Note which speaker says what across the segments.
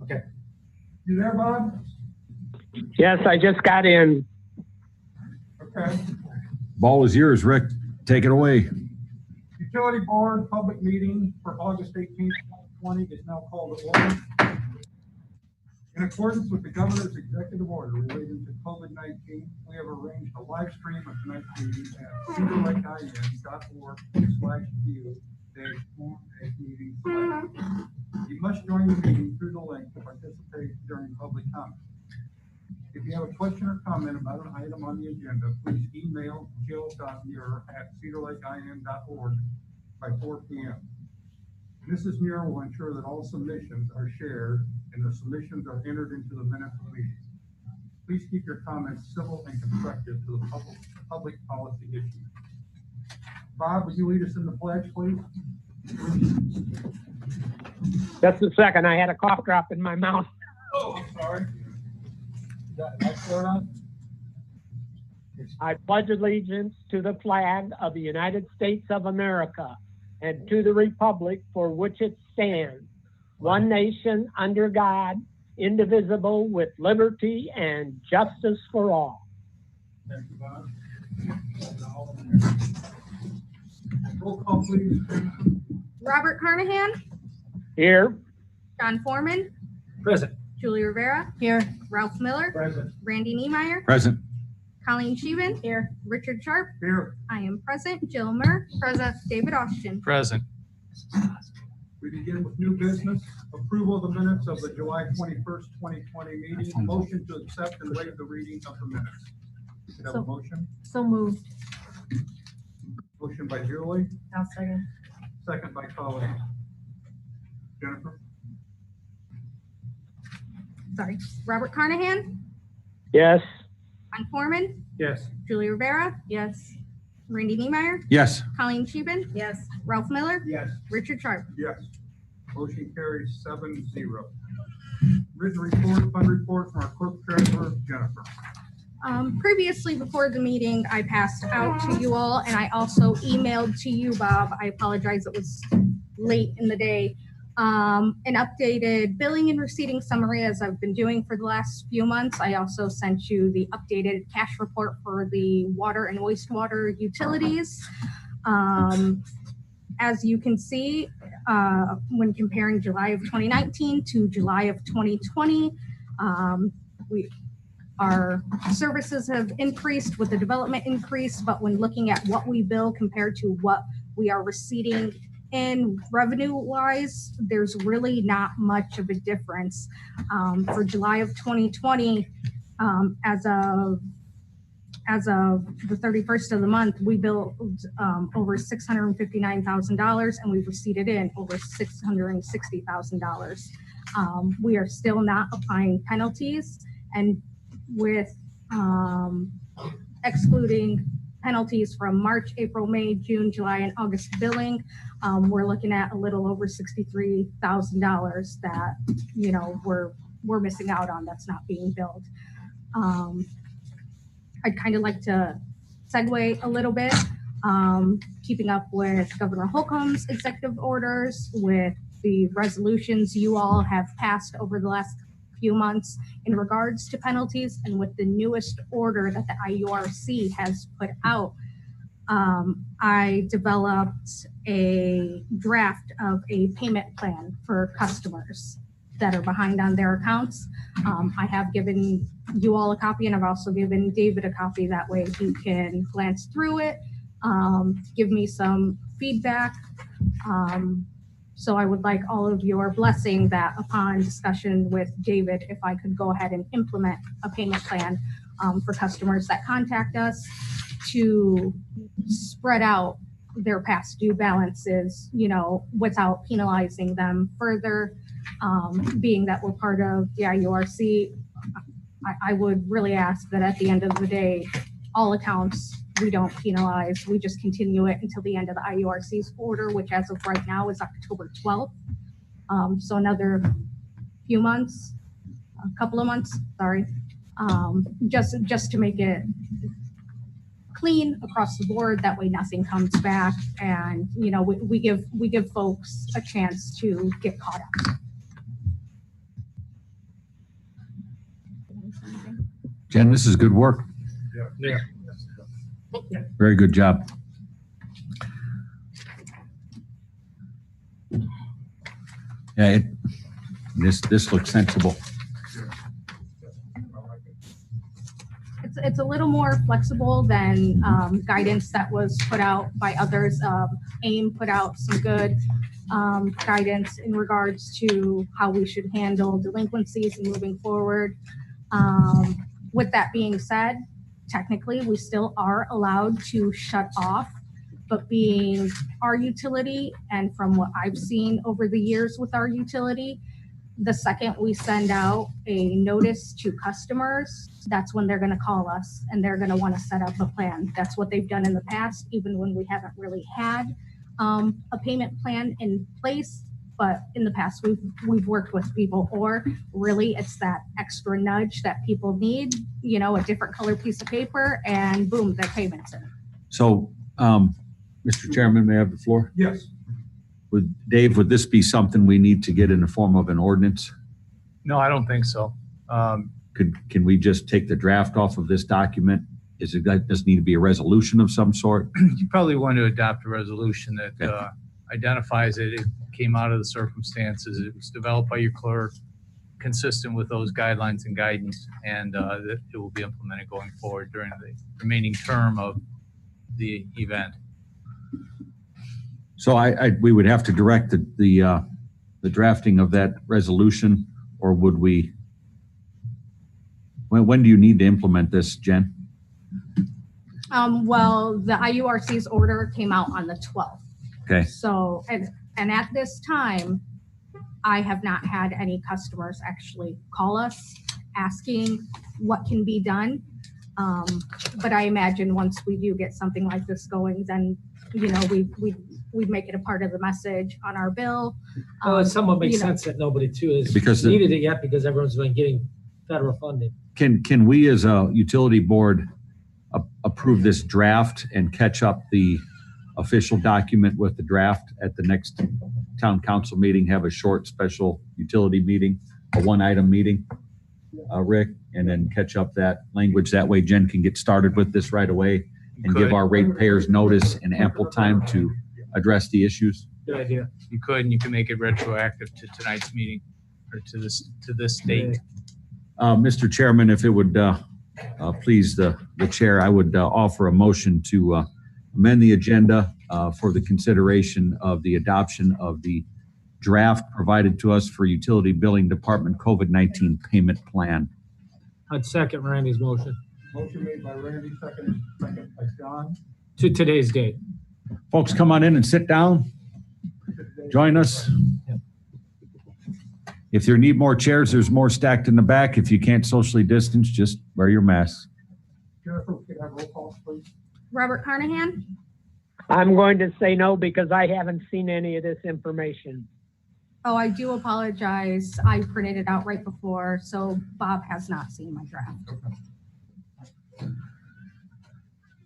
Speaker 1: Okay. You there, Bob?
Speaker 2: Yes, I just got in.
Speaker 1: Okay.
Speaker 3: Ball is yours, Rick. Take it away.
Speaker 1: Utility Board public meeting for August 18th, 2020 is now called to order. In accordance with the governor's executive order relating to COVID-19, we have arranged a live stream of tonight's meeting at cedarlakein.org/view-meeting. You must join the meeting through the link to participate during public comment. If you have a question or comment about an item on the agenda, please email jill.muir@cedarlakein.org by 4 p.m. Mrs. Muir will ensure that all submissions are shared and the submissions are entered into the minutes of the meeting. Please keep your comments civil and constructive to the public policy issues. Bob, would you lead us in the pledge, please?
Speaker 2: Just a second, I had a cough drop in my mouth.
Speaker 1: Oh, I'm sorry. That's clear enough?
Speaker 2: I pledge allegiance to the flag of the United States of America and to the republic for which it stands, one nation under God, indivisible, with liberty and justice for all.
Speaker 1: Thank you, Bob. Roll call, please.
Speaker 4: Robert Carnahan,
Speaker 2: Here.
Speaker 4: John Foreman,
Speaker 1: Present.
Speaker 4: Julie Rivera, here. Ralph Miller,
Speaker 1: Present.
Speaker 4: Randy Niemeyer,
Speaker 3: Present.
Speaker 4: Colleen Sheehan, here. Richard Sharp,
Speaker 1: Here.
Speaker 4: I am present. Jill Murr, present. David Austin.
Speaker 5: Present.
Speaker 1: We begin with new business. Approval of the minutes of the July 21st, 2020 meeting. Motion to accept and waive the reading of the minutes. Could I have a motion?
Speaker 6: So moved.
Speaker 1: Motion by Julie,
Speaker 6: I'll second.
Speaker 1: second by Colleen. Jennifer?
Speaker 4: Sorry. Robert Carnahan,
Speaker 2: Yes.
Speaker 4: John Foreman,
Speaker 1: Yes.
Speaker 4: Julie Rivera,
Speaker 6: Yes.
Speaker 4: Randy Niemeyer,
Speaker 3: Yes.
Speaker 4: Colleen Sheehan,
Speaker 6: Yes.
Speaker 4: Ralph Miller,
Speaker 1: Yes.
Speaker 4: Richard Sharp.
Speaker 1: Yes. Motion carries 7-0. Written report, fund report from our clerk treasurer, Jennifer.
Speaker 4: Previously, before the meeting, I passed out to you all, and I also emailed to you, Bob. I apologize, it was late in the day. An updated billing and receipting summary, as I've been doing for the last few months. I also sent you the updated cash report for the water and wastewater utilities. As you can see, when comparing July of 2019 to July of 2020, our services have increased with the development increase, but when looking at what we bill compared to what we are receiving in revenue wise, there's really not much of a difference. For July of 2020, as of the 31st of the month, we billed over $659,000 and we've received in over $660,000. We are still not applying penalties, and with excluding penalties from March, April, May, June, July, and August billing, we're looking at a little over $63,000 that, you know, we're missing out on, that's not being billed. I'd kind of like to segue a little bit, keeping up with Governor Holcomb's executive orders, with the resolutions you all have passed over the last few months in regards to penalties, and with the newest order that the IURC has put out. I developed a draft of a payment plan for customers that are behind on their accounts. I have given you all a copy, and I've also given David a copy. That way he can glance through it, give me some feedback. So I would like all of your blessing that upon discussion with David, if I could go ahead and implement a payment plan for customers that contact us to spread out their past due balances, you know, without penalizing them further. Being that we're part of the IURC, I would really ask that at the end of the day, all accounts, we don't penalize, we just continue it until the end of the IURC's order, which as of right now is October 12th. So another few months, a couple of months, sorry, just to make it clean across the board. That way nothing comes back, and you know, we give folks a chance to get caught up.
Speaker 3: Jen, this is good work.
Speaker 5: Yeah.
Speaker 3: Very good job. Yeah, this looks sensible.
Speaker 4: It's a little more flexible than guidance that was put out by others. AIM put out some good guidance in regards to how we should handle delinquencies and moving forward. With that being said, technically, we still are allowed to shut off, but being our utility, and from what I've seen over the years with our utility, the second we send out a notice to customers, that's when they're gonna call us and they're gonna wanna set up a plan. That's what they've done in the past, even when we haven't really had a payment plan in place. But in the past, we've worked with people, or really it's that extra nudge that people need, you know, a different color piece of paper, and boom, their payment's in.
Speaker 3: So, Mr. Chairman, may I have the floor?
Speaker 1: Yes.
Speaker 3: Dave, would this be something we need to get in the form of an ordinance?
Speaker 5: No, I don't think so.
Speaker 3: Can we just take the draft off of this document? Does need to be a resolution of some sort?
Speaker 5: You probably want to adopt a resolution that identifies it. It came out of the circumstances. It was developed by your clerk, consistent with those guidelines and guidance, and that it will be implemented going forward during the remaining term of the event.
Speaker 3: So we would have to direct the drafting of that resolution, or would we? When do you need to implement this, Jen?
Speaker 4: Well, the IURC's order came out on the 12th.
Speaker 3: Okay.
Speaker 4: So, and at this time, I have not had any customers actually call us asking what can be done. But I imagine once we do get something like this going, then, you know, we make it a part of the message on our bill.
Speaker 6: Well, it somewhat makes
Speaker 4: you know,
Speaker 6: sense that nobody too is
Speaker 3: Because
Speaker 6: needed it yet because everyone's been getting federal funding.
Speaker 3: Can we as a utility board approve this draft and catch up the official document with the draft at the next town council meeting, have a short special utility meeting, a one-item meeting, Rick, and then catch up that language? That way Jen can get started with this right away and give our ratepayers notice and ample time to address the issues.
Speaker 6: Good idea.
Speaker 5: You could, and you can make it retroactive to tonight's meeting or to this date.
Speaker 3: Mr. Chairman, if it would please the chair, I would offer a motion to amend the agenda for the consideration of the adoption of the draft provided to us for Utility Billing Department COVID-19 payment plan.
Speaker 6: I'd second Randy's motion
Speaker 1: Motion made by Randy, second by John.
Speaker 6: to today's date.
Speaker 3: Folks, come on in and sit down. Join us. If you need more chairs, there's more stacked in the back. If you can't socially distance, just wear your mask.
Speaker 1: Jennifer, we can have roll calls, please.
Speaker 4: Robert Carnahan,
Speaker 2: I'm going to say no because I haven't seen any of this information.
Speaker 4: oh, I do apologize. I printed it out right before, so Bob has not seen my draft.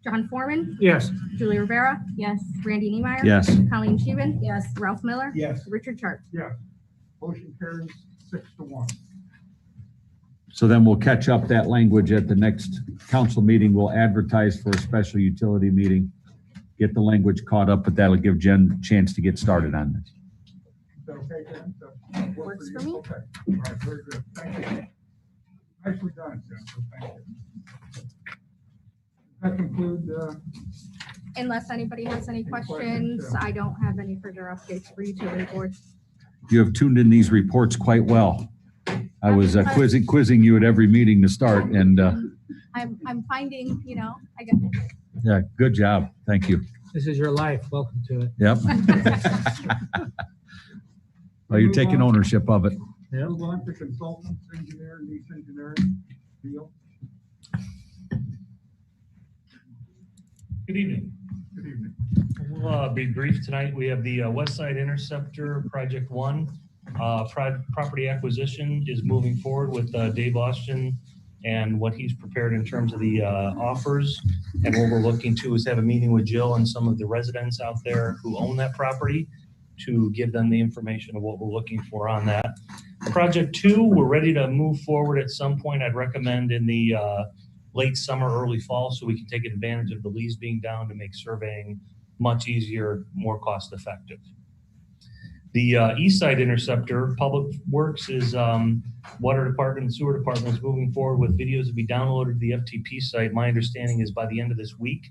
Speaker 4: John Foreman,
Speaker 6: Yes.
Speaker 4: Julie Rivera. Yes. Randy Niemeyer.
Speaker 3: Yes.
Speaker 4: Colleen Scheven. Yes. Ralph Miller.
Speaker 1: Yes.
Speaker 4: Richard Sharp.
Speaker 1: Yes. Motion carries 6-1.
Speaker 3: So then we'll catch up that language at the next council meeting. We'll advertise for a special utility meeting, get the language caught up, but that'll give Jen a chance to get started on this.
Speaker 1: Is that okay, Jen? Does that work
Speaker 4: Works
Speaker 1: you?
Speaker 4: for me.
Speaker 1: Okay. All right, very good. Thank you. Nicely done, Jennifer. Thank you. That concludes,
Speaker 4: Unless anybody has any questions,
Speaker 1: yeah.
Speaker 4: I don't have any further updates for utility board.
Speaker 3: You have tuned in these reports quite well. I was quizzing you at every meeting to start, and
Speaker 4: I'm finding, you know, I get.
Speaker 3: yeah, good job. Thank you.
Speaker 6: This is your life. Welcome to it.
Speaker 3: Yep. Well, you're taking ownership of it.
Speaker 6: Yeah.
Speaker 1: move on to consultants, engineer, niche engineering, deal.
Speaker 7: Good evening.
Speaker 1: Good evening.
Speaker 7: We'll be brief tonight. We have the West Side Interceptor Project 1. Property acquisition is moving forward with Dave Austin and what he's prepared in terms of the offers. And what we're looking to is have a meeting with Jill and some of the residents out there who own that property to give them the information of what we're looking for on that. Project 2, we're ready to move forward at some point. I'd recommend in the late summer, early fall, so we can take advantage of the leaves being down to make surveying much easier, more cost effective. The East Side Interceptor, Public Works is Water Department and Sewer Department is moving forward with videos to be downloaded to the FTP site. My understanding is by the end of this week,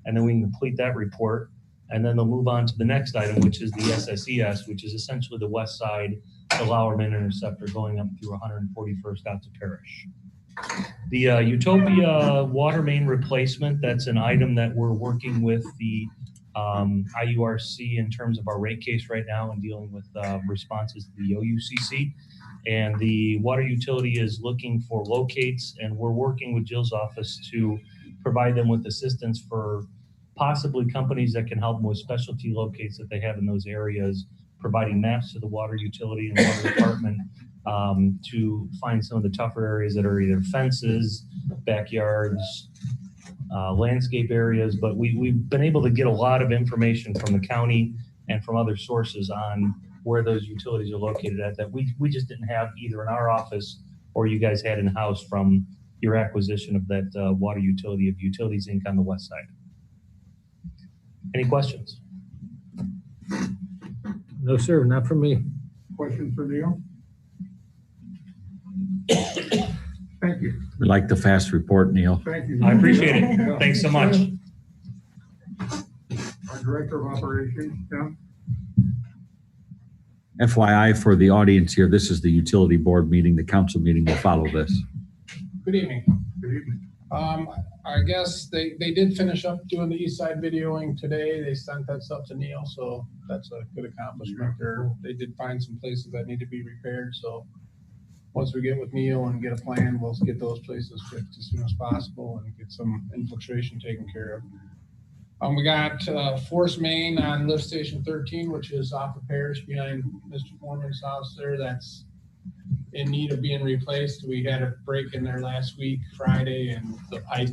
Speaker 7: and then we can complete that report. And then they'll move on to the next item, which is the SSES, which is essentially the west side, the Lowerman Interceptor going up through 141st out to Parish. The Utopia water main replacement, that's an item that we're working with the IURC in terms of our rate case right now and dealing with responses to the OUCC. And the water utility is looking for locates, and we're working with Jill's office to provide them with assistance for possibly companies that can help them with specialty locates that they have in those areas, providing maps to the water utility and water department to find some of the tougher areas that are either fences, backyards, landscape areas. But we've been able to get a lot of information from the county and from other sources on where those utilities are located at that we just didn't have either in our office or you guys had in-house from your acquisition of that water utility of Utilities Inc. on the west side. Any questions?
Speaker 6: No, sir, not from me.
Speaker 1: Questions for Neil? Thank you.
Speaker 3: We like the fast report, Neil.
Speaker 1: Thank you.
Speaker 7: I appreciate it.
Speaker 1: Yeah.
Speaker 7: Thanks so much.
Speaker 1: Our Director of Operations, Tim?
Speaker 3: FYI for the audience here, this is the utility board meeting. The council meeting will follow this.
Speaker 8: Good evening.
Speaker 1: Good evening.
Speaker 8: I guess they did finish up doing the east side videoing today. They sent that stuff to Neil, so that's a good accomplishment there. They did find some places that need to be repaired, so once we get with Neil and get a plan, we'll get those places fixed as soon as possible and get some infiltration taken care of. We got force main on lift station 13, which is off of Parish behind Mr. Foreman's house there. That's in need of being replaced. We had a break in there last week, Friday, and the pipe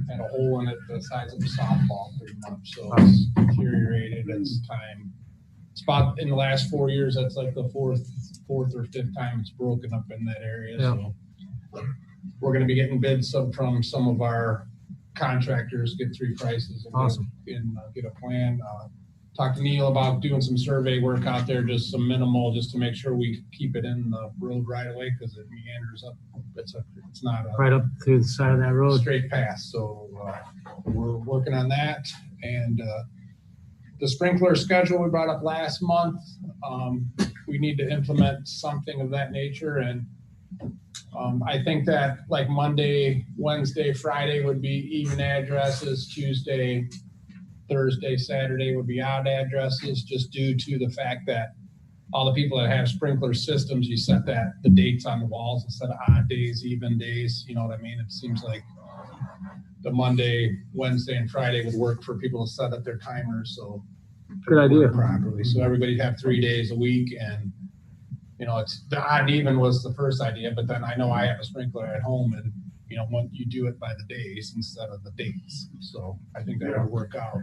Speaker 8: had a hole in it the size of a softball pretty much. So it's deteriorated. It's time. It's about in the last 4 years, that's like the fourth or fifth time it's broken up in that area.
Speaker 6: Yeah.
Speaker 8: So we're going to be getting bids from some of our contractors, get 3 prices and
Speaker 6: Awesome.
Speaker 8: Get a plan. Talk to Neil about doing some survey work out there, just some minimal, just to make sure we keep it in the road right away because it meanders up. It's not a
Speaker 6: Right up through the side of that road.
Speaker 8: straight path. So we're working on that. And the sprinkler schedule we brought up last month, we need to implement something of that nature. And I think that like Monday, Wednesday, Friday would be even addresses. Tuesday, Thursday, Saturday would be odd addresses, just due to the fact that all the people that have sprinkler systems, you set the dates on the walls instead of odd days, even days. You know what I mean? It seems like the Monday, Wednesday, and Friday would work for people to set up their timers. So
Speaker 6: Good idea.
Speaker 8: properly. So everybody'd have 3 days a week, and it's the odd and even was the first idea, but then I know I have a sprinkler at home, and when you do it by the days instead of the dates. So I think that would work out.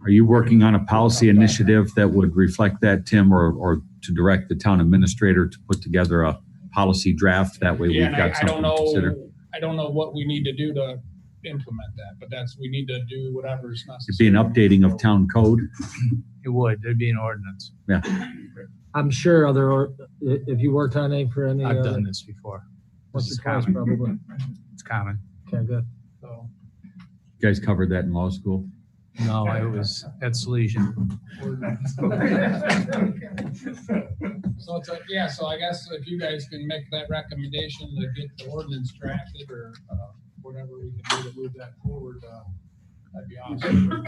Speaker 3: Are you working on a policy initiative that would reflect that, Tim, or to direct the town administrator to put together a policy draft? That way we've
Speaker 8: Yeah, and
Speaker 3: got
Speaker 8: I
Speaker 3: something
Speaker 8: don't
Speaker 3: to consider.
Speaker 8: know. I don't know what we need to do to implement that, but we need to do whatever's
Speaker 3: It'd be
Speaker 8: necessary.
Speaker 3: an updating of town code.
Speaker 5: It would. There'd be an ordinance.
Speaker 6: I'm sure if you worked on it for any
Speaker 5: I've
Speaker 6: other,
Speaker 5: done this before.
Speaker 6: once
Speaker 5: This
Speaker 6: or
Speaker 5: is
Speaker 6: twice
Speaker 5: common.
Speaker 6: probably.
Speaker 5: It's common.
Speaker 6: Okay, good.
Speaker 8: So
Speaker 3: You guys covered that in law school.
Speaker 5: No, I was at Salesian.
Speaker 8: So so I guess if you guys can make that recommendation to get the ordinance drafted or whatever we can do to move that forward, that'd be awesome.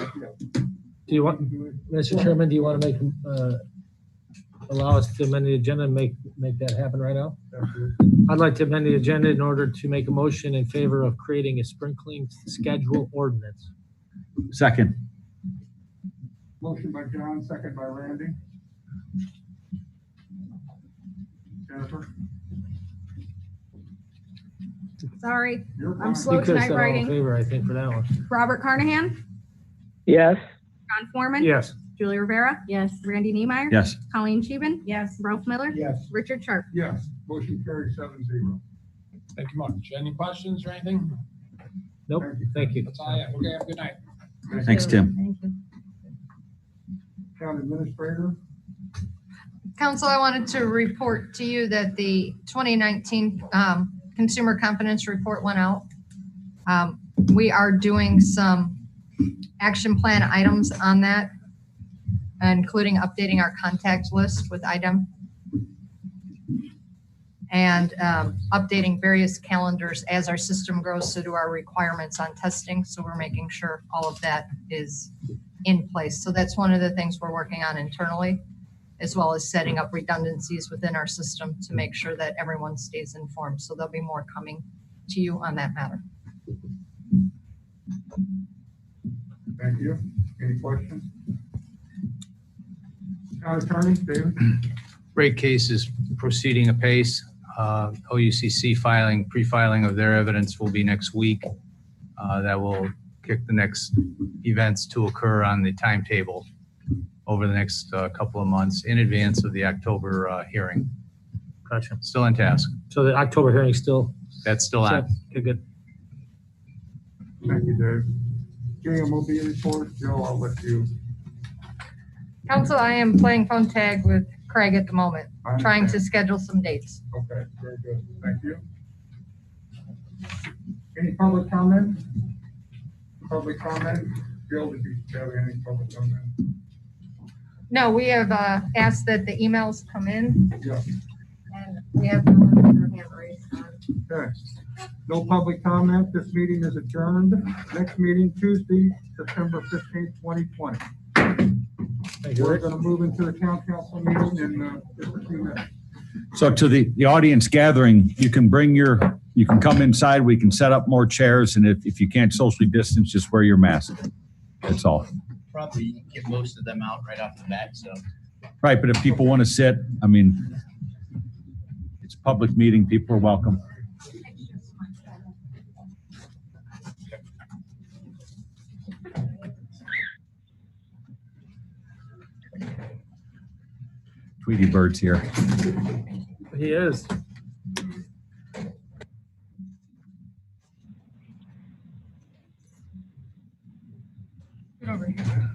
Speaker 6: Do you want, Mr. Chairman, do you want to allow us to amend the agenda and make that happen right now? I'd like to amend the agenda in order to make a motion in favor of creating a sprinkling schedule ordinance.
Speaker 3: Second,
Speaker 1: Motion by John, second by Randy. Jennifer?
Speaker 4: Sorry,
Speaker 1: You're
Speaker 4: I'm
Speaker 1: fine.
Speaker 4: slow
Speaker 6: You could have
Speaker 4: tonight
Speaker 6: said all in
Speaker 4: writing.
Speaker 6: favor, I think, for that one.
Speaker 4: Robert Carnahan,
Speaker 2: Yes.
Speaker 4: John Foreman.
Speaker 6: Yes.
Speaker 4: Julie Rivera.
Speaker 9: Yes.
Speaker 4: Randy Niemeyer.
Speaker 3: Yes.
Speaker 4: Colleen Scheeben.
Speaker 9: Yes.
Speaker 4: Ralph Miller.
Speaker 1: Yes.
Speaker 4: Richard Sharp.
Speaker 1: Yes, motion carries 7-0.
Speaker 8: Thank you much. Any questions or anything?
Speaker 6: Nope, thank you.
Speaker 8: That's all I have. Okay, have a good night.
Speaker 3: Thanks, Tim.
Speaker 9: Thank you.
Speaker 1: Town administrator,
Speaker 10: Council, I wanted to report to you that the 2019 Consumer Confidence Report went out. We are doing some action plan items on that, including updating our contact list with IDEM and updating various calendars as our system grows to do our requirements on testing. So we're making sure all of that is in place. So that's one of the things we're working on internally, as well as setting up redundancies within our system to make sure that everyone stays informed. So there'll be more coming to you on that matter.
Speaker 1: thank you. Any questions? Town attorney, David?
Speaker 5: Rate case is proceeding apace. OUCC pre-filing of their evidence will be next week. That will kick the next events to occur on the timetable over the next couple of months in advance of the October hearing.
Speaker 6: Gotcha.
Speaker 5: Still in task.
Speaker 6: So the October hearing still?
Speaker 5: That's still on.
Speaker 6: Okay, good.
Speaker 1: Thank you, Dave. JMOB report, Joe, I'll let you.
Speaker 10: Council, I am playing phone tag with Craig at the moment,
Speaker 1: I
Speaker 10: trying to
Speaker 1: understand.
Speaker 10: schedule some dates.
Speaker 1: Okay, very good. Thank you. Any public comment? Public comment? Bill, did you have any public comment?
Speaker 10: No, we have asked that the emails come in,
Speaker 1: Yeah.
Speaker 10: and we have no one hand raised on.
Speaker 1: Okay. No public comment. This meeting is adjourned. Next meeting Tuesday, September 15th, 2020.
Speaker 6: Thank you,
Speaker 1: We're
Speaker 6: Rick.
Speaker 1: going to move into the town council meeting in just a few minutes.
Speaker 3: So to the audience gathering, you can come inside, we can set up more chairs, and if you can't socially distance, just wear your mask. That's all.
Speaker 11: Probably get most of them out right off the bat, so.
Speaker 3: Right, but if people want to sit, I mean, it's a public meeting, people are welcome. Tweety Bird's here.
Speaker 6: He is.
Speaker 10: Get over here.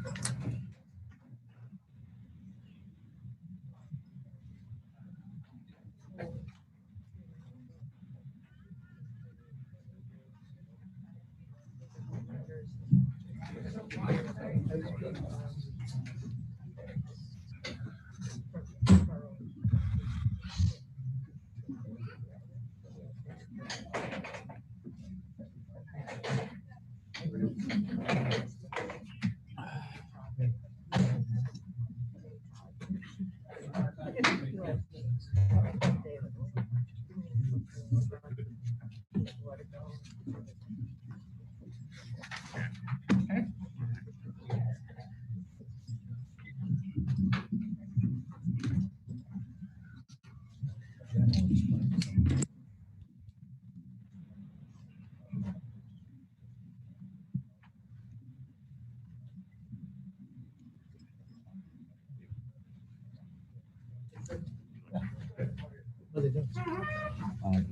Speaker 6: What are they doing?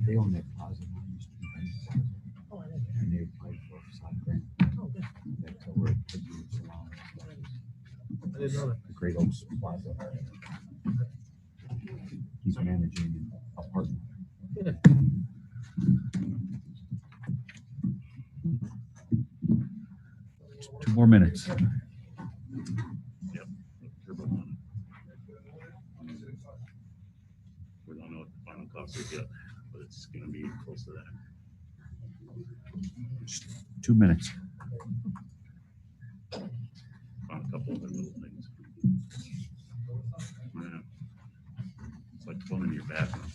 Speaker 3: They own that plaza. And they applied for a facade grant. That's where it could be salon.
Speaker 6: I didn't know that.
Speaker 3: The Great Oaks Plaza. He's managing an apartment.
Speaker 6: Yeah.
Speaker 3: 2 more minutes.
Speaker 12: We don't know what the final cost is yet, but it's gonna be close to that.
Speaker 3: 2 minutes.
Speaker 12: On a couple other little things. Yeah. It's like plumbing your bathroom.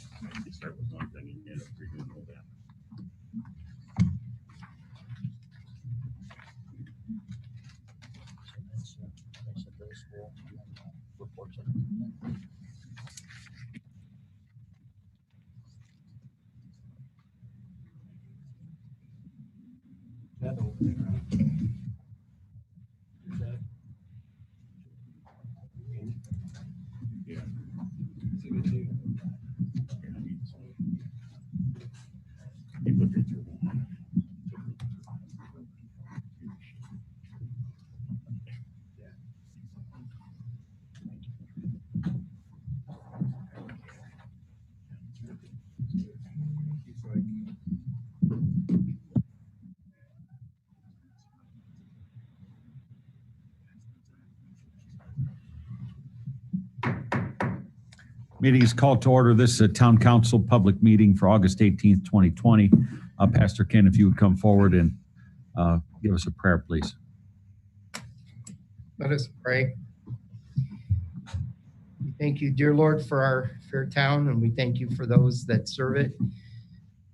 Speaker 12: You start with one thing and you end up redoing the whole bathroom. Yeah. It's a good deal. You look at your.
Speaker 3: Meeting is called to order. This is a town council public meeting for August 18th, 2020. Pastor Ken, if you would come forward and give us a prayer, please.
Speaker 9: Let us pray. We thank you, dear Lord, for our fair town, and we thank you for those that serve it.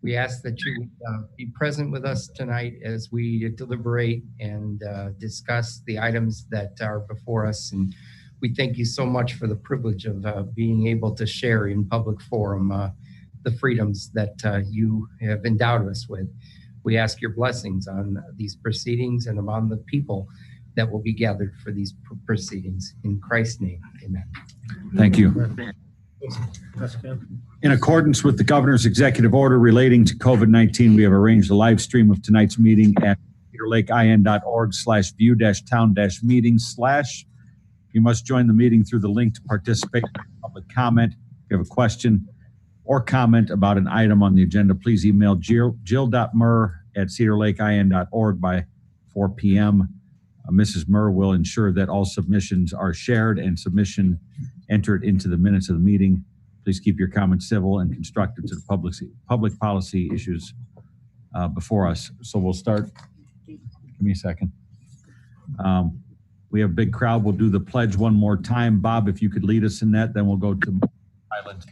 Speaker 9: We ask that you be present with us tonight as we deliberate and discuss the items that are before us. And we thank you so much for the privilege of being able to share in public forum the freedoms that you have endowed us with. We ask your blessings on these proceedings and among the people that will be gathered for these proceedings. In Christ's name, amen.
Speaker 3: Thank you.
Speaker 6: Pastor Ken.
Speaker 3: In accordance with the governor's executive order relating to COVID-19, we have arranged a live stream of tonight's meeting at cedarlakein.org/view-town-meetings/ You must join the meeting through the link to participate in public comment. If you have a question or comment about an item on the agenda, please email jill.murr@cedarlakein.org by 4 p.m. Mrs. Murr will ensure that all submissions are shared and submission entered into the minutes of the meeting. Please keep your comments civil and constructive to the public policy issues before us. So we'll start. Give me a second. We have a big crowd. We'll do the pledge one more time. Bob, if you could lead us in that, then we'll go to Island.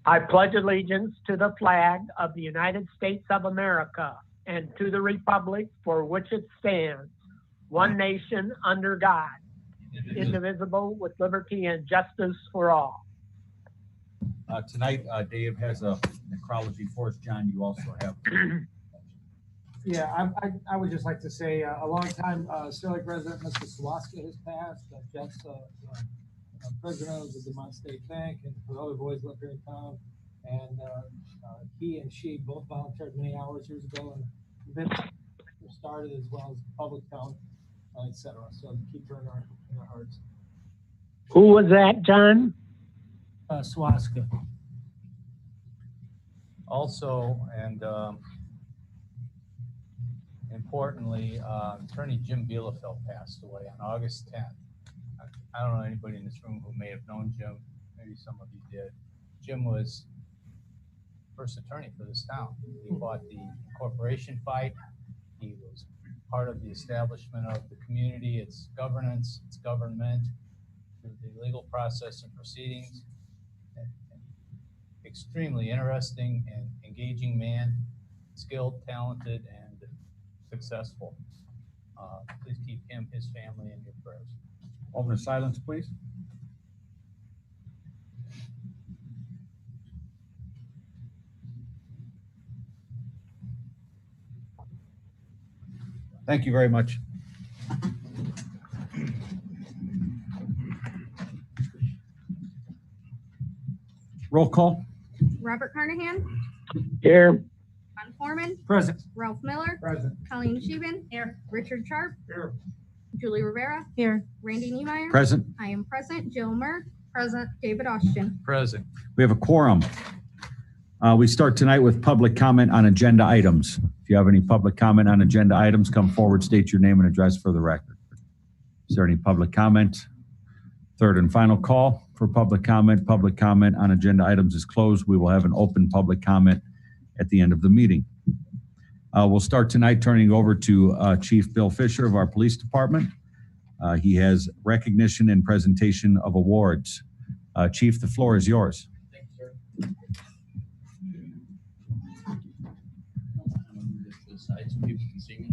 Speaker 2: I pledge allegiance to the flag of the United States of America and to the republic for which it stands, one nation under God, indivisible, with liberty and justice for all.
Speaker 3: Tonight, Dave has a necrology for us. John, you also have.
Speaker 6: Yeah, I would just like to say a long time Sterling resident, Mr. Sawaska, has passed. Jeff's president of the Demont State Bank, and her other boys live here in town. And he and she both volunteered many hours years ago and been started as well as public town, etc. So keep her in our hearts.
Speaker 2: Who was that, John?
Speaker 6: Sawaska.
Speaker 5: Also, and importantly, Attorney Jim Bielefeld passed away on August 10th. I don't know anybody in this room who may have known Jim. Maybe some of you did. Jim was first attorney for this town. He fought the corporation fight. He was part of the establishment of the community, its governance, its government, through the legal process and proceedings. Extremely interesting and engaging man, skilled, talented, and successful. Please keep him, his family in your prayers.
Speaker 3: Moment of silence, please. Thank you very much. Roll call.
Speaker 4: Robert Carnahan,
Speaker 2: Here.
Speaker 4: Ron Foreman,
Speaker 6: Present.
Speaker 4: Ralph Miller,
Speaker 6: Present.
Speaker 4: Colleen Scheeben, here, Richard Sharp,
Speaker 6: Here.
Speaker 4: Julie Rivera, here, Randy Niemeyer,
Speaker 3: Present.
Speaker 4: I am present, Jill Murr, present, David Austin.
Speaker 5: Present.
Speaker 3: We have a quorum. We start tonight with public comment on agenda items. If you have any public comment on agenda items, come forward, state your name and address for the record. Is there any public comment? Third and final call for public comment. Public comment on agenda items is closed. We will have an open public comment at the end of the meeting. We'll start tonight turning over to Chief Bill Fisher of our police department. He has recognition and presentation of awards. Chief, the floor is yours.
Speaker 11: Thank you, sir. I'm gonna move this to the side so people can see me.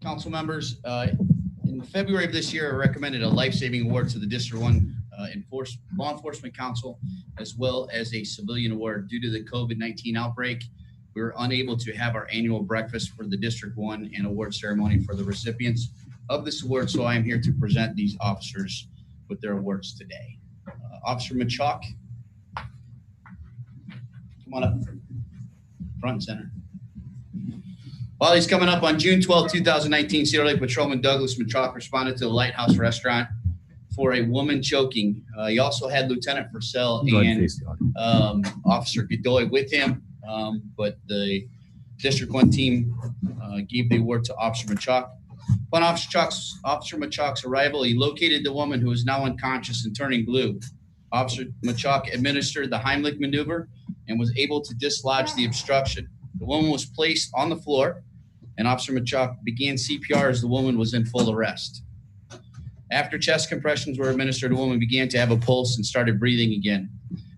Speaker 11: Council members, in February of this year, I recommended a life-saving award to the District 1 Law Enforcement Council, as well as a civilian award due to the COVID-19 outbreak. we were unable to have our annual breakfast for the District 1 and award ceremony for the recipients of this award. So I am here to present these officers with their awards today. Officer Machok, come on up, front and center. While he's coming up, on June 12, 2019, Cedar Lake Patrolman Douglas Machok responded to the Lighthouse Restaurant for a woman choking. He also had Lieutenant Purcell and Officer Godoy with him, but the District 1 team gave the award to Officer Machok. Upon Officer Machok's arrival, he located the woman who is now unconscious and turning blue. Officer Machok administered the Heimlich maneuver and was able to dislodge the obstruction. The woman was placed on the floor, and Officer Machok began CPR as the woman was in full arrest. After chest compressions were administered, the woman began to have a pulse and started breathing again.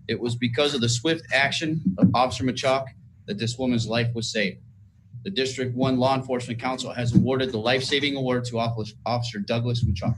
Speaker 11: It was because of the swift action of Officer Machok that this woman's life was saved. The District 1 Law Enforcement Council has awarded the life-saving award to Officer Douglas Machok.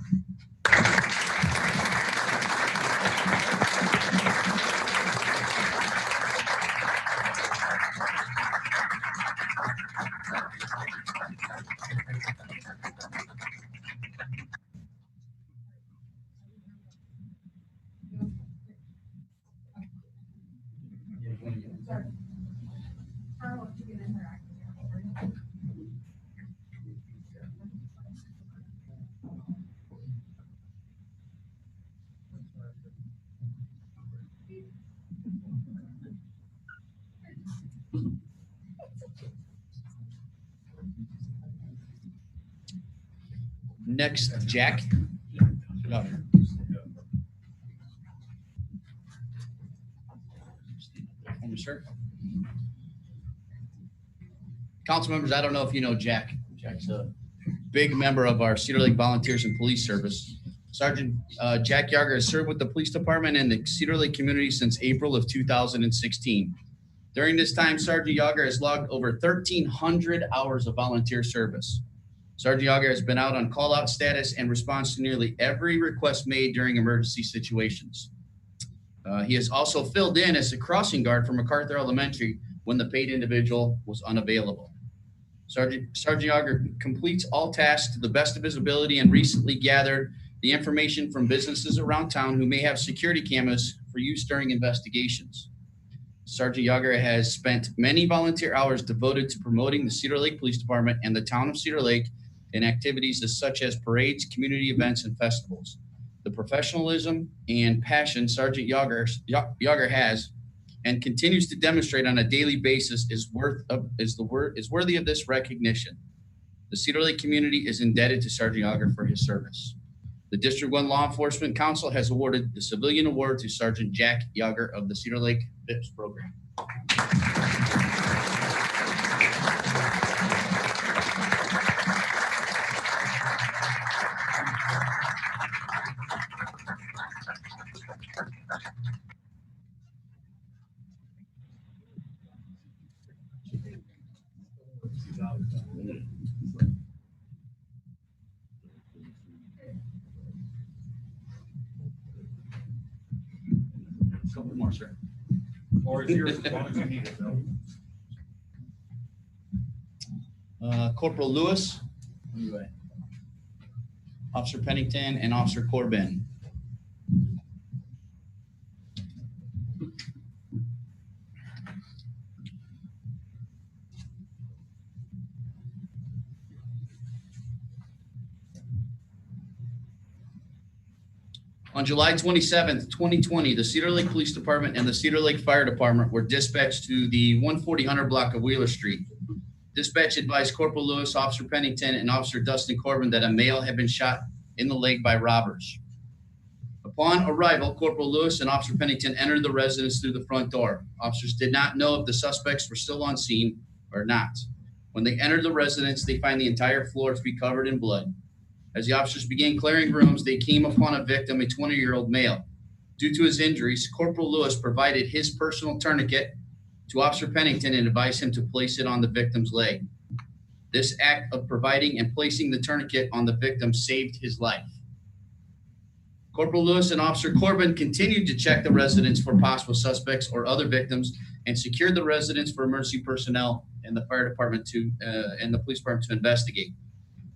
Speaker 11: Next, Jack. Sir. Council members, I don't know if you know Jack. Jack's a big member of our Cedar Lake Volunteers and Police Service. Sergeant Jack Yager has served with the police department and the Cedar Lake community since April of 2016. During this time, Sergeant Yager has logged over 1,300 hours of volunteer service. Sergeant Yager has been out on call-out status and responds to nearly every request made during emergency situations. He has also filled in as a crossing guard for MacArthur Elementary when the paid individual was unavailable. Sergeant Yager completes all tasks to the best of his ability and recently gathered the information from businesses around town who may have security cameras for use during investigations. Sergeant Yager has spent many volunteer hours devoted to promoting the Cedar Lake Police Department and the town of Cedar Lake in activities such as parades, community events, and festivals. The professionalism and passion Sergeant Yager has and continues to demonstrate on a daily basis is worthy of this recognition. The Cedar Lake community is indebted to Sergeant Yager for his service. The District 1 Law Enforcement Council has awarded the Civilian Award to Sergeant Jack Yager of the Cedar Lake VIPS program. Couple more, sir.
Speaker 12: Or is yours as long as you need it, Bill?
Speaker 11: Corporal Lewis, Officer Pennington, and Officer Corbin. On July 27th, 2020, the Cedar Lake Police Department and the Cedar Lake Fire Department were dispatched to the 140 Hunter block of Wheeler Street. Dispatch advised Corporal Lewis, Officer Pennington, and Officer Dustin Corbin that a male had been shot in the leg by robbers. Upon arrival, Corporal Lewis and Officer Pennington entered the residence through the front door. Officers did not know if the suspects were still on scene or not. When they entered the residence, they find the entire floor to be covered in blood. As the officers began clearing rooms, they came upon a victim, a 20-year-old male. Due to his injuries, Corporal Lewis provided his personal tourniquet to Officer Pennington and advised him to place it on the victim's leg. This act of providing and placing the tourniquet on the victim saved his life. Corporal Lewis and Officer Corbin continued to check the residence for possible suspects or other victims and secured the residence for emergency personnel and the fire department and the police department to investigate.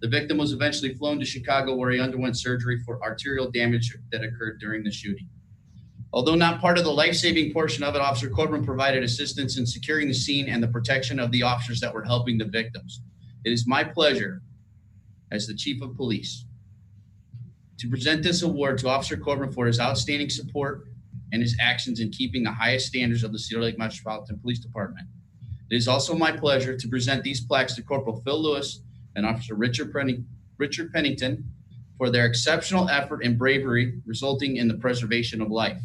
Speaker 11: The victim was eventually flown to Chicago where he underwent surgery for arterial damage that occurred during the shooting. Although not part of the life-saving portion of it, Officer Corbin provided assistance in securing the scene and the protection of the officers that were helping the victims. It is my pleasure as the Chief of Police to present this award to Officer Corbin for his outstanding support and his actions in keeping the highest standards of the Cedar Lake Metropolitan Police Department. It is also my pleasure to present these plaques to Corporal Phil Lewis and Officer Richard Pennington for their exceptional effort and bravery resulting in the preservation of life.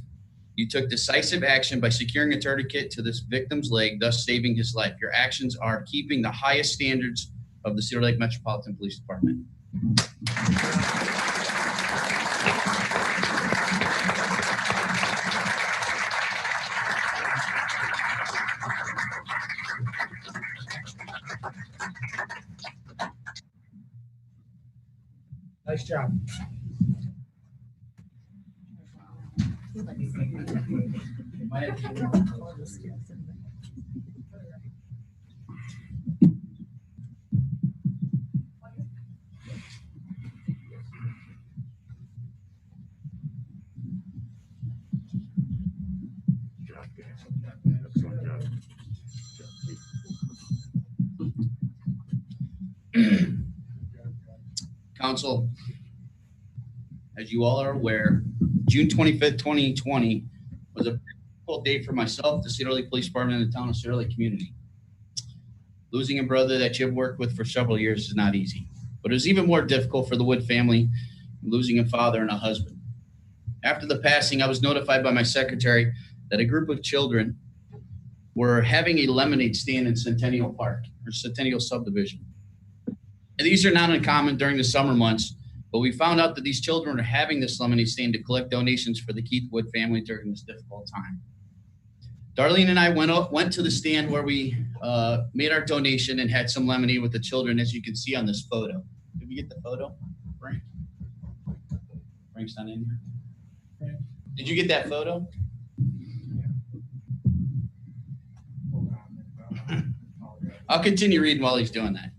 Speaker 11: You took decisive action by securing a tourniquet to this victim's leg, thus saving his life. Your actions are keeping the highest standards of the Cedar Lake Metropolitan Police Department.
Speaker 6: Nice job.
Speaker 12: Excellent job.
Speaker 11: Council, as you all are aware, June 25th, 2020 was a difficult day for myself, the Cedar Lake Police Department, and the town of Cedar Lake community. Losing a brother that you've worked with for several years is not easy, but it was even more difficult for the Wood family, losing a father and a husband. After the passing, I was notified by my secretary that a group of children were having a lemonade stand in Centennial Park, or Centennial Subdivision. And these are not uncommon during the summer months, but we found out that these children are having this lemonade stand to collect donations for the Keith Wood family during this difficult time. Darlene and I went to the stand where we made our donation and had some lemonade with the children, as you can see on this photo. Did we get the photo, Frank? Frank's not in here. Did you get that photo? I'll continue reading while he's doing that.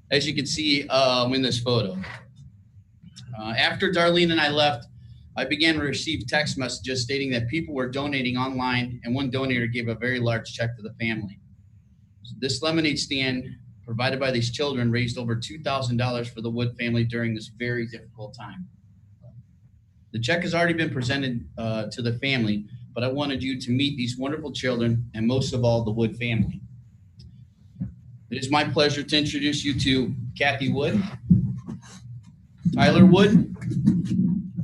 Speaker 11: As you can see in this photo. After Darlene and I left, I began to receive text messages stating that people were donating online, and one donator gave a very large check to the family. So this lemonade stand provided by these children raised over $2,000 for the Wood family during this very difficult time. The check has already been presented to the family, but I wanted you to meet these wonderful children and most of all, the Wood family. It is my pleasure to introduce you to Kathy Wood, Tyler Wood,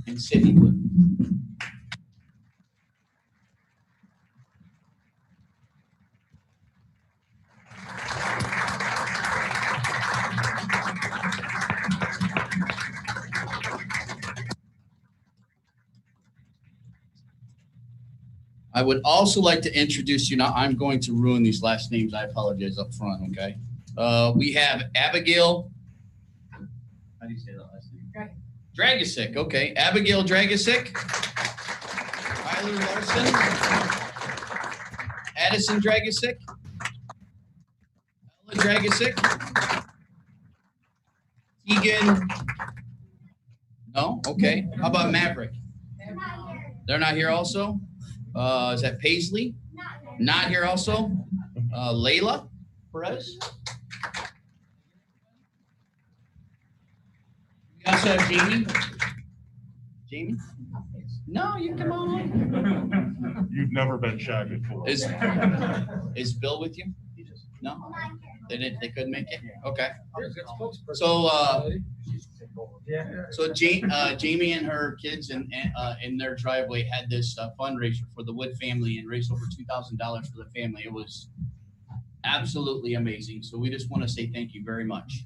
Speaker 11: and Sydney Wood. I would also like to introduce you. Now, I'm going to ruin these last names. I apologize up front, okay? We have Abigail. How do you say that last name? Dragosick, okay. Abigail Dragosick. Tyler Larson. Addison Dragosick. Ella Dragosick. Tegan. No? Okay. How about Maverick? They're not here also? Is that Paisley? Not here also? Layla Perez? We also have Jamie. Jamie? No, you come on.
Speaker 12: You've never been shy before.
Speaker 11: Is Bill with you? No? They couldn't make it? Okay. So Jamie and her kids in their driveway had this fundraiser for the Wood family and raised over $2,000 for the family. It was absolutely amazing. So we just want to say thank you very much.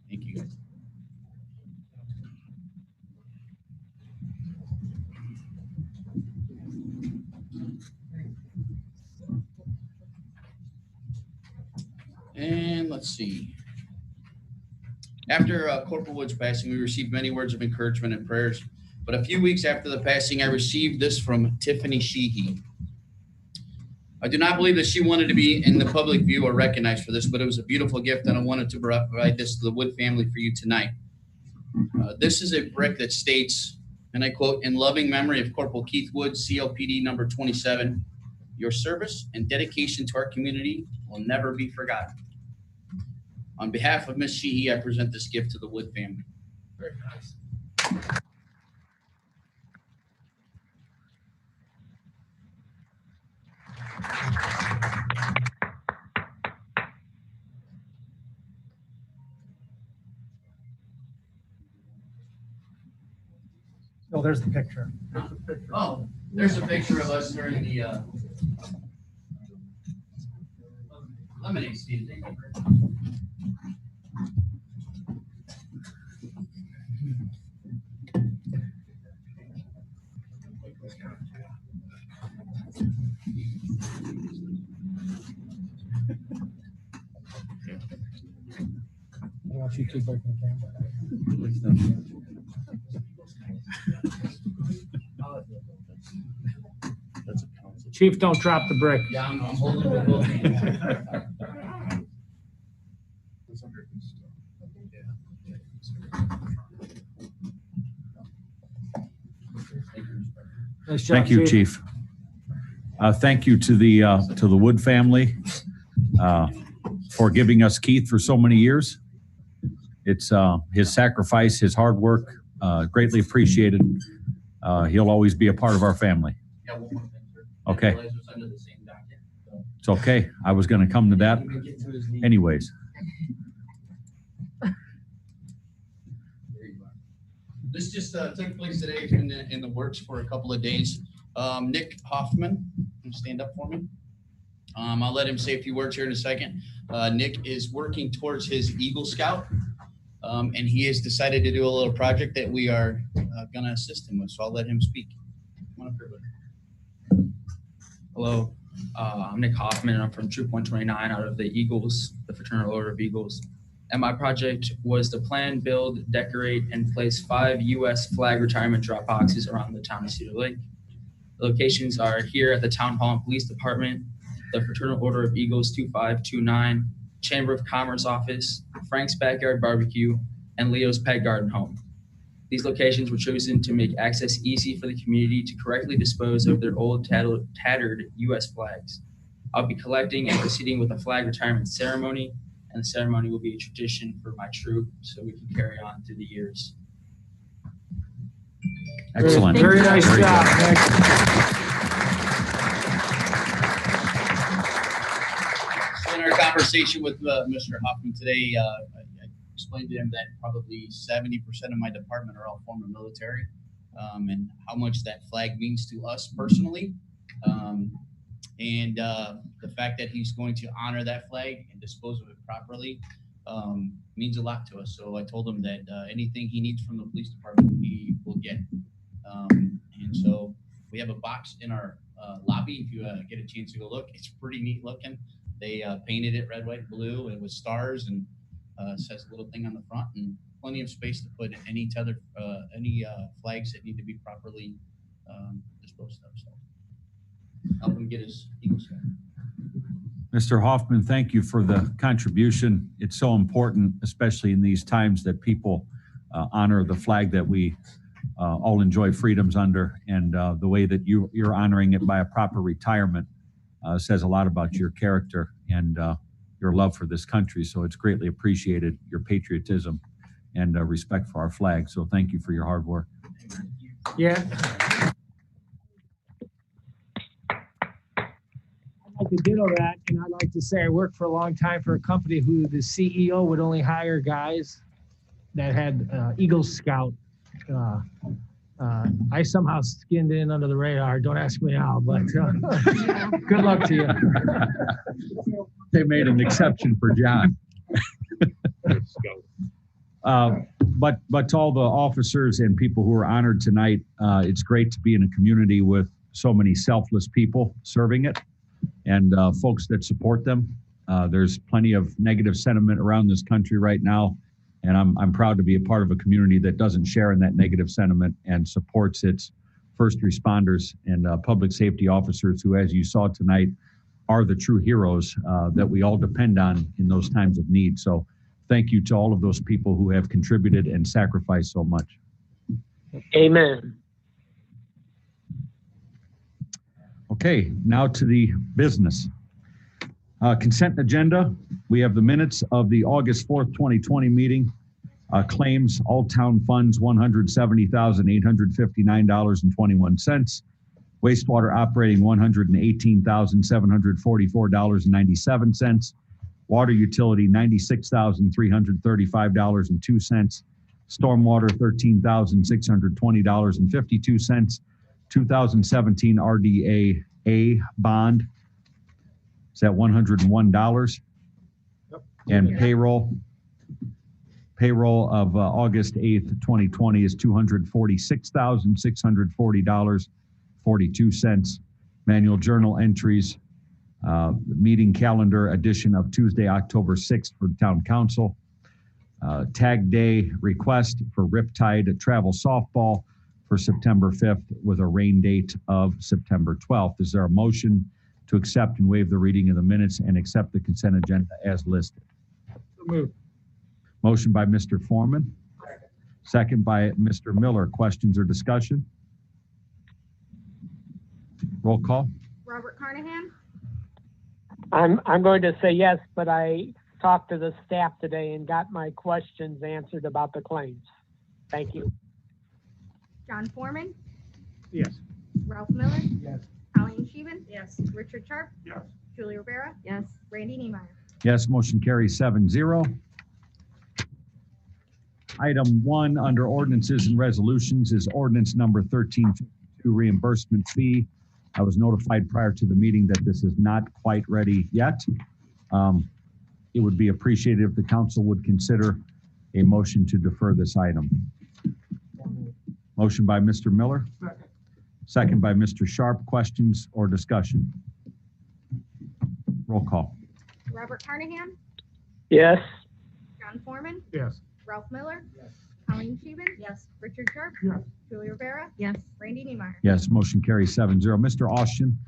Speaker 11: Thank you, guys. let's see. After Corporal Wood's passing, we received many words of encouragement and prayers. But a few weeks after the passing, I received this from Tiffany Sheehy. I do not believe that she wanted to be in the public view or recognized for this, but it was a beautiful gift, and I wanted to provide this to the Wood family for you tonight. This is a brick that states, and I quote, "In loving memory of Corporal Keith Wood, CLPD number 27, your service and dedication to our community will never be forgotten." On behalf of Ms. Sheehy, I present this gift to the Wood family.
Speaker 6: Very nice. Oh, there's the picture.
Speaker 11: Oh, there's a picture of us during the lemonade stand.
Speaker 6: I want you to keep working the camera. Chief, don't drop the brick.
Speaker 11: Yeah, I'm holding with both hands.
Speaker 6: Nice job,
Speaker 3: Thank you, Chief. Thank you to the Wood family for giving us Keith for so many years. It's his sacrifice, his hard work, greatly appreciated. He'll always be a part of our family.
Speaker 11: Yeah, one more thing, sir.
Speaker 3: Okay.
Speaker 11: I realize it's under the same docket, so.
Speaker 3: It's okay. I was going to come to that anyways.
Speaker 11: There you go. This just took place today. It's been in the works for a couple of days. Nick Hoffman, can you stand up for me? I'll let him say a few words here in a second. Nick is working towards his Eagle Scout, and he has decided to do a little project that we are going to assist him with. So I'll let him speak. Come on up here, buddy.
Speaker 13: Hello, I'm Nick Hoffman, and I'm from Troop 129 out of the Eagles, the Fraternal Order of Eagles. And my project was to plan, build, decorate, and place 5 U.S. flag retirement drop boxes around the town of Cedar Lake. The locations are here at the Town Hall and Police Department, the Fraternal Order of Eagles 2529, Chamber of Commerce Office, Frank's Backyard Barbecue, and Leo's Pet Garden Home. These locations were chosen to make access easy for the community to correctly dispose of their old tattered U.S. flags. I'll be collecting and proceeding with a flag retirement ceremony, and the ceremony will be a tradition for my troop so we can carry on through the years.
Speaker 3: Excellent.
Speaker 6: Very nice
Speaker 3: Very
Speaker 6: job,
Speaker 3: good.
Speaker 6: Nick.
Speaker 11: So in our conversation with Mr. Hoffman today, I explained to him that probably 70% of my department are all former military, and how much that flag means to us personally. And the fact that he's going to honor that flag and dispose of it properly means a lot to us. So I told him that anything he needs from the police department, he will get. And so we have a box in our lobby. If you get a chance to go look, it's pretty neat looking. They painted it red, white, blue, and with stars, and says a little thing on the front, and plenty of space to put any tether, any flags that need to be properly disposed of. So help him get his Eagle Scout.
Speaker 3: Mr. Hoffman, thank you for the contribution. It's so important, especially in these times, that people honor the flag that we all enjoy freedoms under, and the way that you're honoring it by a proper retirement says a lot about your character and your love for this country. So it's greatly appreciated, your patriotism and respect for our flag. So thank you for your hard work.
Speaker 6: Yeah. I'd like to ditto that, and I'd like to say I worked for a long time for a company who the CEO would only hire guys that had Eagle Scout. I somehow skinned in under the radar. Don't ask me how, but good luck to you.
Speaker 3: They made an exception for John. But to all the officers and people who are honored tonight, it's great to be in a community with so many selfless people serving it, and folks that support them. There's plenty of negative sentiment around this country right now, and I'm proud to be a part of a community that doesn't share in that negative sentiment and supports its first responders and public safety officers who, as you saw tonight, are the true heroes that we all depend on in those times of need. So thank you to all of those people who have contributed and sacrificed so much.
Speaker 2: Amen.
Speaker 3: Okay, now to the business. Consent agenda. We have the minutes of the August 4th, 2020 meeting. Claims, all town funds, $170,859.21. Wastewater operating, $118,744.97. Water utility, $96,335.02. Stormwater, $13,620.52. 2017 RDA A bond, is at $101.
Speaker 6: Yep.
Speaker 3: And payroll of August 8th, 2020 is $246,640.42. Manual journal entries, meeting calendar edition of Tuesday, October 6th for the town council. Tag day request for Riptide travel softball for September 5th with a rain date of September 12th. Is there a motion to accept and waive the reading of the minutes and accept the consent agenda as listed? Motion by Mr. Foreman. Second by Mr. Miller. Questions or discussion? Roll call.
Speaker 4: Robert Carnahan,
Speaker 2: I'm going to say yes, but I talked to the staff today and got my questions answered about the claims. Thank you.
Speaker 4: John Foreman,
Speaker 6: Yes.
Speaker 4: Ralph Miller,
Speaker 6: Yes.
Speaker 4: Colleen Scheven. Yes. Richard Sharp.
Speaker 6: Yes.
Speaker 4: Julie Rivera. Yes. Randy Niemeyer.
Speaker 3: Yes, motion carries 7-0. Item 1 under ordinances and resolutions is ordinance number 1352, reimbursement fee. I was notified prior to the meeting that this is not quite ready yet. It would be appreciated if the council would consider a motion to defer this item. Motion by Mr. Miller.
Speaker 6: Second.
Speaker 3: Second by Mr. Sharp. Questions or discussion? Roll call.
Speaker 4: Robert Carnahan,
Speaker 2: Yes.
Speaker 4: John Foreman,
Speaker 6: Yes.
Speaker 4: Ralph Miller.
Speaker 6: Yes.
Speaker 4: Colleen Scheven. Yes. Richard Sharp.
Speaker 6: Yes.
Speaker 4: Julie Rivera. Yes. Randy Niemeyer.
Speaker 3: Yes, motion carries 7-0. Mr. Austin,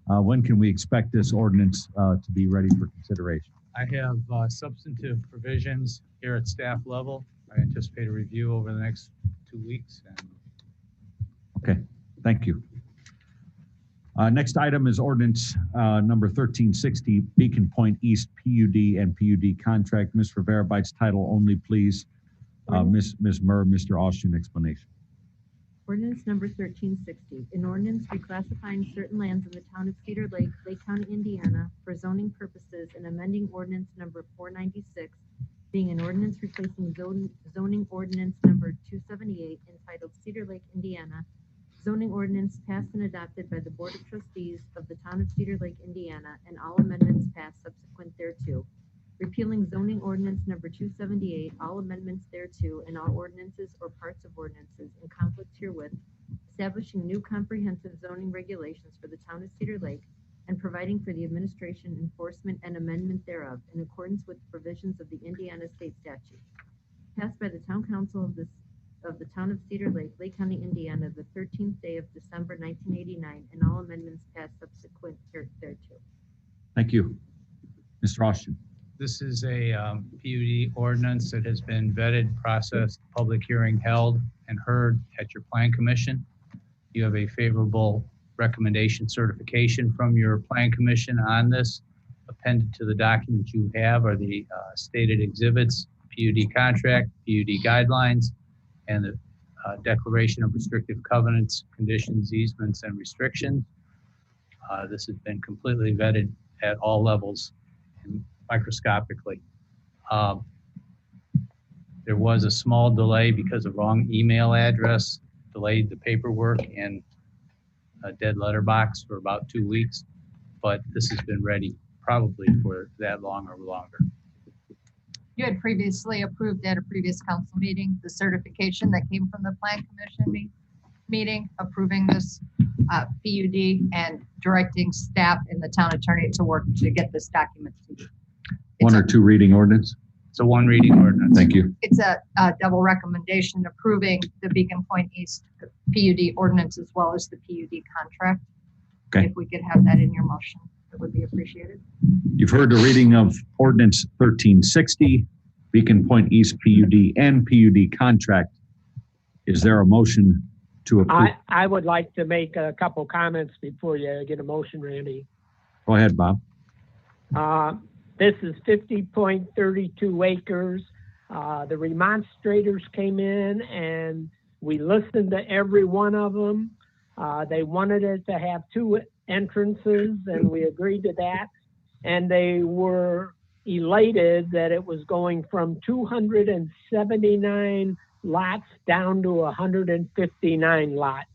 Speaker 3: when can we expect this ordinance to be ready for consideration?
Speaker 5: I have substantive provisions here at staff level. I anticipate a review over the next 2 weeks. And
Speaker 3: Okay, thank you. Next item is ordinance number 1360, Beacon Point East PUD and PUD contract. Ms. Rivera, by its title only, please. Ms. Murr, Mr. Austin, explanation.
Speaker 14: Ordinance number 1360, an ordinance reclassifying certain lands in the town of Cedar Lake, Lake County, Indiana, for zoning purposes and amending ordinance number 496, being an ordinance replacing zoning ordinance number 278 entitled Cedar Lake, Indiana, zoning ordinance passed and adopted by the Board of Trustees of the town of Cedar Lake, Indiana, and all amendments passed subsequent thereto. Repealing zoning ordinance number 278, all amendments thereto, and all ordinances or parts of ordinances in conflict herewith, establishing new comprehensive zoning regulations for the town of Cedar Lake, and providing for the administration, enforcement, and amendment thereof in accordance with the provisions of the Indiana state statute. Passed by the town council of the town of Cedar Lake, Lake County, Indiana, the 13th day of December 1989, and all amendments passed subsequent thereto.
Speaker 3: Thank you. Mr. Austin.
Speaker 5: this is a PUD ordinance that has been vetted, processed, public hearing held, and heard at your plan commission. You have a favorable recommendation certification from your plan commission on this. Appended to the document you have are the stated exhibits, PUD contract, PUD guidelines, and the declaration of restrictive covenants, conditions, easements, and restrictions. This has been completely vetted at all levels and microscopically. There was a small delay because of wrong email address, delayed the paperwork in a dead letter box for about 2 weeks, but this has been ready probably for that long or longer.
Speaker 10: You had previously approved at a previous council meeting, the certification that came from the plan commission meeting approving this PUD and directing staff and the town attorney to work to get this document to you.
Speaker 3: One or two reading ordinance?
Speaker 5: It's a one reading ordinance.
Speaker 3: Thank you.
Speaker 10: It's a double recommendation approving the Beacon Point East PUD ordinance as well as the PUD contract.
Speaker 3: Okay.
Speaker 10: If we could have that in your motion, it would be appreciated.
Speaker 3: You've heard the reading of ordinance 1360, Beacon Point East PUD and PUD contract. Is there a motion to approve?
Speaker 2: I would like to make a couple comments before you get a motion, Randy.
Speaker 3: Go ahead, Bob.
Speaker 2: This is 50.32 acres. The remonstrators came in and we listened to every one of them. They wanted it to have two entrances and we agreed to that. And they were elated that it was going from 279 lots down to 159 lots.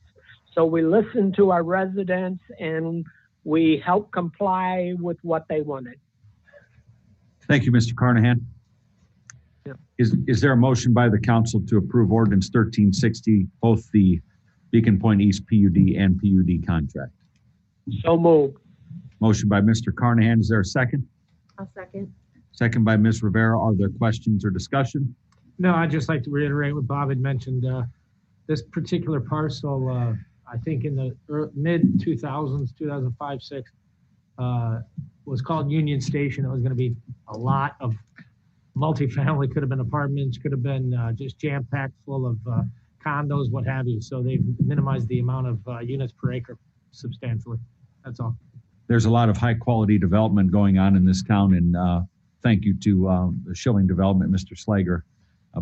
Speaker 2: So we listened to our residents and we helped comply with what they wanted.
Speaker 3: Thank you, Mr. Carnahan.
Speaker 2: Yeah.
Speaker 3: Is there a motion by the council to approve ordinance 1360, both the Beacon Point East PUD and PUD contract?
Speaker 2: So moved.
Speaker 3: Motion by Mr. Carnahan. Is there a second?
Speaker 14: I'll second.
Speaker 3: Second by Ms. Rivera. Are there questions or discussion?
Speaker 6: No, I'd just like to reiterate what Bob had mentioned. This particular parcel, I think in the mid 2000s, 2005, 6, was called Union Station. It was going to be a lot of multifamily, could have been apartments, could have been just jam-packed full of condos, what have you. So they've minimized the amount of units per acre substantially. That's all.
Speaker 3: There's a lot of high quality development going on in this town, and thank you to the Schilling Development, Mr. Slager.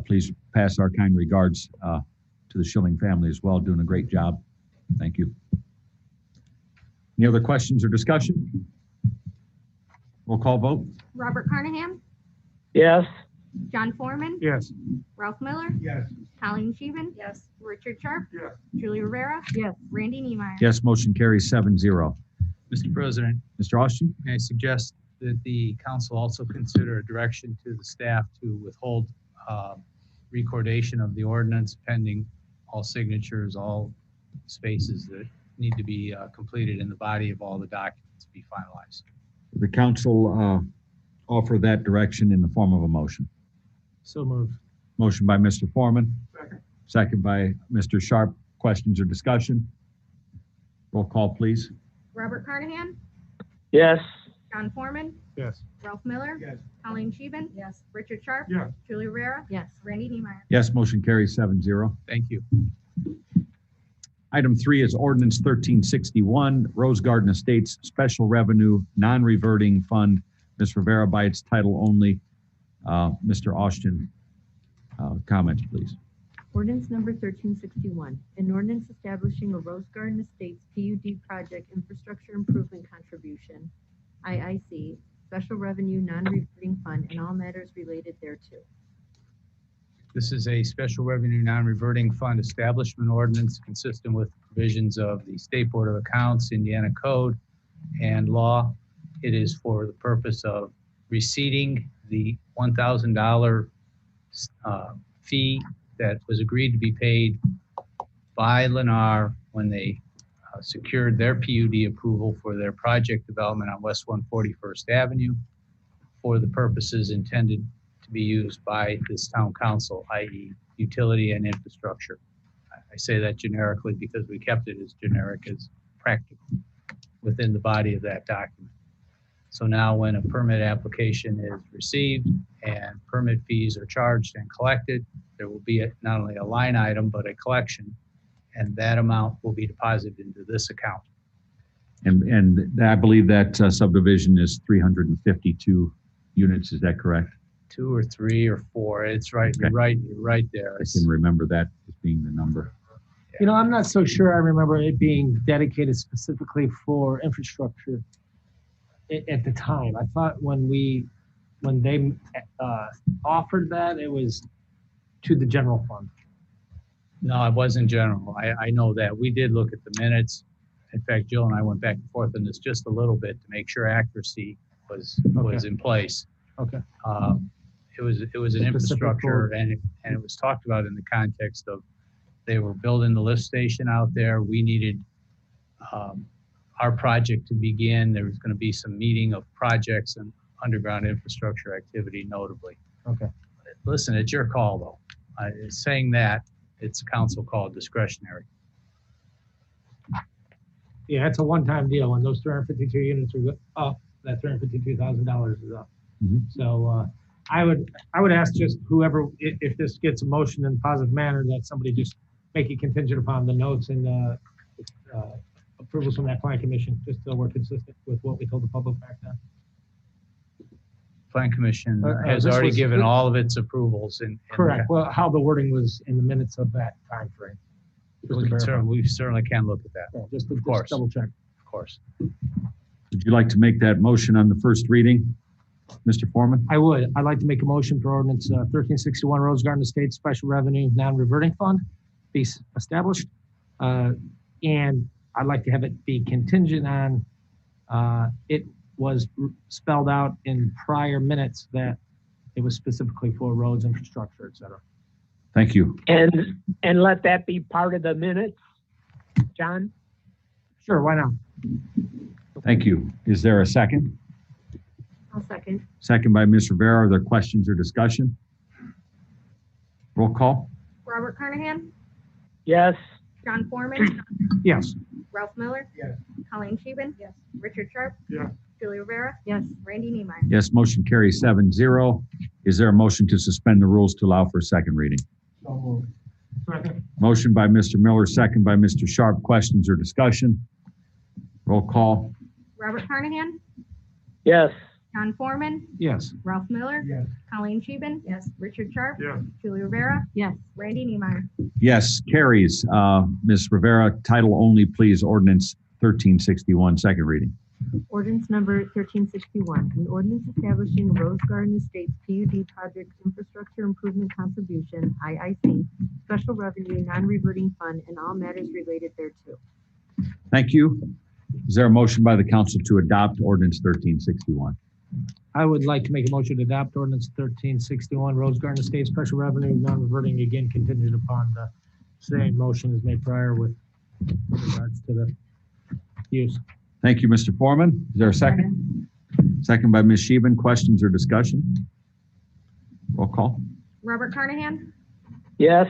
Speaker 3: Please pass our kind regards to the Schilling family as well, doing a great job. Thank you. Any other questions or discussion? Roll call vote.
Speaker 4: Robert Carnahan,
Speaker 2: Yes.
Speaker 4: John Foreman,
Speaker 6: Yes.
Speaker 4: Ralph Miller,
Speaker 1: Yes.
Speaker 4: Colleen Scheven. Yes. Richard Sharp.
Speaker 1: Yes.
Speaker 4: Julie Rivera.
Speaker 14: Yes.
Speaker 4: Randy Niemeyer.
Speaker 3: Yes, motion carries 7-0.
Speaker 5: Mr. President,
Speaker 3: Mr. Austin?
Speaker 5: may I suggest that the council also consider a direction to the staff to withhold recordation of the ordinance pending all signatures, all spaces that need to be completed in the body of all the documents to be finalized.
Speaker 3: The council offer that direction in the form of a motion.
Speaker 6: So moved.
Speaker 3: Motion by Mr. Foreman.
Speaker 1: Second.
Speaker 3: Second by Mr. Sharp. Questions or discussion? Roll call, please.
Speaker 4: Robert Carnahan,
Speaker 2: Yes.
Speaker 4: John Foreman,
Speaker 6: Yes.
Speaker 4: Ralph Miller.
Speaker 1: Yes.
Speaker 4: Colleen Scheven. Yes. Richard Sharp.
Speaker 1: Yes.
Speaker 4: Julie Rivera.
Speaker 14: Yes.
Speaker 4: Randy Niemeyer.
Speaker 3: Yes, motion carries 7-0.
Speaker 5: Thank you.
Speaker 3: Item 3 is ordinance 1361, Rose Garden Estates Special Revenue Non-Reverting Fund. Ms. Rivera, by its title only. Mr. Austin, comments, please.
Speaker 14: Ordinance number 1361, an ordinance establishing a Rose Garden Estates PUD project infrastructure improvement contribution, IIC, special revenue non-reverting fund, and all matters related thereto.
Speaker 5: This is a special revenue non-reverting fund establishment ordinance consistent with provisions of the State Board of Accounts, Indiana Code, and law. It is for the purpose of receiving the $1,000 fee that was agreed to be paid by Lennar when they secured their PUD approval for their project development on West 141st Avenue for the purposes intended to be used by this town council, i.e. utility and infrastructure. I say that generically because we kept it as generic as practical within the body of that document. So now when a permit application is received and permit fees are charged and collected, there will be not only a line item, but a collection, and that amount will be deposited into this account.
Speaker 3: And I believe that subdivision is 352 units. Is that correct?
Speaker 5: 2 or 3 or 4, it's right,
Speaker 3: Okay.
Speaker 5: you're right there.
Speaker 3: I can remember that as being the number.
Speaker 6: You know, I'm not so sure I remember it being dedicated specifically for infrastructure at the time. I thought when they offered that, it was to the general fund.
Speaker 5: No, it wasn't general. I know that. We did look at the minutes. In fact, Jill and I went back and forth on this just a little bit to make sure accuracy was in place.
Speaker 6: Okay.
Speaker 5: It was an infrastructure, and it was talked about in the context of they were building the lift station out there. We needed our project to begin. There was going to be some meeting of projects and underground infrastructure activity notably.
Speaker 6: Okay.
Speaker 5: Listen, it's your call though. Saying that, it's a council call, discretionary.
Speaker 6: Yeah, it's a one-time deal. When those 352 units are up, that $352,000 is up.
Speaker 3: Mhm.
Speaker 6: So I would ask just whoever, if this gets a motion in a positive manner, that somebody just make it contingent upon the notes and approvals from that plan commission, just so we're consistent with what we told the public back then.
Speaker 5: Plan Commission has
Speaker 6: this
Speaker 5: already
Speaker 6: was-
Speaker 5: given all of its approvals and.
Speaker 6: Correct. Well, how the wording was in the minutes of that time frame.
Speaker 5: We certainly can look at that,
Speaker 6: Yeah, just to
Speaker 5: Of course.
Speaker 6: double check.
Speaker 5: of course.
Speaker 3: Would you like to make that motion on the first reading, Mr. Foreman?
Speaker 6: I would. I'd like to make a motion for ordinance 1361 Rose Garden Estates Special Revenue Non-Reverting Fund be established. And I'd like to have it be contingent on, it was spelled out in prior minutes that it was specifically for roads, infrastructure, et cetera.
Speaker 3: Thank you.
Speaker 2: And let that be part of the minutes, John?
Speaker 6: Sure, why not?
Speaker 3: Thank you. Is there a second?
Speaker 14: I'll second.
Speaker 3: Second by Ms. Rivera. Are there questions or discussion? Roll call?
Speaker 4: Robert Carnahan,
Speaker 2: Yes.
Speaker 4: John Foreman,
Speaker 6: Yes.
Speaker 4: Ralph Miller.
Speaker 6: Yes.
Speaker 4: Colleen Scheeben. Yes. Richard Sharp.
Speaker 6: Yes.
Speaker 4: Julie Rivera.
Speaker 14: Yes.
Speaker 4: Randy Neimeyer.
Speaker 3: Yes, motion carries 7-0. Is there a motion to suspend the rules to allow for a second reading?
Speaker 6: Second.
Speaker 3: Motion by Mr. Miller, second by Mr. Sharp. Questions or discussion? Roll call?
Speaker 4: Robert Carnahan,
Speaker 2: Yes.
Speaker 4: John Foreman,
Speaker 6: Yes.
Speaker 4: Ralph Miller.
Speaker 6: Yes.
Speaker 4: Colleen Scheeben. Yes. Richard Sharp.
Speaker 6: Yes.
Speaker 4: Julie Rivera.
Speaker 14: Yes.
Speaker 4: Randy Neimeyer.
Speaker 3: Yes, carries. Ms. Rivera, title only, please. Ordinance 1361, second reading.
Speaker 14: Ordinance number 1361, an ordinance establishing Rose Garden Estates PUD Project Infrastructure Improvement Contribution, IIC, Special Revenue Non-Reverting Fund, and all matters related thereto.
Speaker 3: Thank you. Is there a motion by the council to adopt ordinance 1361?
Speaker 6: I would like to make a motion to adopt ordinance 1361 Rose Garden Estates Special Revenue Non-Reverting, again contingent upon the same motion as made prior with regards to the use.
Speaker 3: Thank you, Mr. Foreman. Is there a second? Second by Ms. Scheeben. Questions or discussion? Roll call?
Speaker 4: Robert Carnahan,
Speaker 2: Yes.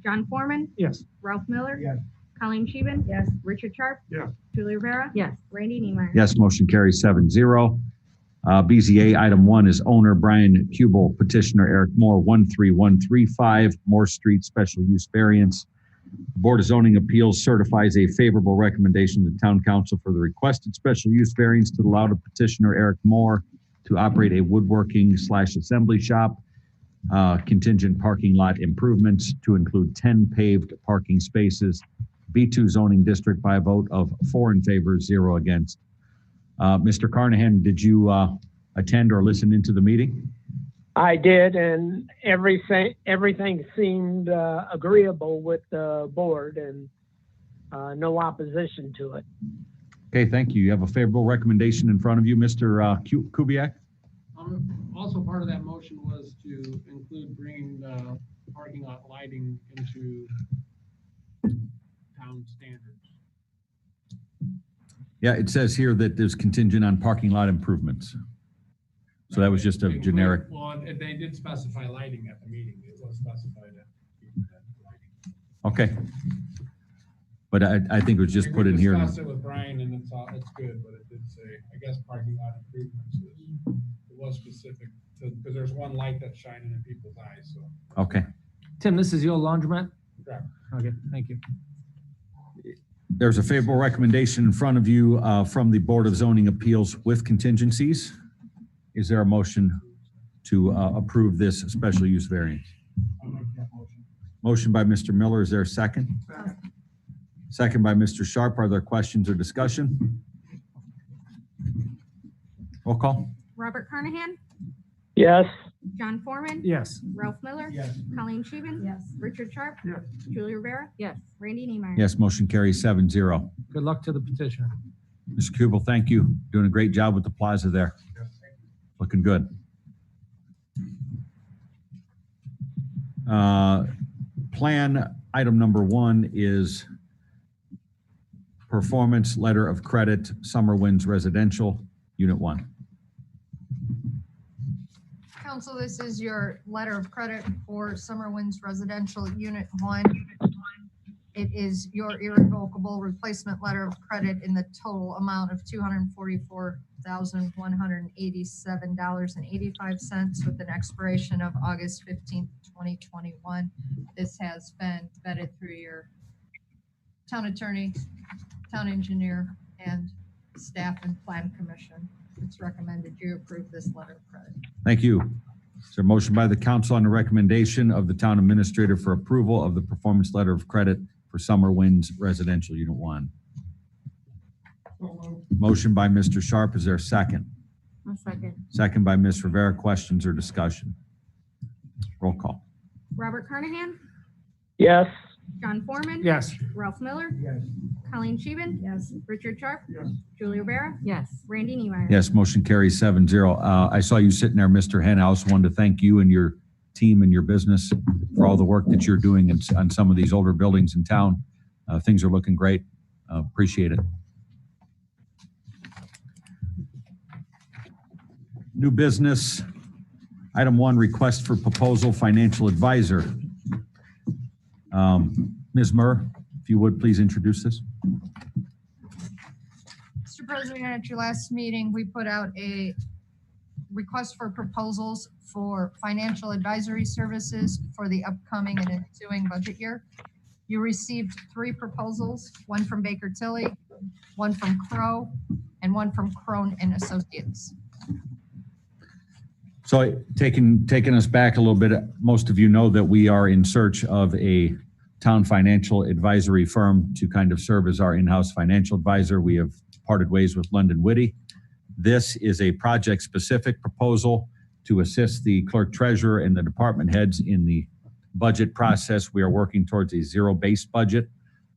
Speaker 4: John Foreman,
Speaker 6: Yes.
Speaker 4: Ralph Miller.
Speaker 6: Yes.
Speaker 4: Colleen Scheeben. Yes. Richard Sharp.
Speaker 6: Yes.
Speaker 4: Julie Rivera.
Speaker 14: Yes.
Speaker 4: Randy Neimeyer.
Speaker 3: Yes, motion carries 7-0. BZA item 1 is owner Brian Kubel, petitioner Eric Moore, 13135 Moore Street, special use variance. Board of Zoning Appeals certifies a favorable recommendation to the town council for the requested special use variance to allow the petitioner Eric Moore to operate a woodworking/assembly shop, contingent parking lot improvements to include 10 paved parking spaces, B2 zoning district by a vote of 4 in favor, 0 against. Mr. Carnahan, did you attend or listen into the meeting?
Speaker 2: I did, and everything seemed agreeable with the board and no opposition to it.
Speaker 3: Okay, thank you. You have a favorable recommendation in front of you, Mr. Kubiak?
Speaker 8: Also, part of that motion was to include bringing the parking lot lighting into town standards.
Speaker 3: Yeah, it says here that there's contingent on parking lot improvements. So that was just a generic,
Speaker 8: Well, and they did specify lighting at the meeting. It was specified that lighting.
Speaker 3: okay. But I think it was just put in here.
Speaker 8: We discussed it with Brian and it's good, but it did say, I guess parking lot improvements it was specific because there's one light that's shining in people's eyes, so.
Speaker 3: Okay.
Speaker 6: Tim, this is your laundromat?
Speaker 8: Correct.
Speaker 6: Okay, thank you.
Speaker 3: There's a favorable recommendation in front of you from the Board of Zoning Appeals with contingencies. Is there a motion to approve this special use variance? Motion by Mr. Miller. Is there a second? Second by Mr. Sharp. Are there questions or discussion? Roll call?
Speaker 4: Robert Carnahan,
Speaker 2: Yes.
Speaker 4: John Foreman.
Speaker 6: Yes.
Speaker 4: Ralph Miller.
Speaker 6: Yes.
Speaker 4: Colleen Scheeben. Yes. Richard Sharp.
Speaker 6: Yes.
Speaker 4: Julie Rivera.
Speaker 14: Yes.
Speaker 4: Randy Neimeyer.
Speaker 3: Yes, motion carries 7-0.
Speaker 6: Good luck to the petitioner.
Speaker 3: Mr. Kubel, thank you. Doing a great job with the plaza there. Looking good. Plan item number 1 is performance letter of credit, Summer Winds Residential, Unit 1.
Speaker 10: Council, this is your letter of credit for Summer Winds Residential Unit 1. It is your irrevocable replacement letter of credit in the total amount of $244,187.85 with an expiration of August 15th, 2021. This has been vetted through your town attorney, town engineer, and staff and plan commission. It's recommended you approve this letter of credit.
Speaker 3: Thank you. Is there a motion by the council on the recommendation of the town administrator for approval of the performance letter of credit for Summer Winds Residential Unit 1? Motion by Mr. Sharp. Is there a second?
Speaker 14: A second.
Speaker 3: Second by Ms. Rivera. Questions or discussion? Roll call.
Speaker 4: Robert Carnahan,
Speaker 2: Yes.
Speaker 4: John Foreman.
Speaker 6: Yes.
Speaker 4: Ralph Miller,
Speaker 6: Yes.
Speaker 4: Colleen Scheeben.
Speaker 14: Yes.
Speaker 4: Richard Sharp.
Speaker 6: Yes.
Speaker 4: Julie Rivera,
Speaker 14: Yes.
Speaker 4: Randy Niemeyer.
Speaker 3: Yes, motion carries 7-0. I saw you sitting there, Mr. Henhouse. Wanted to thank you and your team and your business for all the work that you're doing on some of these older buildings in town. Things are looking great. Appreciate it. New business. Item 1, request for proposal, financial advisor. Ms. Murr, if you would, please introduce this.
Speaker 10: Mr. President, at your last meeting, we put out a request for proposals for financial advisory services for the upcoming and ensuing budget year. You received 3 proposals, one from Baker Tilly, one from Crow, and one from Crone and Associates.
Speaker 3: So taking us back a little bit, most of you know that we are in search of a town financial advisory firm to kind of serve as our in-house financial advisor. We have parted ways with London Witty. This is a project-specific proposal to assist the clerk treasurer and the department heads in the budget process. We are working towards a zero-based budget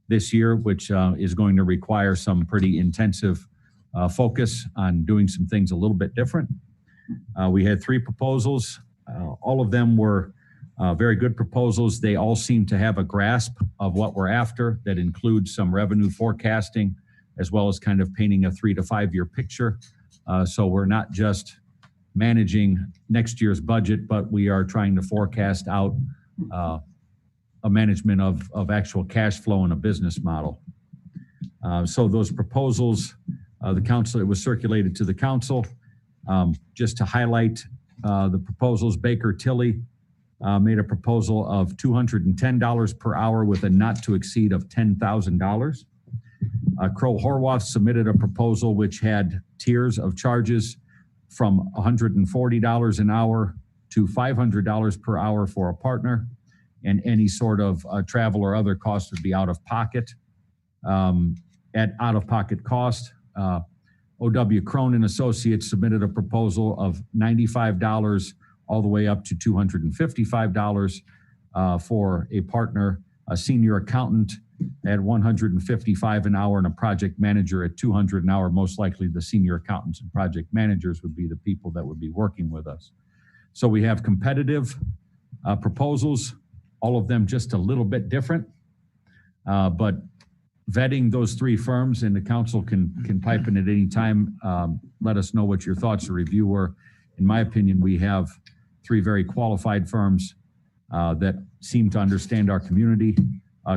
Speaker 3: this year, which is going to require some pretty intensive focus on doing some things a little bit different. We had 3 proposals. All of them were very good proposals. They all seem to have a grasp of what we're after that includes some revenue forecasting, as well as kind of painting a 3 to 5 year picture. So we're not just managing next year's budget, but we are trying to forecast out a management of actual cash flow and a business model. So those proposals, the council, it was circulated to the council. Just to highlight the proposals, Baker Tilly made a proposal of $210 per hour with a not to exceed of $10,000. Crow Horwath submitted a proposal which had tiers of charges from $140 an hour to $500 per hour for a partner, and any sort of travel or other cost would be out of pocket. At out-of-pocket cost, O.W. Crone and Associates submitted a proposal of $95 all the way up to $255 for a partner, a senior accountant at $155 an hour, and a project manager at $200 an hour. Most likely the senior accountants and project managers would be the people that would be working with us. So we have competitive proposals, all of them just a little bit different, but vetting those 3 firms, and the council can pipe in at any time. Let us know what your thoughts or review were. In my opinion, we have 3 very qualified firms that seem to understand our community.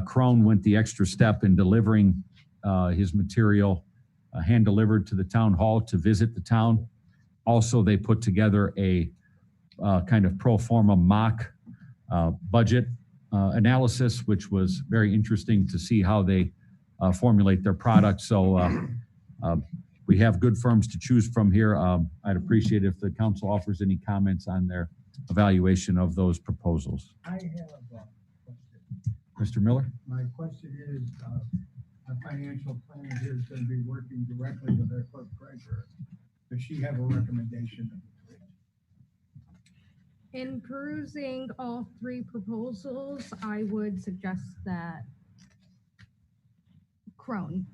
Speaker 3: Crone went the extra step in delivering his material hand-delivered to the town hall to visit the town. Also, they put together a kind of pro forma mock budget analysis, which was very interesting to see how they formulate their product. So we have good firms to choose from here. I'd appreciate if the council offers any comments on their evaluation of those proposals.
Speaker 6: I have a question.
Speaker 3: Mr. Miller?
Speaker 6: My question is, a financial planner here is going to be working directly with their clerk treasurer. Does she have a recommendation?
Speaker 4: In perusing all 3 proposals, I would suggest that Crone,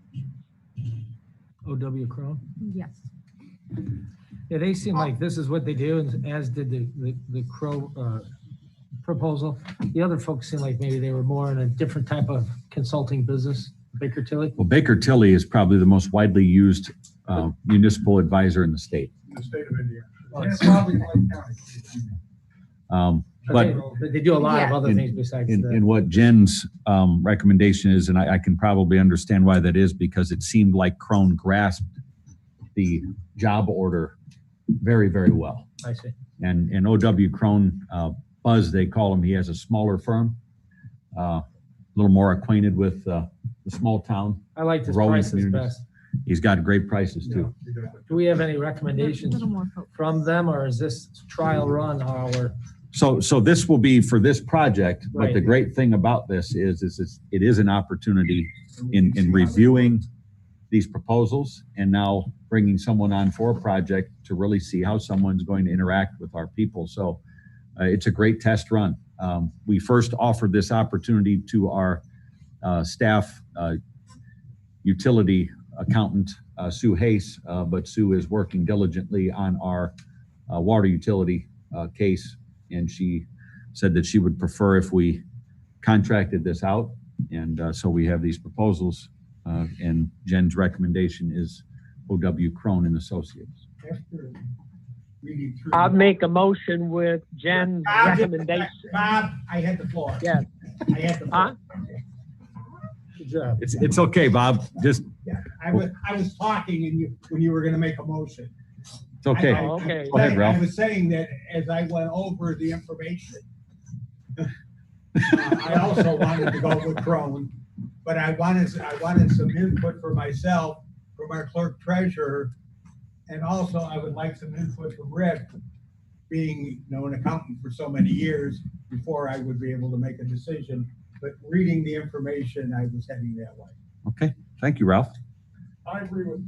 Speaker 6: O.W. Crone?
Speaker 4: yes.
Speaker 6: Yeah, they seem like this is what they do, and as did the Crow proposal. The other folks seem like maybe they were more in a different type of consulting business. Baker Tilly?
Speaker 3: Well, Baker Tilly is probably the most widely used municipal advisor in the state.
Speaker 6: The state of Indiana.
Speaker 1: And it's probably Lake County.
Speaker 3: But
Speaker 6: Okay, but they do a lot of
Speaker 4: Yeah.
Speaker 6: other things besides
Speaker 3: in
Speaker 6: the.
Speaker 3: what Jen's recommendation is, and I can probably understand why that is, because it seemed like Crone grasped the job order very, very well.
Speaker 6: I see.
Speaker 3: And O.W. Crone, Buzz, they call him, he has a smaller firm, a little more acquainted with the small town.
Speaker 6: I like this
Speaker 3: Rolling
Speaker 6: prices
Speaker 3: communities.
Speaker 6: best.
Speaker 3: He's got great prices too.
Speaker 6: Do we have any
Speaker 4: A
Speaker 6: recommendations
Speaker 4: little more focus.
Speaker 6: from them, or is this trial run our?
Speaker 3: So this will be for this project, but the
Speaker 6: Right.
Speaker 3: great thing about this is it is an opportunity in reviewing these proposals and now bringing someone on for a project to really see how someone's going to interact with our people. So it's a great test run. We first offered this opportunity to our staff utility accountant, Sue Hayes, but Sue is working diligently on our water utility case. And she said that she would prefer if we contracted this out. And so we have these proposals, and Jen's recommendation is O.W. Crone and Associates.
Speaker 1: After reading through.
Speaker 2: I'll make a motion with Jen's recommendation.
Speaker 15: Bob, I had the floor.
Speaker 2: Yes.
Speaker 15: I had the
Speaker 2: Huh?
Speaker 15: floor.
Speaker 6: Good job.
Speaker 3: It's okay, Bob. Just,
Speaker 15: Yeah, I was talking and when you were gonna make a motion.
Speaker 3: it's okay.
Speaker 15: I-
Speaker 2: Okay.
Speaker 3: Go ahead, Ralph.
Speaker 15: I was saying that as I went over the information, I also wanted to go with Crone, but I wanted some input for myself, from our clerk treasurer, and also I would like some input from Rick, being, an accountant for so many years, before I would be able to make a decision. But reading the information, I was heading that way.
Speaker 3: Okay, thank you, Ralph.
Speaker 1: I agree with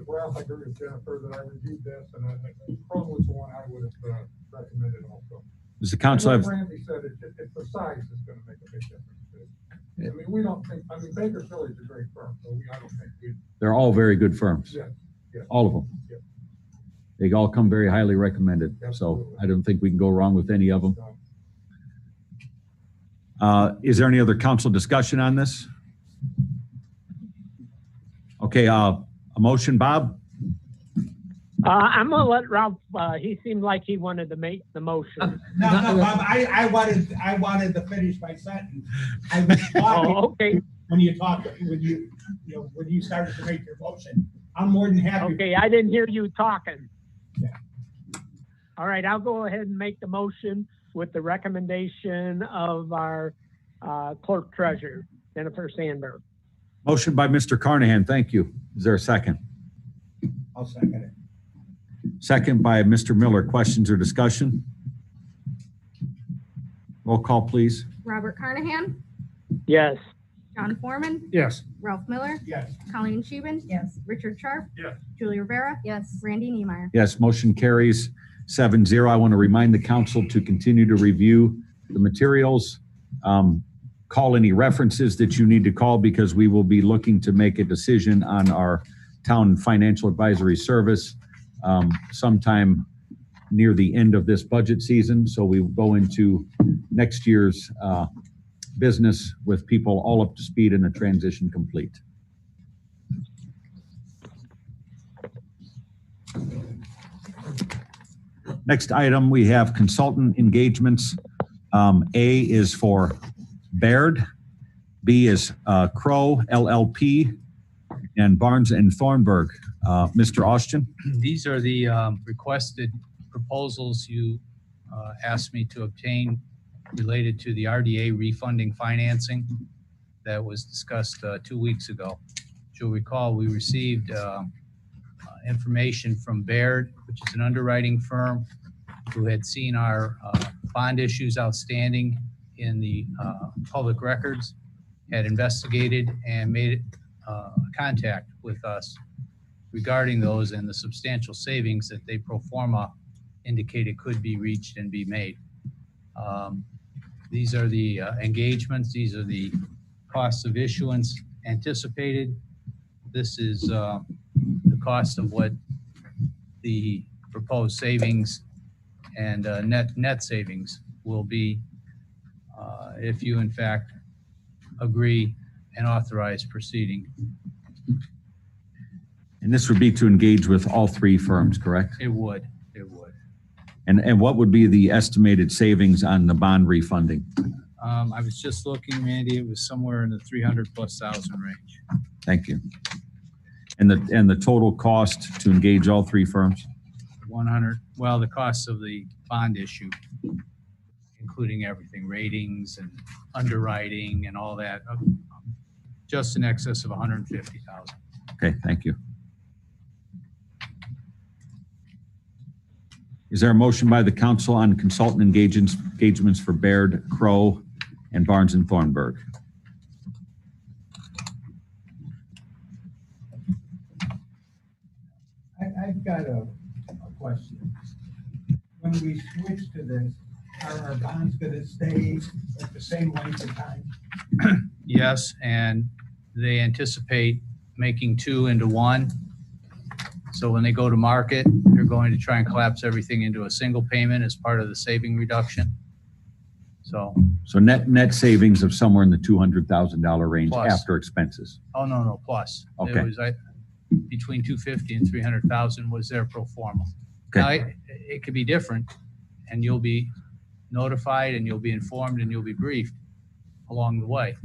Speaker 1: Ralph, I agree with Jennifer that I reviewed this, and I think Crone was the one I would have recommended also.
Speaker 3: Does the council
Speaker 1: Like
Speaker 3: have,
Speaker 1: Randy said, it's the size that's gonna make a big difference too. I mean, we don't think, Baker Tilly's a great firm, so I don't think we,
Speaker 3: they're all very good firms,
Speaker 1: yeah, yeah.
Speaker 3: all of them.
Speaker 1: Yeah.
Speaker 3: They all come very highly recommended, so
Speaker 1: Absolutely.
Speaker 3: I don't think we can go wrong with any of them. Is there any other council discussion on this? Okay, a motion, Bob?
Speaker 2: I'm gonna let Ralph, he seemed like he wanted to make the motion.
Speaker 15: No, Bob, I wanted to finish my sentence. I was talking,
Speaker 2: Oh, okay,
Speaker 15: when you started to make your motion. I'm more than happy.
Speaker 2: okay, I didn't hear you talking.
Speaker 15: Yeah.
Speaker 2: All right, I'll go ahead and make the motion with the recommendation of our clerk treasurer, Jennifer Sandberg.
Speaker 3: Motion by Mr. Carnahan, thank you. Is there a second?
Speaker 15: I'll second it.
Speaker 3: Second by Mr. Miller. Questions or discussion? Roll call, please.
Speaker 4: Robert Carnahan,
Speaker 2: Yes.
Speaker 4: John Foreman,
Speaker 6: Yes.
Speaker 4: Ralph Miller,
Speaker 15: Yes.
Speaker 4: Colleen Scheeben.
Speaker 10: Yes.
Speaker 4: Richard Sharp.
Speaker 1: Yes.
Speaker 4: Julie Rivera.
Speaker 10: Yes.
Speaker 4: Randy Niemeyer.
Speaker 3: Yes, motion carries 7-0. I want to remind the council to continue to review the materials. Call any references that you need to call, because we will be looking to make a decision on our town financial advisory service sometime near the end of this budget season. So we will go into next year's business with people all up to speed and the transition complete. Next item, we have consultant engagements. A is for Baird, B is Crow LLP, and Barnes and Thornburg. Mr. Austin?
Speaker 5: These are the requested proposals you asked me to obtain related to the RDA refunding financing that was discussed 2 weeks ago. As you'll recall, we received information from Baird, which is an underwriting firm who had seen our bond issues outstanding in the public records, had investigated and made contact with us regarding those and the substantial savings that they pro forma indicated could be reached and be made. These are the engagements. These are the costs of issuance anticipated. This is the cost of what the proposed savings and net savings will be if you in fact agree and authorize proceeding.
Speaker 3: And this would be to engage with all three firms, correct?
Speaker 5: It would.
Speaker 3: And what would be the estimated savings on the bond refunding?
Speaker 5: I was just looking, Randy, it was somewhere in the 300,000+ range.
Speaker 3: Thank you. And the total cost to engage all three firms?
Speaker 5: 100, well, the cost of the bond issue, including everything, ratings and underwriting and all that, just in excess of 150,000.
Speaker 3: Okay, thank you. Is there a motion by the council on consultant engagements for Baird, Crow, and Barnes and Thornburg?
Speaker 15: I've got a question. When we switch to this, are our bonds gonna stay at the same length of time?
Speaker 5: Yes, and they anticipate making 2 into 1. So when they go to market, they're going to try and collapse everything into a single payment as part of the saving reduction. So,
Speaker 3: net savings of somewhere in the $200,000 range
Speaker 5: Plus.
Speaker 3: after expenses.
Speaker 5: oh, no, plus.
Speaker 3: Okay.
Speaker 5: It was between 250 and 300,000 was their pro forma.
Speaker 3: Okay.
Speaker 5: Now, it could be different, and you'll be notified, and you'll be informed, and you'll be briefed along the way.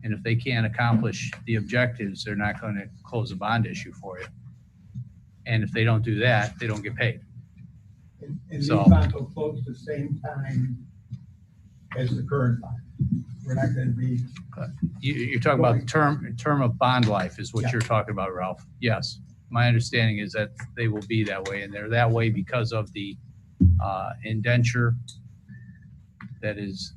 Speaker 5: And if they can't accomplish the objectives, they're not going to close a bond issue for you. And if they don't do that, they don't get paid.
Speaker 15: And these
Speaker 5: So-
Speaker 15: bonds will close the same time as the current bond. We're not gonna be,
Speaker 5: You're talking about the term of bond life is what
Speaker 15: Yeah.
Speaker 5: you're talking about, Ralph. Yes. My understanding is that they will be that way, and they're that way because of the indenture that is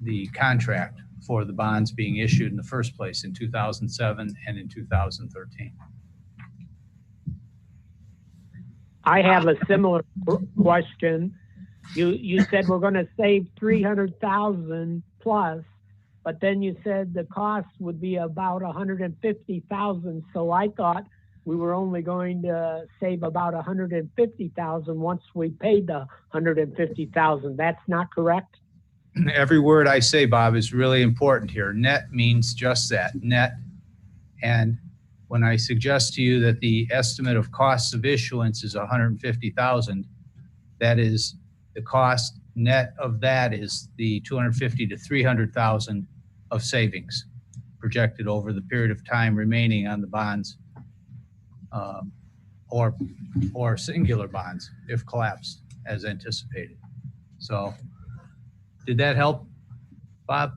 Speaker 5: the contract for the bonds being issued in the first place in 2007 and in 2013.
Speaker 2: I have a similar question. You said we're going to save 300,000 plus, but then you said the cost would be about 150,000. So I thought we were only going to save about 150,000 once we paid the 150,000. That's not correct?
Speaker 5: Every word I say, Bob, is really important here. Net means just that, net. And when I suggest to you that the estimate of costs of issuance is 150,000, that is the cost net of that is the 250 to 300,000 of savings projected over the period of time remaining on the bonds, or singular bonds if collapsed as anticipated. So, did that help, Bob?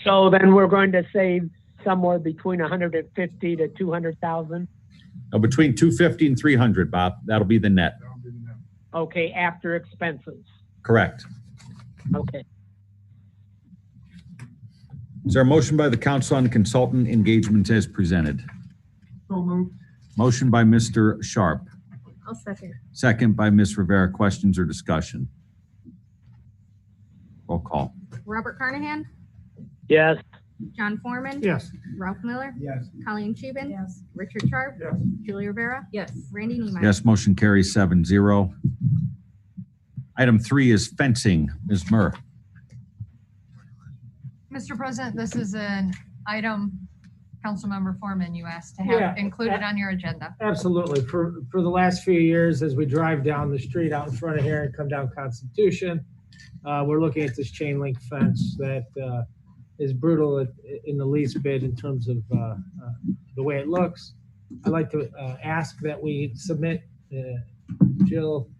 Speaker 2: So then we're going to save somewhere between 150 to 200,000.
Speaker 3: Between 250 and 300, Bob, that'll be the net.
Speaker 2: Okay, after expenses.
Speaker 3: Correct.
Speaker 2: Okay.
Speaker 3: Is there a motion by the council on consultant engagements as presented?
Speaker 1: So moved.
Speaker 3: Motion by Mr. Sharp,
Speaker 14: I'll second.
Speaker 3: second by Ms. Rivera. Questions or discussion? Roll call.
Speaker 4: Robert Carnahan,
Speaker 2: Yes.
Speaker 4: John Foreman.
Speaker 6: Yes.
Speaker 4: Ralph Miller,
Speaker 15: yes.
Speaker 4: Colleen Scheeben.
Speaker 14: Yes.
Speaker 4: Richard Sharp.
Speaker 1: Yes.
Speaker 4: Julie Rivera,
Speaker 14: Yes.
Speaker 4: Randy Neiman.
Speaker 3: Yes, motion carries 7-0. Item 3 is fencing. Ms. Murr.
Speaker 10: Mr. President, this is an item, Councilmember Foreman, you asked to
Speaker 6: Yeah.
Speaker 10: have included on your agenda.
Speaker 6: Absolutely. For the last few years, as we drive down the street out in front of here and come down Constitution, we're looking at this chain link fence that is brutal in the least bit in terms of the way it looks. I'd like to ask that we submit Jill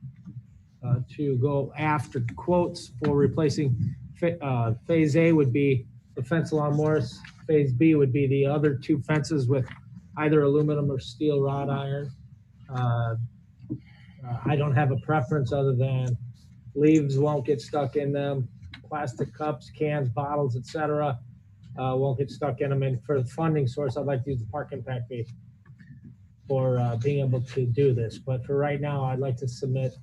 Speaker 6: to go after quotes for replacing. Phase A would be the fence along Morris. Phase B would be the other 2 fences with either aluminum or steel wrought iron. I don't have a preference other than leaves won't get stuck in them. Plastic cups, cans, bottles, etc. Won't get stuck in them. And for the funding source, I'd like to use the park impact fee for being able to do this. But for right now, I'd like to submit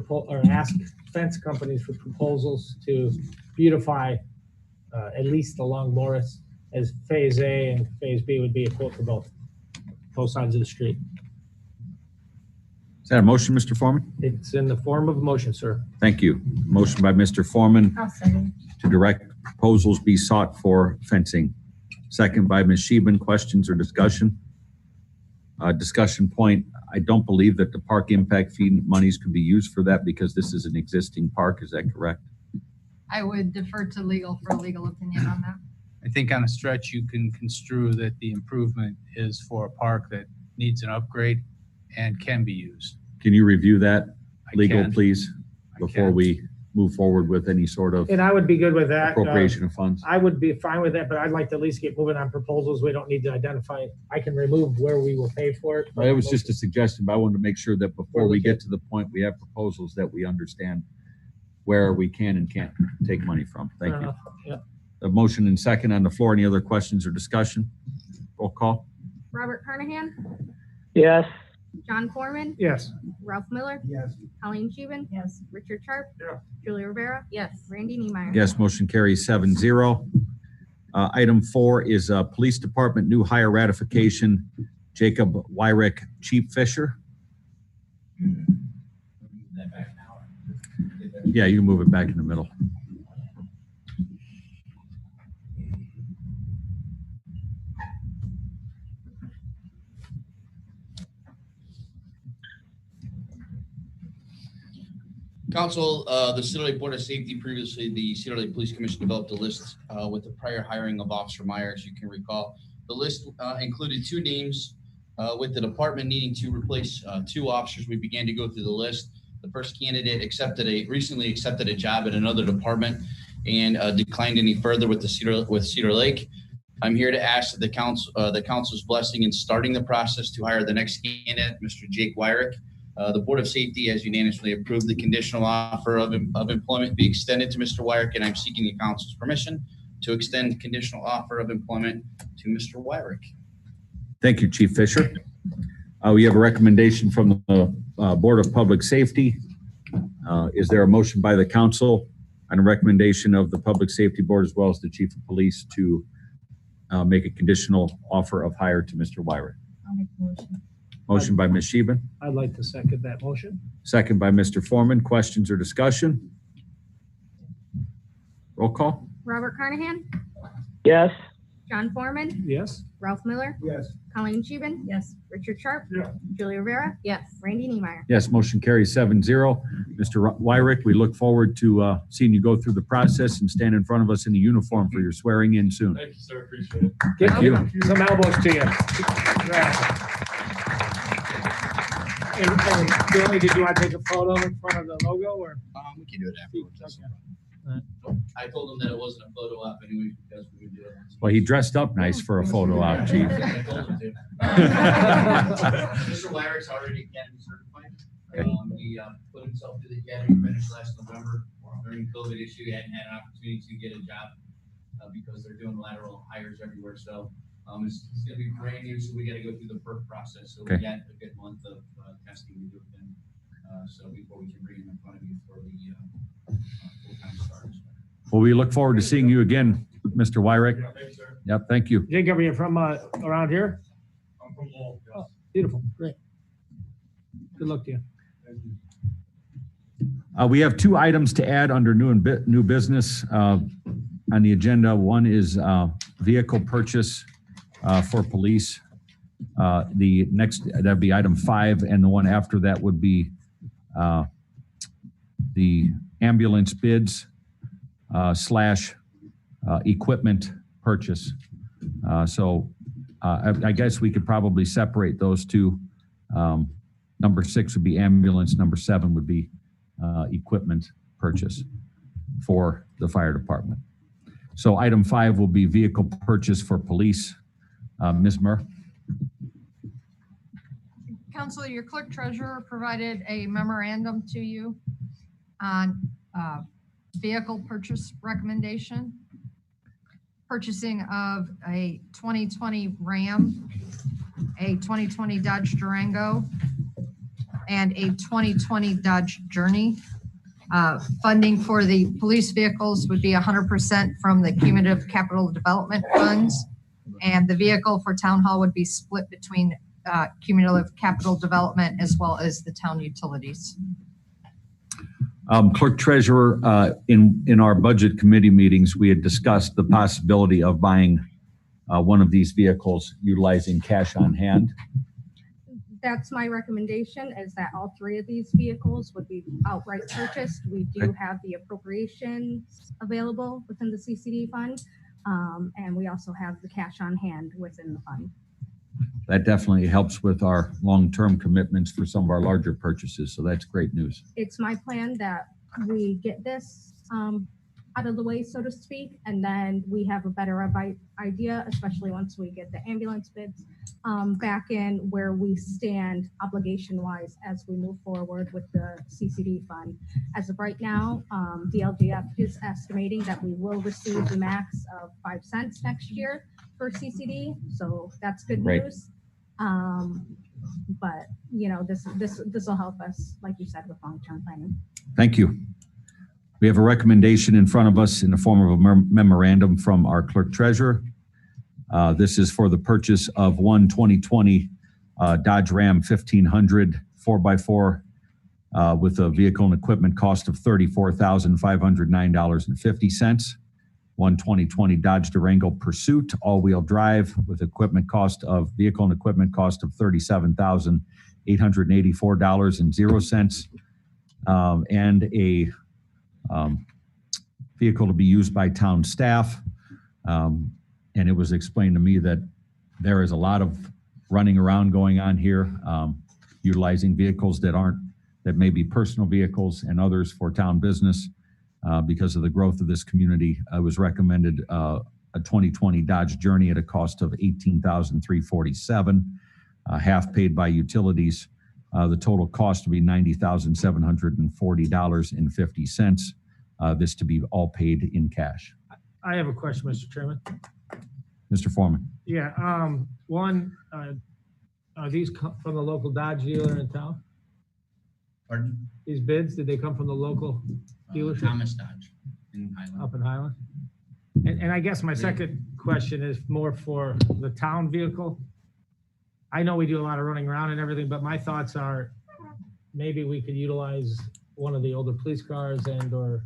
Speaker 6: or ask fence companies for proposals to beautify at least along Morris, as Phase A and Phase B would be a quote for both sides of the street.
Speaker 3: Is that a motion, Mr. Foreman?
Speaker 6: It's in the form of a motion, sir.
Speaker 3: Thank you. Motion by Mr. Foreman
Speaker 14: I'll second.
Speaker 3: to direct proposals be sought for fencing. Second by Ms. Scheeben. Questions or discussion? Discussion point. I don't believe that the park impact fee monies can be used for that because this is an existing park. Is that correct?
Speaker 10: I would defer to legal for a legal opinion on that.
Speaker 5: I think on a stretch, you can construe that the improvement is for a park that needs an upgrade and can be used.
Speaker 3: Can you review that
Speaker 5: I
Speaker 3: legal,
Speaker 5: can.
Speaker 3: please,
Speaker 5: I
Speaker 3: before
Speaker 5: can.
Speaker 3: we move forward with any sort of
Speaker 6: And I would be good with that.
Speaker 3: appropriation of funds?
Speaker 6: I would be fine with that, but I'd like to at least get moving on proposals. We don't need to identify. I can remove where we will pay for it.
Speaker 3: It was just a suggestion, but I wanted to make sure that before we get to the point we have proposals, that we understand where we can and can't take money from. Thank
Speaker 6: Fair
Speaker 3: you.
Speaker 6: enough. Yeah.
Speaker 3: A motion and second on the floor. Any other questions or discussion? Roll call.
Speaker 4: Robert Carnahan,
Speaker 2: Yes.
Speaker 4: John Foreman,
Speaker 6: Yes.
Speaker 4: Ralph Miller,
Speaker 15: Yes.
Speaker 4: Colleen Scheeben. Yes. Richard Sharp.
Speaker 1: Yeah.
Speaker 4: Julie Rivera.
Speaker 14: Yes.
Speaker 4: Randy Niemeyer.
Speaker 3: Yes, motion carries 7-0. Item 4 is Police Department new hire ratification. Jacob Wyrick, Chief Fisher. Yeah, you can move it back in the middle.
Speaker 11: Council, the Cedar Lake Board of Safety, previously the Cedar Lake Police Commission developed a list with the prior hiring of Officer Meyer, as you can recall. The list included 2 names with the department needing to replace 2 officers. We began to go through the list. The first candidate recently accepted a job at another department and declined any further with Cedar Lake. I'm here to ask that the council's blessing in starting the process to hire the next candidate, Mr. Jake Wyrick. The Board of Safety has unanimously approved the conditional offer of employment be extended to Mr. Wyrick, and I'm seeking the council's permission to extend the conditional offer of employment to Mr. Wyrick.
Speaker 3: Thank you, Chief Fisher. We have a recommendation from the Board of Public Safety. Is there a motion by the council on a recommendation of the Public Safety Board as well as the Chief of Police to make a conditional offer of hire to Mr. Wyrick?
Speaker 10: I'll make the motion.
Speaker 3: Motion by Ms. Scheeben,
Speaker 6: I'd like to second that motion.
Speaker 3: second by Mr. Foreman. Questions or discussion? Roll call.
Speaker 4: Robert Carnahan,
Speaker 2: Yes.
Speaker 4: John Foreman,
Speaker 6: Yes.
Speaker 4: Ralph Miller,
Speaker 15: Yes.
Speaker 4: Colleen Scheeben.
Speaker 14: Yes.
Speaker 4: Richard Sharp.
Speaker 1: Yeah.
Speaker 4: Julie Rivera.
Speaker 14: Yes.
Speaker 4: Randy Niemeyer.
Speaker 3: Yes, motion carries 7-0. Mr. Wyrick, we look forward to seeing you go through the process and stand in front of us in the uniform for your swearing in soon.
Speaker 12: Thank you, sir. Appreciate it.
Speaker 3: Thank you.
Speaker 6: Some elbows to you. Yeah. And Billy, did you want to take a photo in front of the logo or?
Speaker 11: We can do it afterwards. That's
Speaker 6: Okay.
Speaker 11: fine. I told him that it wasn't a photo op anyway because we would do it.
Speaker 3: Well, he dressed up nice for a photo op, Chief.
Speaker 11: I told him to. Mr. Wyrick's already academy certified. He put himself through the academy, finished last November during the COVID issue. He hadn't had an opportunity to get a job because they're doing lateral hires everywhere. So it's going to be brand new, so we got to go through the PERF process. So we
Speaker 3: Okay.
Speaker 11: got a good month of testing to do with them. So before we can bring him in front of you for the full-time start.
Speaker 3: Well, we look forward to seeing you again, Mr. Wyrick.
Speaker 12: Yeah, thanks, sir.
Speaker 3: Yep, thank you.
Speaker 6: Jacob, are you from around here?
Speaker 12: I'm from Lowell. Yes.
Speaker 6: Oh, beautiful, great. Good luck to you.
Speaker 12: Thank you.
Speaker 3: We have 2 items to add under new business on the agenda. One is vehicle purchase for police. The next, that'd be item 5, and the one after that would be the ambulance bids / equipment purchase. I guess we could probably separate those 2. Number 6 would be ambulance, number 7 would be equipment purchase for the fire department. So item 5 will be vehicle purchase for police. Ms. Murr?
Speaker 10: Council, your clerk treasurer provided a memorandum to you on vehicle purchase recommendation. Purchasing of a 2020 Ram, a 2020 Dodge Durango, and a 2020 Dodge Journey. Funding for the police vehicles would be 100% from the cumulative capital development funds. And the vehicle for town hall would be split between cumulative capital development as well as the town utilities.
Speaker 3: Clerk Treasurer, in our budget committee meetings, we had discussed the possibility of buying one of these vehicles utilizing cash on hand.
Speaker 4: That's my recommendation, is that all three of these vehicles would be outright purchased. We do have the appropriations available within the CCD fund. And we also have the cash on hand within the fund.
Speaker 3: That definitely helps with our long-term commitments for some of our larger purchases. So that's great news.
Speaker 4: It's my plan that we get this out of the way, so to speak, and then we have a better idea, especially once we get the ambulance bids back in, where we stand obligation-wise as we move forward with the CCD fund. As of right now, DLGF is estimating that we will receive the max of 5 cents next year for CCD, so that's good
Speaker 3: Great.
Speaker 4: news. But you know, this will help us, like you said, with long-term planning.
Speaker 3: Thank you. We have a recommendation in front of us in the form of a memorandum from our clerk treasurer. This is for the purchase of one 2020 Dodge Ram 1500 4x4 with a vehicle and equipment cost of $34,509.50. One 2020 Dodge Durango Pursuit all-wheel drive with vehicle and equipment cost of $37,884.00, and a vehicle to be used by town staff. And it was explained to me that there is a lot of running around going on here, utilizing vehicles that may be personal vehicles and others for town business. Because of the growth of this community, it was recommended a 2020 Dodge Journey at a cost of $18,347, half paid by utilities. The total cost to be $90,740.50. This to be all paid in cash.
Speaker 6: I have a question, Mr. Chairman.
Speaker 3: Mr. Foreman.
Speaker 6: Yeah, are these from the local Dodge dealer in town?
Speaker 11: Pardon?
Speaker 6: These bids, did they come from the local dealership?
Speaker 11: Thomas Dodge in Highland.
Speaker 6: Up in Highland? And I guess my second question is more for the town vehicle. I know we do a lot of running around and everything, but my thoughts are maybe we could utilize one of the older police cars or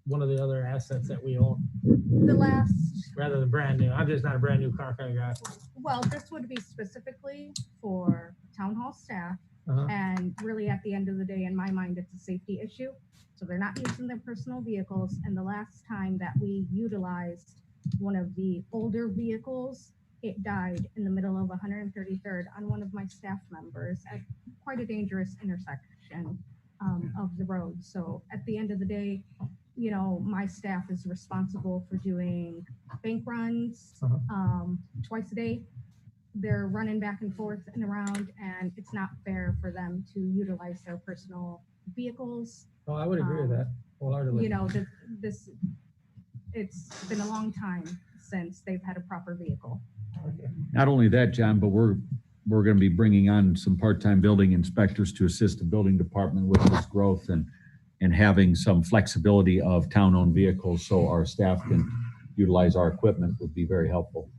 Speaker 6: one of the other assets that we own rather than brand new. I'm just not a brand new car kind of guy.
Speaker 4: Well, this would be specifically for town hall staff. And really at the end of the day, in my mind, it's a safety issue. So they're not using their personal vehicles. And the last time that we utilized one of the older vehicles, it died in the middle of 133rd on one of my staff members at quite a dangerous intersection of the road. So at the end of the day, you know, my staff is responsible for doing bank runs twice a day. They're running back and forth and around, and it's not fair for them to utilize their personal vehicles.
Speaker 6: Oh, I would agree with that wholeheartedly.
Speaker 4: You know, it's been a long time since they've had a proper vehicle.
Speaker 6: Okay.
Speaker 3: Not only that, John, but we're going to be bringing on some part-time building inspectors to assist the building department with this growth and having some flexibility of town-owned vehicles so our staff can utilize our equipment would be very helpful.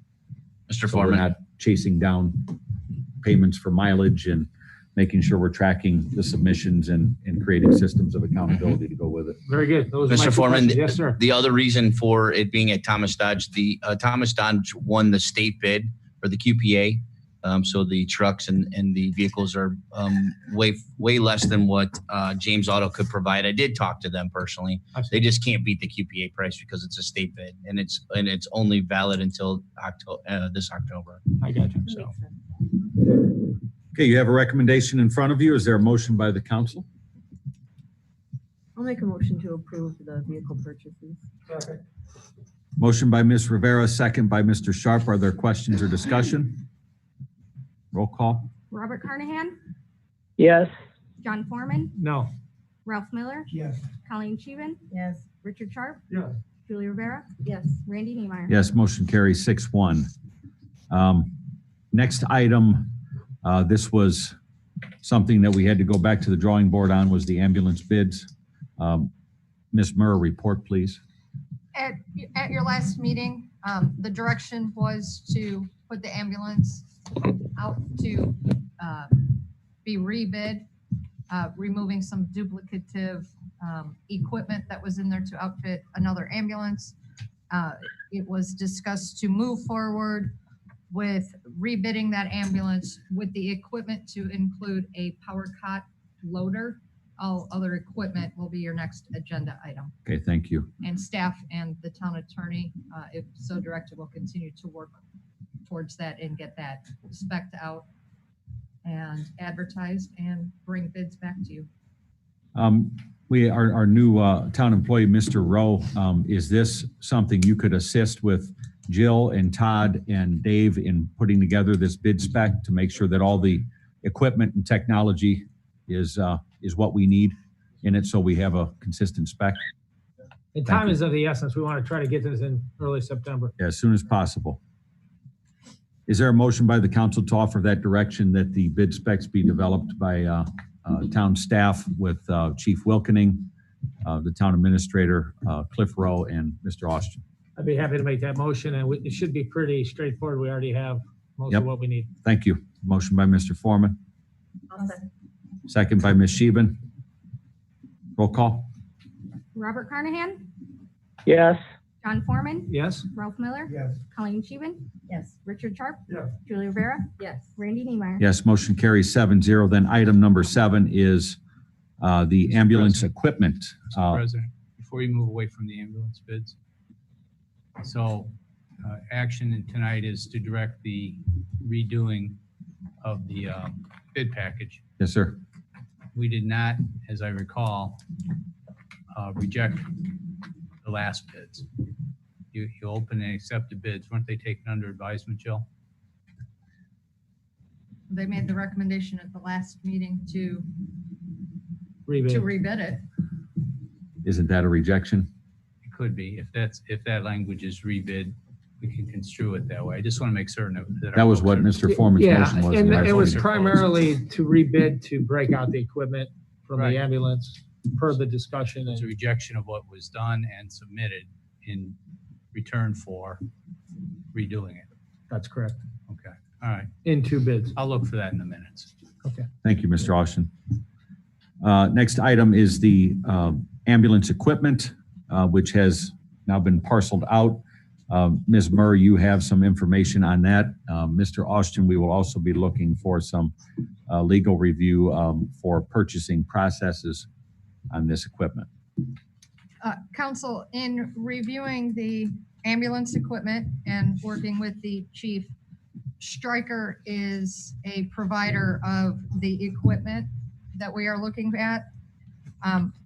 Speaker 11: Mr.
Speaker 3: So we're
Speaker 11: Foreman.
Speaker 3: not chasing down payments for mileage and making sure we're tracking the submissions and creating systems of accountability to go with it.
Speaker 6: Very good. Those are my
Speaker 11: Mr.
Speaker 6: two
Speaker 11: Foreman,
Speaker 6: questions. Yes, sir.
Speaker 11: the other reason for it being at Thomas Dodge, the Thomas Dodge won the state bid for the QPA. So the trucks and the vehicles are way less than what James Auto could provide. I did talk to them personally. They just can't beat the QPA price because it's a state bid and it's only valid until this October.
Speaker 6: I got you.
Speaker 11: So.
Speaker 3: Okay, you have a recommendation in front of you. Is there a motion by the council?
Speaker 14: I'll make a motion to approve the vehicle purchases.
Speaker 6: Okay.
Speaker 3: Motion by Ms. Rivera, second by Mr. Sharp. Are there questions or discussion? Roll call.
Speaker 4: Robert Carnahan,
Speaker 2: Yes.
Speaker 4: John Foreman,
Speaker 6: No.
Speaker 4: Ralph Miller,
Speaker 15: Yes.
Speaker 4: Colleen Sheehan,
Speaker 14: Yes.
Speaker 4: Richard Sharp,
Speaker 6: Yes.
Speaker 4: Julie Rivera,
Speaker 14: Yes.
Speaker 4: Randy Niemeyer.
Speaker 3: Yes, motion carries 6-1. Next item, this was something that we had to go back to the drawing board on, was the ambulance bids. Ms. Murr, report, please.
Speaker 10: At your last meeting, the direction was to put the ambulance out to be rebid, removing some duplicative equipment that was in there to outfit another ambulance. It was discussed to move forward with rebidding that ambulance with the equipment to include a power cot loader. All other equipment will be your next agenda item.
Speaker 3: Okay, thank you.
Speaker 10: And staff and the town attorney, if so directed, will continue to work towards that and get that spec'd out and advertised and bring bids back to you.
Speaker 3: Our new town employee, Mr. Rowe, is this something you could assist with Jill and Todd and Dave in putting together this bid spec to make sure that all the equipment and technology is what we need in it, so we have a consistent spec?
Speaker 6: And time is of the essence. We want to try to get this in early September.
Speaker 3: Yeah, as soon as possible. Is there a motion by the council to offer that direction that the bid specs be developed by town staff with Chief Wilkening, the town administrator, Cliff Rowe, and Mr. Austin?
Speaker 6: I'd be happy to make that motion, and it should be pretty straightforward. We already have most
Speaker 3: Yep.
Speaker 6: of what we need.
Speaker 3: Thank you. Motion by Mr. Foreman,
Speaker 14: I'll second.
Speaker 3: second by Ms. Sheehan. Roll call.
Speaker 4: Robert Carnahan,
Speaker 2: Yes.
Speaker 4: John Foreman,
Speaker 6: Yes?
Speaker 4: Ralph Miller,
Speaker 15: Yes.
Speaker 4: Colleen Scheven,
Speaker 14: Yes.
Speaker 4: Richard Sharp,
Speaker 15: Yes.
Speaker 4: Julie Rivera,
Speaker 14: Yes.
Speaker 4: Randy Niemeyer.
Speaker 3: Yes, motion carries 7-0. Then item number 7 is the ambulance equipment.
Speaker 5: Mr. President, before you move away from the ambulance bids. So action tonight is to direct the redoing of the bid package.
Speaker 3: Yes, sir.
Speaker 5: We did not, as I recall, reject the last bids. You opened and accepted bids. Weren't they taken under advisement, Jill?
Speaker 10: They made the recommendation at the last meeting to
Speaker 6: Rebid.
Speaker 10: rebid it.
Speaker 3: Isn't that a rejection?
Speaker 5: It could be. If that language is rebid, we can construe it that way. I just want to make certain that.
Speaker 3: That was what Mr. Foreman's
Speaker 6: Yeah,
Speaker 3: motion was.
Speaker 6: and it was
Speaker 5: Motion.
Speaker 6: primarily to rebid to break out the equipment from
Speaker 5: Right.
Speaker 6: the ambulance per the discussion.
Speaker 5: It's a
Speaker 6: And
Speaker 5: rejection of what was done and submitted in return for redoing it.
Speaker 6: that's correct.
Speaker 5: Okay, all right.
Speaker 6: In 2 bids.
Speaker 5: I'll look for that in the minutes.
Speaker 6: Okay.
Speaker 3: Thank you, Mr. Austin. Next item is the ambulance equipment, which has now been parceled out. Ms. Murray, you have some information on that. Mr. Austin, we will also be looking for some legal review for purchasing processes on this equipment.
Speaker 10: Council, in reviewing the ambulance equipment and working with the chief, Stryker is a provider of the equipment that we are looking at.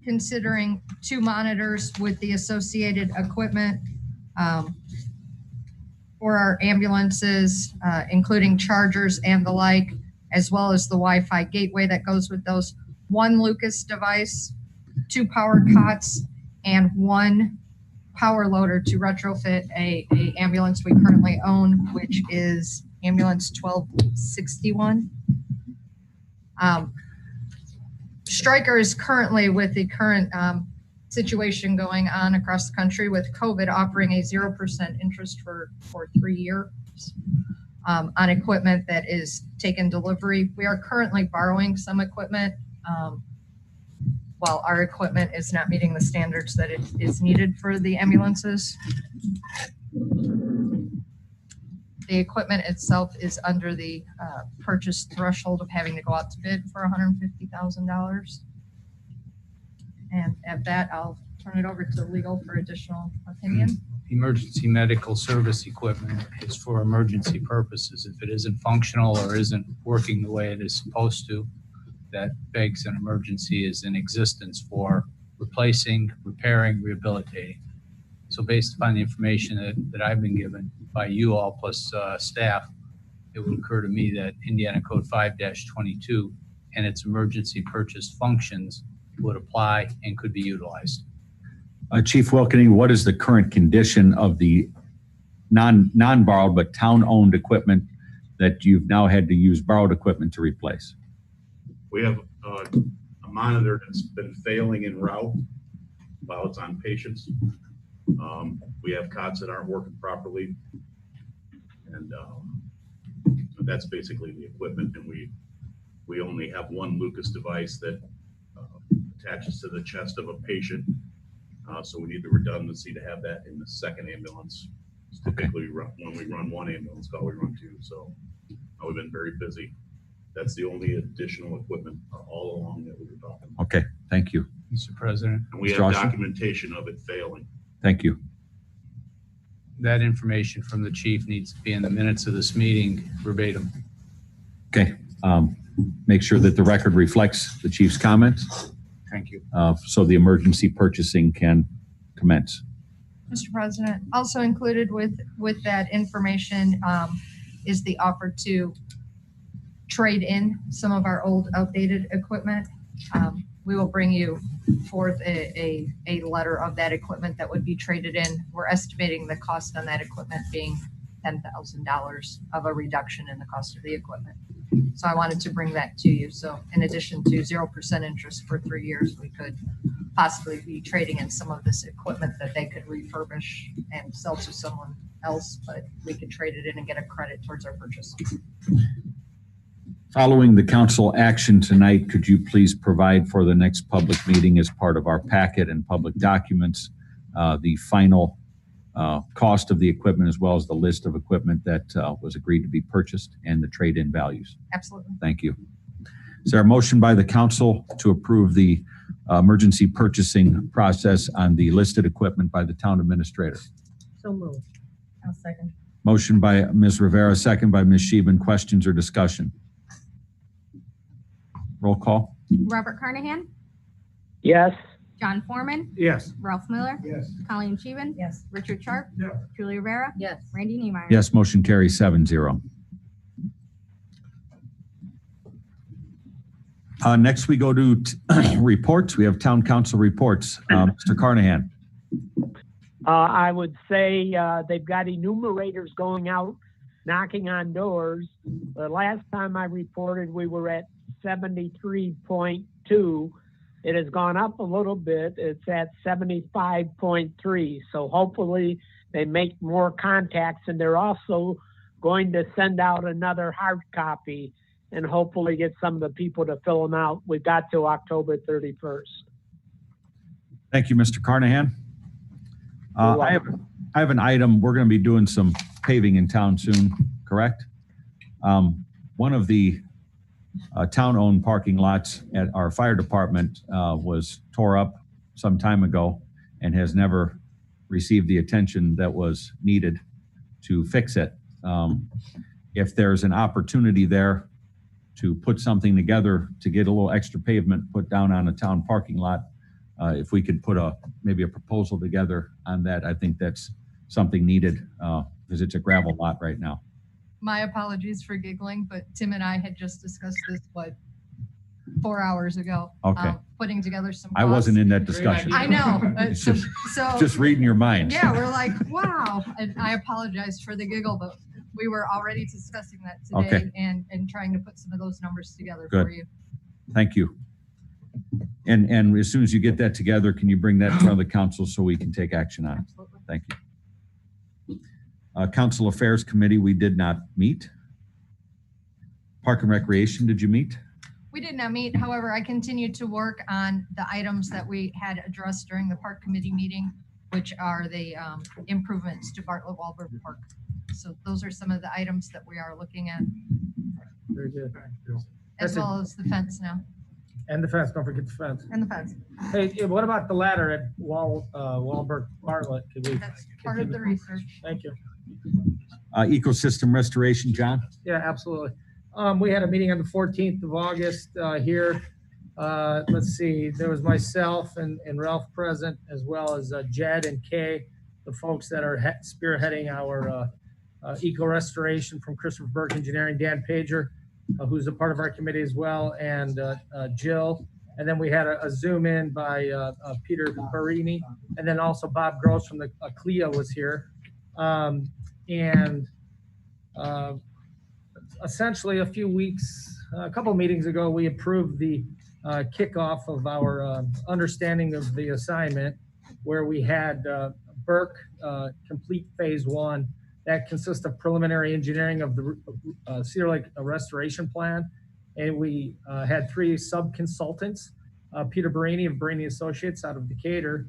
Speaker 10: Considering 2 monitors with the associated equipment for our ambulances, including chargers and the like, as well as the Wi-Fi gateway that goes with those, 1 Lucas device, 2 power cots, and 1 power loader to retrofit a ambulance we currently own, which is ambulance 1261. Stryker is currently, with the current situation going on across the country with COVID, offering a 0% interest for 3 years on equipment that is taken delivery. We are currently borrowing some equipment while our equipment is not meeting the standards that it is needed for the ambulances. The equipment itself is under the purchase threshold of having to go out to bid for $150,000. And at that, I'll turn it over to legal for additional opinion.
Speaker 5: Emergency medical service equipment is for emergency purposes. If it isn't functional or isn't working the way it is supposed to, that begs an emergency is in existence for replacing, repairing, rehabilitating. So based upon the information that I've been given by you all plus staff, it would occur to me that Indiana Code 5-22 and its emergency purchase functions would apply and could be utilized.
Speaker 3: Chief Wilkening, what is the current condition of the non-borrowed but town-owned equipment that you've now had to use borrowed equipment to replace?
Speaker 12: We have a monitor that's been failing en route while it's on patients. We have cots that aren't working properly. And that's basically the equipment. And we only have 1 Lucas device that attaches to the chest of a patient. So we need the redundancy to have that in the second ambulance. Typically, when we run one ambulance call, we run two. So we've been very busy. That's the only additional equipment all along that we were talking about.
Speaker 3: Okay, thank you.
Speaker 5: Mr. President,
Speaker 12: And we
Speaker 3: Mr.
Speaker 12: have
Speaker 3: Austin?
Speaker 12: documentation of it failing.
Speaker 3: Thank you.
Speaker 5: that information from the chief needs to be in the minutes of this meeting verbatim.
Speaker 3: Okay, make sure that the record reflects the chief's comments,
Speaker 5: Thank you.
Speaker 3: so the emergency purchasing can commence.
Speaker 10: Mr. President, also included with that information is the offer to trade in some of our old outdated equipment. We will bring you forth a letter of that equipment that would be traded in. We're estimating the cost on that equipment being $10,000 of a reduction in the cost of the equipment. So I wanted to bring that to you. So in addition to 0% interest for 3 years, we could possibly be trading in some of this equipment that they could refurbish and sell to someone else, but we could trade it in and get a credit towards our purchase.
Speaker 3: Following the council action tonight, could you please provide for the next public meeting as part of our packet and public documents, the final cost of the equipment as well as the list of equipment that was agreed to be purchased and the trade-in values?
Speaker 10: Absolutely.
Speaker 3: Thank you. Is there a motion by the council to approve the emergency purchasing process on the listed equipment by the town administrator?
Speaker 14: So moved. I'll second.
Speaker 3: Motion by Ms. Rivera, second by Ms. Sheehan. Questions or discussion? Roll call.
Speaker 4: Robert Carnahan,
Speaker 2: Yes.
Speaker 4: John Foreman,
Speaker 6: Yes.
Speaker 4: Ralph Miller,
Speaker 15: Yes.
Speaker 4: Colleen Scheven,
Speaker 14: Yes.
Speaker 4: Richard Sharp,
Speaker 15: Yeah.
Speaker 4: Julie Rivera,
Speaker 14: Yes.
Speaker 4: Randy Niemeyer.
Speaker 3: Yes, motion carries 7-0. Next, we go to reports. We have town council reports. Mr. Carnahan.
Speaker 2: I would say they've got enumerators going out, knocking on doors. The last time I reported, we were at 73.2. It has gone up a little bit. It's at 75.3. So hopefully they make more contacts, and they're also going to send out another hard copy and hopefully get some of the people to fill them out. We've got till October 31st.
Speaker 3: Thank you, Mr. Carnahan. I have an item. We're going to be doing some paving in town soon, correct? One of the town-owned parking lots at our fire department was tore up some time ago and has never received the attention that was needed to fix it. If there's an opportunity there to put something together to get a little extra pavement put down on a town parking lot, if we could put maybe a proposal together on that, I think that's something needed because it's a gravel lot right now.
Speaker 10: My apologies for giggling, but Tim and I had just discussed this, 4 hours ago.
Speaker 3: Okay.
Speaker 10: Putting together some
Speaker 3: I wasn't
Speaker 10: costs.
Speaker 3: in that discussion.
Speaker 10: I know.
Speaker 3: It's just,
Speaker 10: So,
Speaker 3: just reading your mind.
Speaker 10: yeah, we're like, wow. And I apologize for the giggle, but we were already discussing that today
Speaker 3: Okay.
Speaker 10: and trying to put some of those numbers together
Speaker 3: Good.
Speaker 10: for you.
Speaker 3: Thank you. And as soon as you get that together, can you bring that in front of the council so we can take action on it?
Speaker 10: Absolutely.
Speaker 3: Thank you. Council Affairs Committee, we did not meet. Park and Recreation, did you meet?
Speaker 10: We did not meet. However, I continued to work on the items that we had addressed during the park committee meeting, which are the improvements to Bartlett Wahlberg Park. So those are some of the items that we are looking at,
Speaker 6: Very good.
Speaker 10: as
Speaker 6: That's it.
Speaker 10: well as the fence now
Speaker 6: And the fence, don't forget the fence.
Speaker 10: and the fence.
Speaker 6: Hey, what about the ladder at Wahlberg Bartlett? Could we?
Speaker 10: That's part of the research.
Speaker 6: Thank you.
Speaker 3: Ecosystem Restoration, John?
Speaker 6: Yeah, absolutely. We had a meeting on the 14th of August here. Let's see, there was myself and Ralph present, as well as Jed and Kay, the folks that are spearheading our eco restoration from Christopher Burke Engineering, Dan Pager, who's a part of our committee as well, and Jill. And then we had a Zoom in by Peter Barini, and then also Bob Gross from the CLIA was here. Essentially a couple meetings ago, we approved the kickoff of our understanding of the assignment, where we had Burke complete phase 1. That consists of preliminary engineering of the Cedar Lake restoration plan. And we had 3 sub-consultants, Peter Barini of Barini Associates out of Decatur,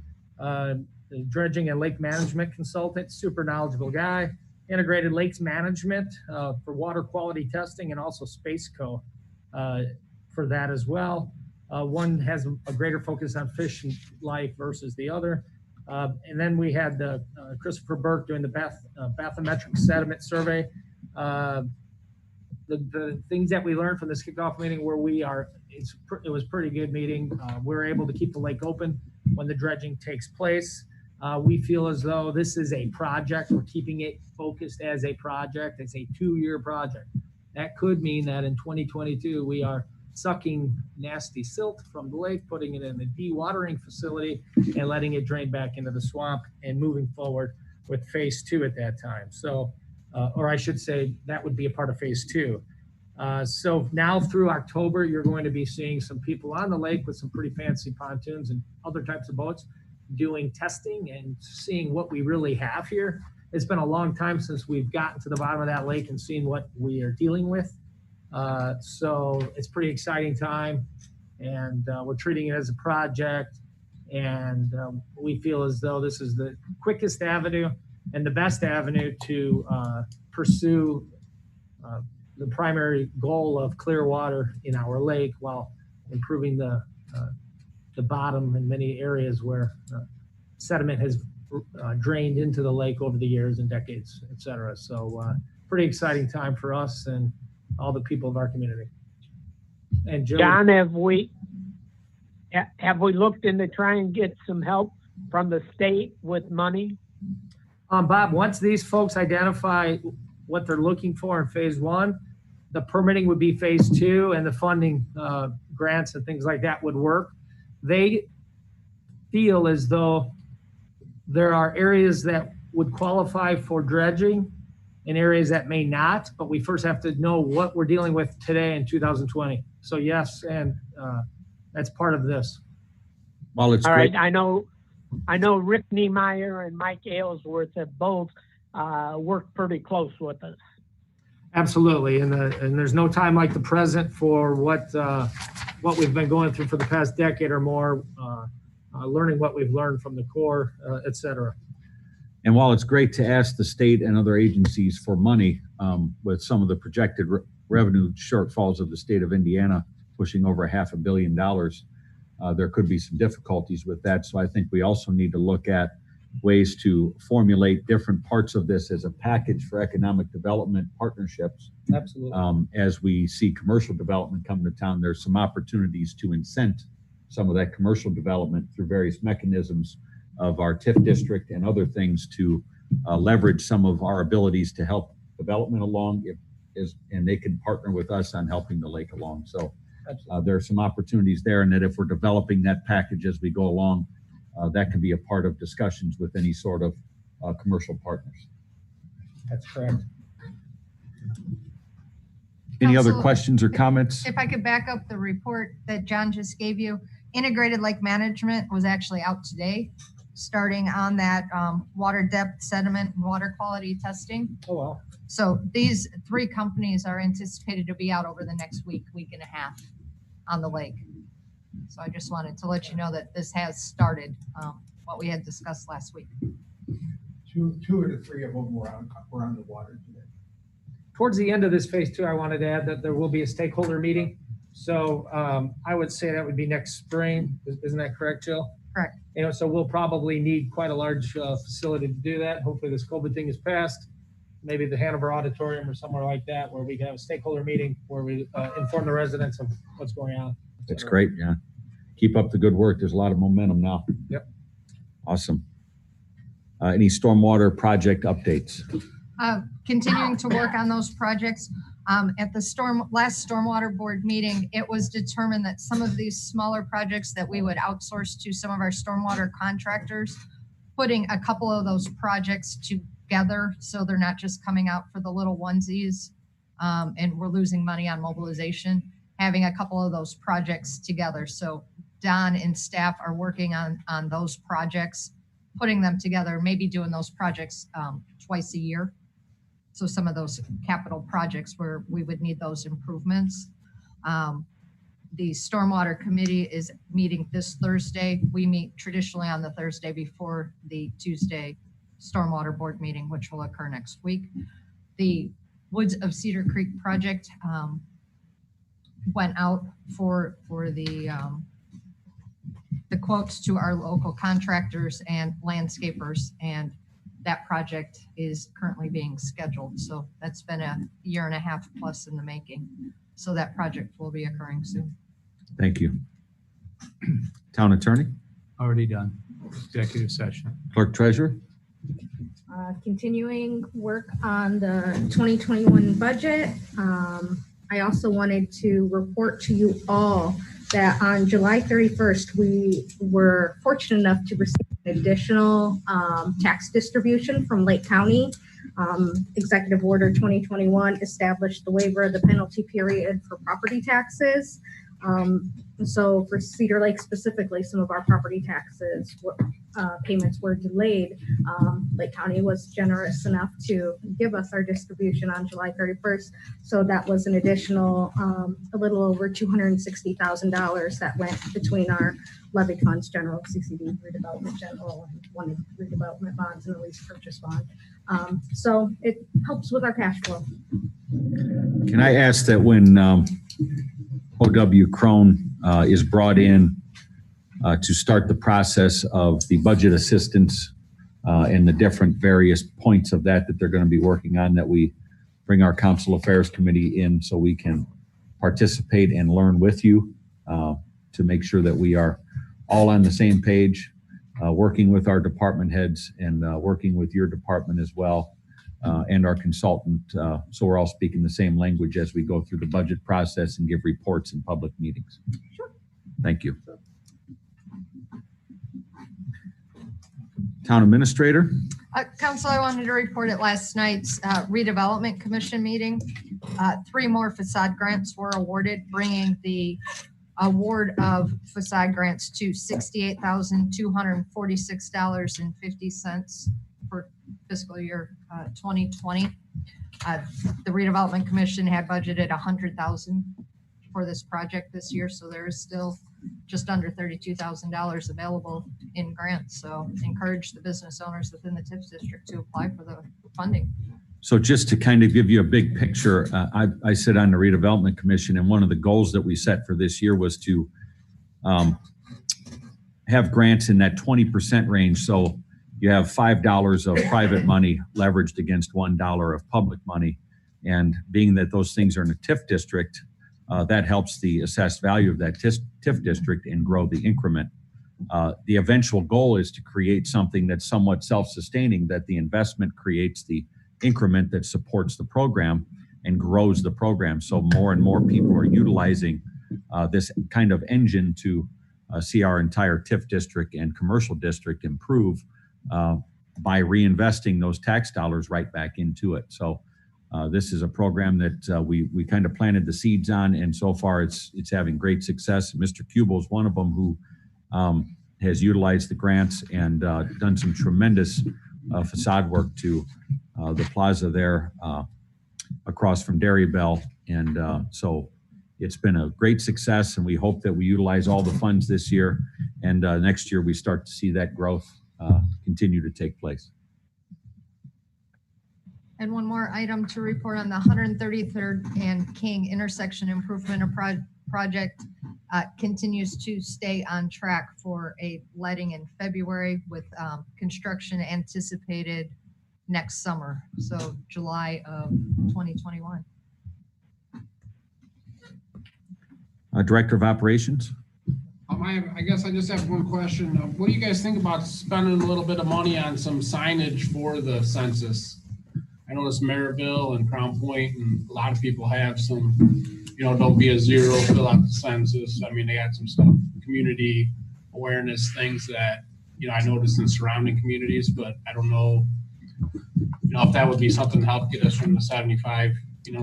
Speaker 6: the dredging and lake management consultant, super knowledgeable guy. Integrated Lakes Management for water quality testing, and also SpaceCo for that as well. One has a greater focus on fish and life versus the other. And then we had Christopher Burke doing the bathymetric sediment survey. The things that we learned from this kickoff meeting where it was a pretty good meeting. We're able to keep the lake open when the dredging takes place. We feel as though this is a project. We're keeping it focused as a project. It's a 2-year project. That could mean that in 2022, we are sucking nasty silt from the lake, putting it in the dewatering facility and letting it drain back into the swamp and moving forward with phase 2 at that time. So, or I should say that would be a part of phase 2. So now through October, you're going to be seeing some people on the lake with some pretty fancy pontoons and other types of boats doing testing and seeing what we really have here. It's been a long time since we've gotten to the bottom of that lake and seen what we are dealing with. So it's pretty exciting time, and we're treating it as a project, and we feel as though this is the quickest avenue and the best avenue to pursue the primary goal of clear water in our lake while improving the bottom in many areas where sediment has drained into the lake over the years and decades, et cetera. So pretty exciting time for us and all the people of our community. And Joe,
Speaker 2: John, have we looked into trying to get some help from the state with money?
Speaker 6: Bob, once these folks identify what they're looking for in phase 1, the permitting would be phase 2, and the funding grants and things like that would work. They feel as though there are areas that would qualify for dredging and areas that may not, but we first have to know what we're dealing with today in 2020. So yes, and that's part of this.
Speaker 3: Well, it's
Speaker 2: all
Speaker 3: great.
Speaker 2: Right, I know Rick Niemeyer and Mike Aylesworth have both worked pretty close with us.
Speaker 6: Absolutely, and there's no time like the present for what we've been going through for the past decade or more, learning what we've learned from the Corps, et cetera.
Speaker 3: And while it's great to ask the state and other agencies for money, with some of the projected revenue shortfalls of the state of Indiana pushing over $500 million, there could be some difficulties with that. So I think we also need to look at ways to formulate different parts of this as a package for economic development partnerships.
Speaker 6: Absolutely.
Speaker 3: As we see commercial development come to town, there's some opportunities to incent some of that commercial development through various mechanisms of our TIF district and other things to leverage some of our abilities to help development along, and they can partner with us on helping the lake along. So there are some opportunities there, and that if we're developing that package as we go along, that can be a part of discussions with any sort of commercial partners.
Speaker 6: That's correct.
Speaker 3: Any other
Speaker 10: Council,
Speaker 3: questions or comments?
Speaker 10: If I could back up the report that John just gave you, Integrated Lake Management was actually out today, starting on that water depth, sediment, and water quality testing.
Speaker 6: Oh, well.
Speaker 10: So these 3 companies are anticipated to be out over the next week and a half on the lake. So I just wanted to let you know that this has started, what we had discussed last week.
Speaker 15: Two of the 3 of them were on the water today.
Speaker 6: Towards the end of this phase 2, I wanted to add that there will be a stakeholder meeting. So I would say that would be next spring. Isn't that correct, Jill?
Speaker 10: Correct.
Speaker 6: So we'll probably need quite a large facility to do that. Hopefully this COVID thing is passed. Maybe the Hanover Auditorium or somewhere like that, where we can have a stakeholder meeting where we inform the residents of what's going on.
Speaker 3: That's great, yeah. Keep up the good work. There's a lot of momentum now.
Speaker 6: Yep.
Speaker 3: Awesome. Any stormwater project updates?
Speaker 10: Continuing to work on those projects. At the last Stormwater Board meeting, it was determined that some of these smaller projects that we would outsource to some of our stormwater contractors, putting a couple of those projects together so they're not just coming out for the little onesies and we're losing money on mobilization, having a couple of those projects together. So Don and staff are working on those projects, putting them together, maybe doing those projects twice a year. So some of those capital projects where we would need those improvements. The Stormwater Committee is meeting this Thursday. We meet traditionally on the Thursday before the Tuesday Stormwater Board meeting, which will occur next week. The Woods of Cedar Creek project went out for the quotes to our local contractors and landscapers, and that project is currently being scheduled. So that's been a year and a half plus in the making. So that project will be occurring soon.
Speaker 3: Thank you. Town Attorney,
Speaker 5: Already done. Executive session.
Speaker 3: Clerk Treasurer.
Speaker 4: Continuing work on the 2021 budget. I also wanted to report to you all that on July 31st, we were fortunate enough to receive an additional tax distribution from Lake County. Executive Order 2021 established the waiver of the penalty period for property taxes. So for Cedar Lake specifically, some of our property taxes payments were delayed. Lake County was generous enough to give us our distribution on July 31st. So that was an additional, a little over $260,000 that went between our levy funds, general CCD, redevelopment general, and one redevelopment bonds and a lease purchase bond. So it helps with our cash flow.
Speaker 3: Can I ask that when O.W. Crone is brought in to start the process of the budget assistance and the different various points of that they're going to be working on, that we bring our Council Affairs Committee in so we can participate and learn with you to make sure that we are all on the same page, working with our department heads and working with your department as well, and our consultant, so we're all speaking the same language as we go through the budget process and give reports in public meetings.
Speaker 4: Sure.
Speaker 3: Thank you. Town Administrator.
Speaker 10: Council, I wanted to report at last night's redevelopment commission meeting. 3 more facade grants were awarded, bringing the award of facade grants to $68,246.50 for fiscal year 2020. The redevelopment commission had budgeted $100,000 for this project this year, so there is still just under $32,000 available in grants. So encourage the business owners within the TIPS district to apply for the funding.
Speaker 3: So just to kind of give you a big picture, I sit on the redevelopment commission, and one of the goals that we set for this year was to have grants in that 20% range. So you have $5 of private money leveraged against $1 of public money. And being that those things are in a TIF district, that helps the assessed value of that TIF district and grow the increment. The eventual goal is to create something that's somewhat self-sustaining, that the investment creates the increment that supports the program and grows the program. So more and more people are utilizing this kind of engine to see our entire TIF district and commercial district improve by reinvesting those tax dollars right back into it. So this is a program that we kind of planted the seeds on, and so far it's having great success. Mr. Kubel is one of them who has utilized the grants and done some tremendous facade work to the plaza there across from Dairy Bell. And so it's been a great success, and we hope that we utilize all the funds this year, and next year we start to see that growth continue to take place.
Speaker 10: And one more item to report on the 133rd and King intersection improvement project continues to stay on track for a letting in February, with construction anticipated next summer, so July of 2021.
Speaker 3: Director of Operations.
Speaker 8: I guess I just have one question. What do you guys think about spending a little bit of money on some signage for the census? I noticed Maryville and Crown Point, and a lot of people have some, don't be a zero, fill out the census. I mean, they got some stuff, community awareness things that, I noticed in surrounding communities, but I don't know, if that would be something to help get us from the 75.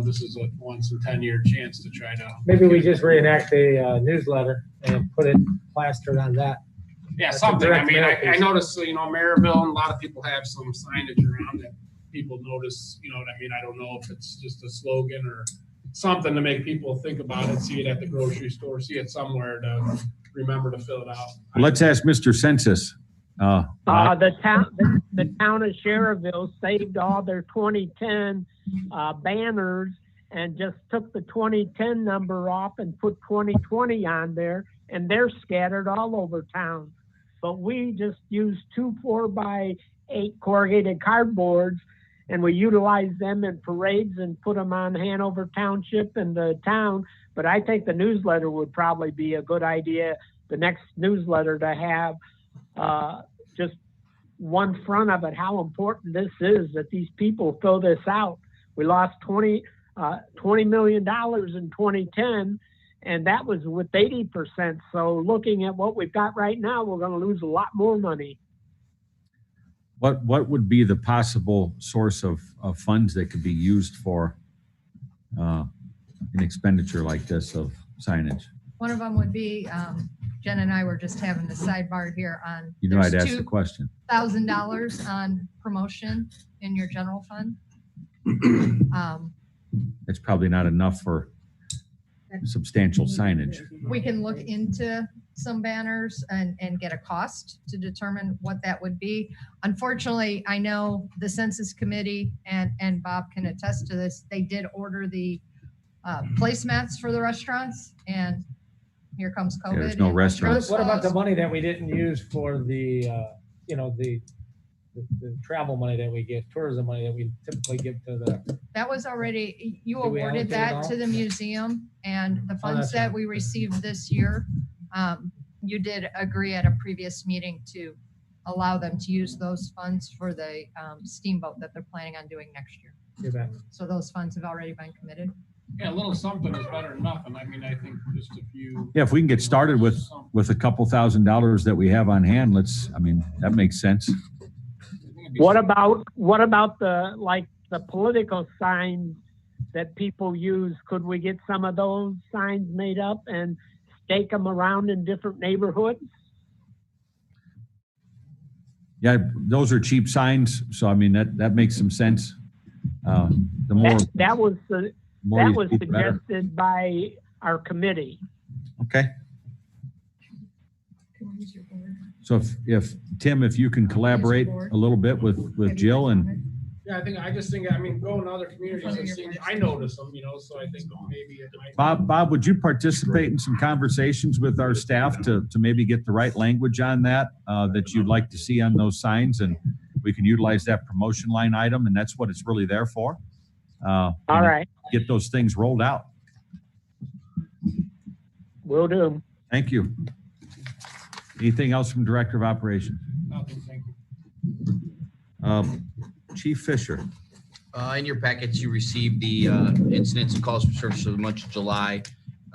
Speaker 8: This is a once in 10-year chance to try to.
Speaker 6: Maybe we just reenact a newsletter and put it plastered on that.
Speaker 8: Yeah,
Speaker 6: That's
Speaker 8: something. I mean, I
Speaker 6: direct
Speaker 8: noticed, Maryville, and a lot of people have some signage around that people notice, what I mean? I don't know if it's just a slogan or something to make people think about it, see it at the grocery store, see it somewhere to remember to fill it out.
Speaker 3: Let's ask Mr. Census.
Speaker 2: The town of Sherrville saved all their 2010 banners and just took the 2010 number off and put 2020 on there, and they're scattered all over town. But we just use 2 4x8 corrugated cardboards, and we utilize them in parades and put them on Hanover Township and the town. But I think the newsletter would probably be a good idea, the next newsletter, to have just one front of it, how important this is that these people fill this out. We lost $20 million in 2010, and that was with 80%. So looking at what we've got right now, we're going to lose a lot more money.
Speaker 3: What would be the possible source of funds that could be used for an expenditure like this of signage?
Speaker 10: One of them would be, Jen and I were just having the sidebar here on.
Speaker 3: You know, I'd ask the question.
Speaker 10: $1,000 on promotion in your general fund.
Speaker 3: It's probably not enough for substantial signage.
Speaker 10: We can look into some banners and get a cost to determine what that would be. Unfortunately, I know the Census Committee and Bob can attest to this. They did order the placemats for the restaurants, and here comes COVID.
Speaker 3: Yeah, there's no restaurants.
Speaker 6: What about the money that we didn't use for the, the travel money that we get, tourism money that we typically give to the?
Speaker 10: That was already, you
Speaker 6: Did we
Speaker 10: awarded
Speaker 6: allocate it
Speaker 10: that
Speaker 6: all?
Speaker 10: to the museum, and the funds
Speaker 6: that's
Speaker 10: that
Speaker 6: right.
Speaker 10: we received this year, you did agree at a previous meeting to allow them to use those funds for the steamboat that they're planning on doing next year.
Speaker 6: You bet.
Speaker 10: So those funds have already been committed.
Speaker 8: Yeah, a little something is better than nothing. I mean, I think just a few.
Speaker 3: Yeah, if we can get started with a couple $1,000s that we have on hand, that makes sense.
Speaker 2: What about the political signs that people use? Could we get some of those signs made up and stake them around in different neighborhoods?
Speaker 3: Yeah, those are cheap signs, so that makes some sense. The more
Speaker 2: That was
Speaker 3: more you
Speaker 2: was
Speaker 3: see, the better.
Speaker 2: suggested by our committee.
Speaker 3: Okay. So if Tim, if you can collaborate a little bit with Jill and
Speaker 8: Yeah, I just think, going to other communities and seeing, I notice them, so I think maybe it might.
Speaker 3: Bob, would you participate in some conversations with our staff to maybe get the right language on that you'd like to see on those signs, and we can utilize that promotion line item, and that's what it's really there for.
Speaker 2: All right.
Speaker 3: Get those things rolled out.
Speaker 2: Will do.
Speaker 3: Thank you. Anything else from Director of Operations?
Speaker 8: Nothing, thank you.
Speaker 3: Chief Fisher.
Speaker 11: In your packets, you received the incidents and calls for service for the month of July.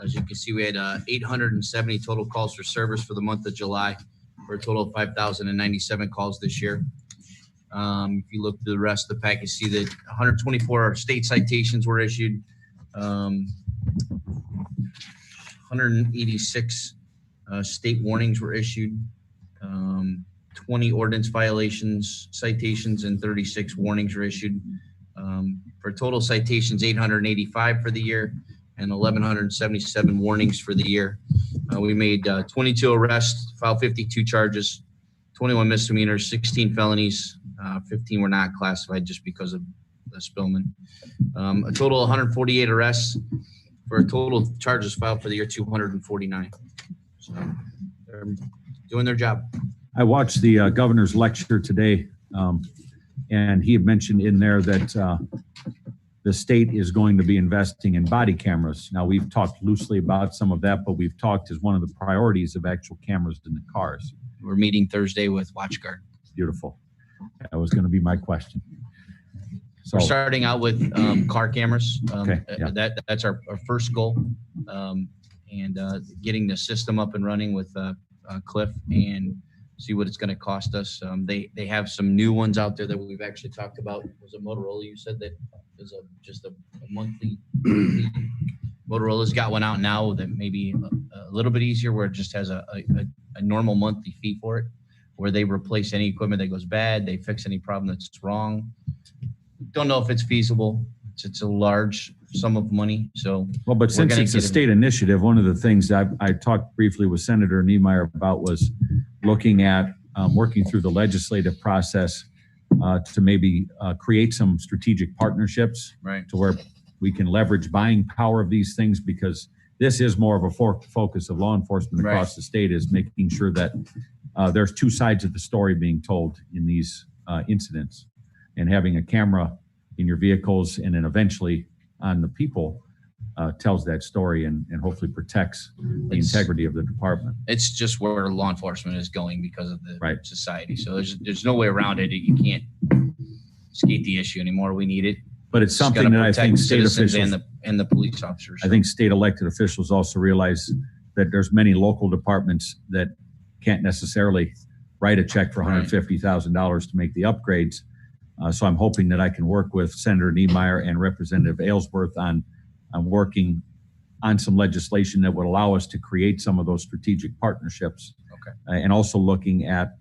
Speaker 11: As you can see, we had 870 total calls for service for the month of July, for a total of 5,097 calls this year. If you look through the rest of the package, see that 124 state citations were issued, 186 state warnings were issued, 20 ordinance violations, citations, and 36 warnings were issued. For total citations, 885 for the year and 1,177 warnings for the year. We made 22 arrests, filed 52 charges, 21 misdemeanors, 16 felonies, 15 were not classified just because of the Spillman. A total of 148 arrests for a total charges filed for the year 249. So they're doing their job.
Speaker 3: I watched the governor's lecture today, and he had mentioned in there that the state is going to be investing in body cameras. Now, we've talked loosely about some of that, but we've talked as one of the priorities of actual cameras in the cars.
Speaker 11: We're meeting Thursday with WatchGuard.
Speaker 3: Beautiful. That was going to be my question. So,
Speaker 11: We're starting out with car cameras.
Speaker 3: Okay, yeah.
Speaker 11: That's our first goal, and getting the system up and running with Cliff and see what it's going to cost us. They have some new ones out there that we've actually talked about. Was it Motorola? You said that is just a monthly. Motorola's got one out now that maybe a little bit easier, where it just has a normal monthly fee for it, where they replace any equipment that goes bad, they fix any problem that's wrong. Don't know if it's feasible. It's a large sum of money. So
Speaker 3: Well, but since
Speaker 11: gonna
Speaker 3: it's a
Speaker 11: get it.
Speaker 3: state initiative, one of the things I talked briefly with Senator Niemeyer about was looking at working through the legislative process to maybe create some strategic partnerships
Speaker 11: right.
Speaker 3: to where we can leverage buying power of these things, because this is more of a focus of law enforcement across
Speaker 11: Right.
Speaker 3: the state, is making sure that there's two sides of the story being told in these incidents, and having a camera in your vehicles and then eventually on the people tells that story and hopefully protects the
Speaker 11: It's-
Speaker 3: integrity of the department.
Speaker 11: It's just where law enforcement is going because of the
Speaker 3: Right.
Speaker 11: society. So there's no way around it. You can't skate the issue anymore. We need it.
Speaker 3: But it's
Speaker 11: Just
Speaker 3: something
Speaker 11: gotta
Speaker 3: that I think
Speaker 11: protect
Speaker 3: state
Speaker 11: citizens
Speaker 3: officials,
Speaker 11: and the police officers.
Speaker 3: I think state elected officials also realize that there's many local departments that can't necessarily write a check for
Speaker 11: Right.
Speaker 3: $150,000 to make the upgrades. So I'm hoping that I can work with Senator Niemeyer and Representative Aylesworth on working on some legislation that would allow us to create some of those strategic partnerships.
Speaker 11: Okay.
Speaker 3: And also looking at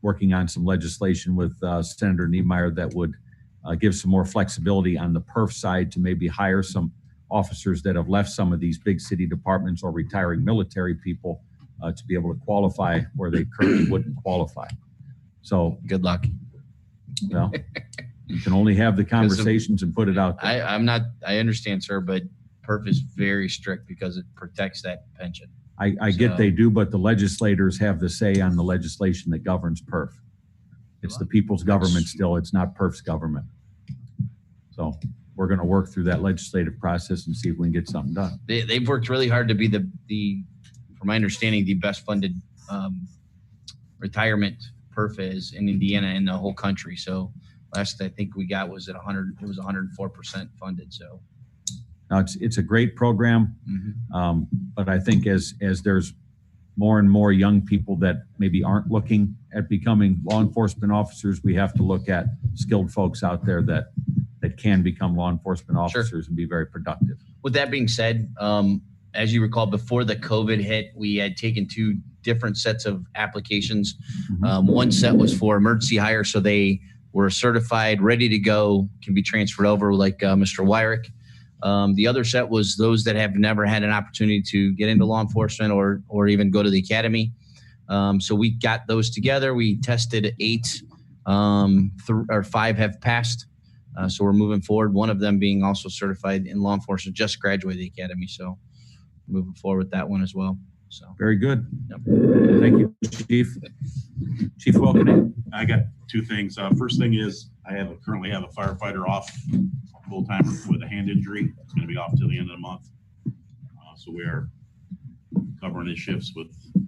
Speaker 3: working on some legislation with Senator Niemeyer that would give some more flexibility on the perf side to maybe hire some officers that have left some of these big city departments or retiring military people to be able to qualify where they currently wouldn't qualify. So,
Speaker 11: good luck.
Speaker 3: well, you can only have the conversations and put it out there.
Speaker 11: I understand, sir, but PERF is very strict because it protects that pension.
Speaker 3: I get they do, but the legislators have the say on the legislation that governs PERF. It's the people's government still, it's not PERF's government. So we're going to work through that legislative process and see if we can get something done.
Speaker 11: They've worked really hard to be from my understanding, the best funded retirement PERF is in Indiana and the whole country. So last I think we got was at 100, it was 104% funded. So
Speaker 3: Now, it's a great program, but I think as there's more and more young people that maybe aren't looking at becoming law enforcement officers, we have to look at skilled folks out there that can become law enforcement officers and be very productive.
Speaker 11: with that being said, as you recall, before the COVID hit, we had taken two different sets of applications. One set was for emergency hire, so they were certified, ready to go, can be transferred over like Mr. Wyrick. The other set was those that have never had an opportunity to get into law enforcement or even go to the academy. So we got those together. We tested 8, 5 have passed. So we're moving forward. One of them being also certified in law enforcement, just graduated the academy. So moving forward with that one as well. So
Speaker 3: very good.
Speaker 11: Yep.
Speaker 3: Thank you, Chief. Chief Wilken.
Speaker 12: I got 2 things. First thing is I currently have a firefighter off full-time with a hand injury. It's going to be off till the end of the month. So we are covering his shifts with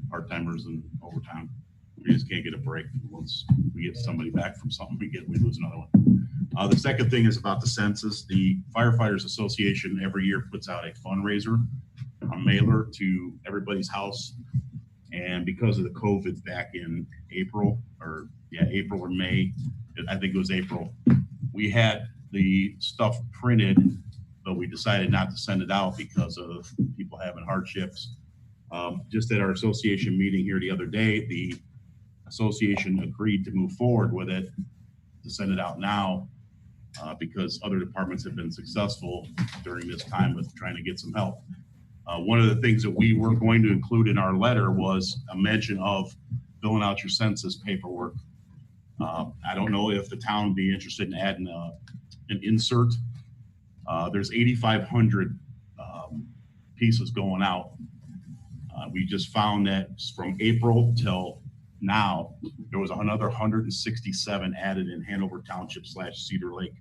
Speaker 12: part-timers and overtime. We just can't get a break. Once we get somebody back from something, we lose another one. The second thing is about the census. The Firefighters Association every year puts out a fundraiser, a mailer to everybody's house. And because of the COVID back in April or May, I think it was April, we had the stuff printed, but we decided not to send it out because of people having hardships. Just at our association meeting here the other day, the association agreed to move forward with it, to send it out now, because other departments have been successful during this time with trying to get some help. One of the things that we were going to include in our letter was a mention of filling out your census paperwork. I don't know if the town would be interested in adding an insert. There's 8,500 pieces going out. We just found that from April till now, there was another 167 added in Hanover Township / Cedar Lake,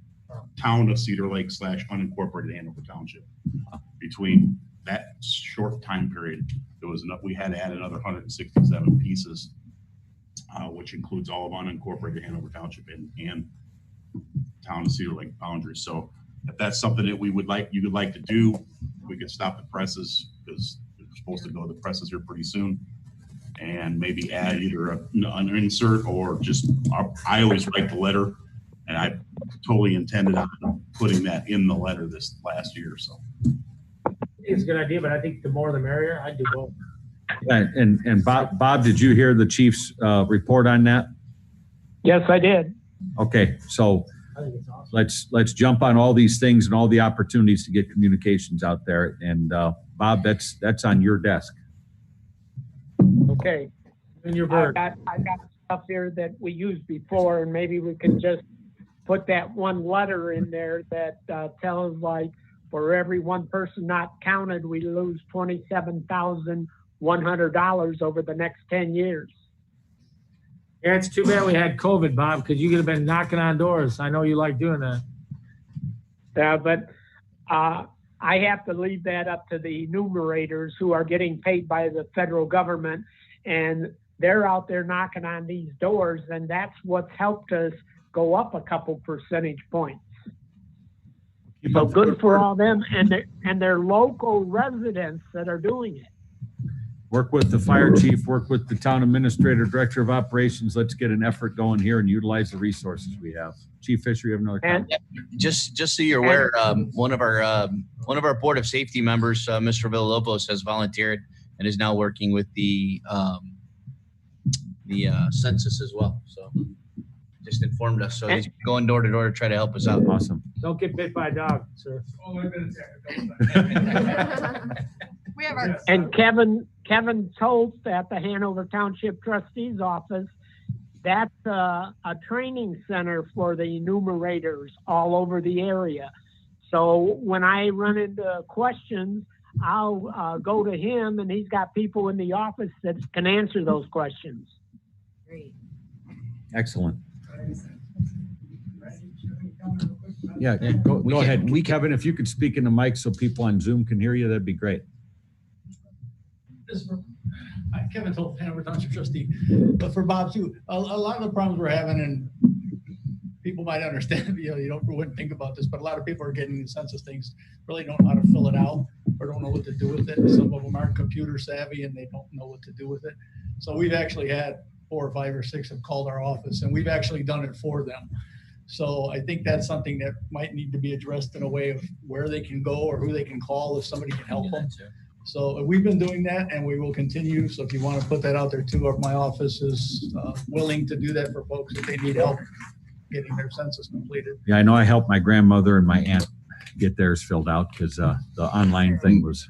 Speaker 12: town of Cedar Lake / unincorporated Hanover Township. Between that short time period, there was enough. We had to add another 167 pieces, which includes all of unincorporated Hanover Township and town of Cedar Lake boundaries. So if that's something that you would like to do, we could stop the presses because we're supposed to go to the presses here pretty soon, and maybe add either an insert or just, I always write the letter, and I totally intended on putting that in the letter this last year. So
Speaker 6: It's a good idea, but I think the more the merrier. I'd do both.
Speaker 3: And Bob, did you hear the chief's report on that?
Speaker 2: Yes, I did.
Speaker 3: Okay, so
Speaker 6: I think it's awesome.
Speaker 3: Let's jump on all these things and all the opportunities to get communications out there. And Bob, that's on your desk.
Speaker 2: Okay.
Speaker 6: And your
Speaker 2: I
Speaker 6: bird.
Speaker 2: got stuff here that we used before, and maybe we can just put that one letter in there that tells like for every one person not counted, we lose $27,100 over the next 10 years.
Speaker 6: Yeah, it's too bad we had COVID, Bob, because you could have been knocking on doors. I know you like doing that.
Speaker 2: But I have to leave that up to the enumerators who are getting paid by the federal government, and they're out there knocking on these doors, and that's what's helped us go up a couple percentage points. So good for all them and their local residents that are doing it.
Speaker 3: Work with the fire chief, work with the town administrator, director of operations. Let's get an effort going here and utilize the resources we have. Chief Fisher, you have another comment?
Speaker 11: Just so you're aware, one of our board of safety members, Mr. Villalobos, has volunteered and is now working with the census as well. So just informed us. So he's going door to door to try to help us out.
Speaker 3: Awesome.
Speaker 6: Don't get bit by a dog, sir.
Speaker 15: Oh, I've been
Speaker 10: We have our.
Speaker 2: And Kevin Tolst at the Hanover Township Trustee's Office, that's a training center for the enumerators all over the area. So when I run into questions, I'll go to him, and he's got people in the office that can answer those questions.
Speaker 14: Great.
Speaker 3: Excellent. Yeah, go ahead. Kevin, if you could speak in the mic so people on Zoom can hear you, that'd be great.
Speaker 8: I'm Kevin Tolt, Hanover Township trustee, but for Bob too, a lot of the problems we're having, and people might understand, wouldn't think about this, but a lot of people are getting the census things, really don't know how to fill it out or don't know what to do with it. Some of them aren't computer savvy and they don't know what to do with it. So we've actually had 4 or 5 or 6 have called our office, and we've actually done it for them. So I think that's something that might need to be addressed in a way of where they can go or who they can call if somebody can help them. So we've been doing that, and we will continue. So if you want to put that out there too, my office is willing to do that for folks if they need help getting their census completed.
Speaker 3: Yeah, I know I helped my grandmother and my aunt get theirs filled out because the online thing was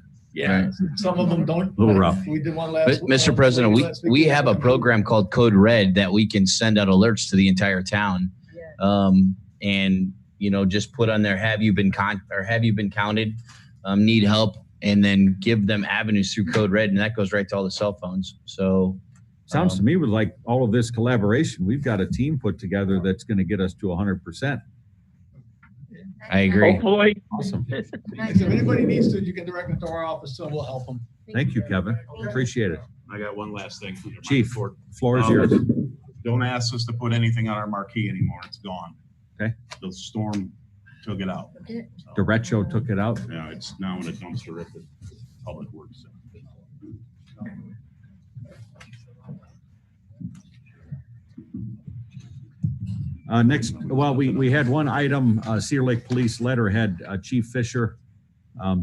Speaker 8: Some of them don't.
Speaker 3: a little rough.
Speaker 8: We did one last week.
Speaker 11: Mr. President, we have a program called Code Red that we can send out alerts to the entire town. And, just put on there, have you been counted, need help, and then give them avenues through Code Red, and that goes right to all the cell phones. So
Speaker 3: sounds to me with like all of this collaboration, we've got a team put together that's going to get us to 100%.
Speaker 11: I agree.
Speaker 2: Hopefully.
Speaker 3: Awesome.
Speaker 8: If anybody needs to, you can direct them to our office, so we'll help them.
Speaker 3: Thank you, Kevin. Appreciate it.
Speaker 12: I got one last thing.
Speaker 3: Chief, floor is yours.
Speaker 12: Don't ask us to put anything on our marquee anymore. It's gone.
Speaker 3: Okay.
Speaker 12: The storm took it out.
Speaker 3: Derecho took it out.
Speaker 12: Yeah, it's now in a dumpster at the Public Works Center.
Speaker 3: Next, well, we had one item, Cedar Lake Police letterhead, Chief Fisher.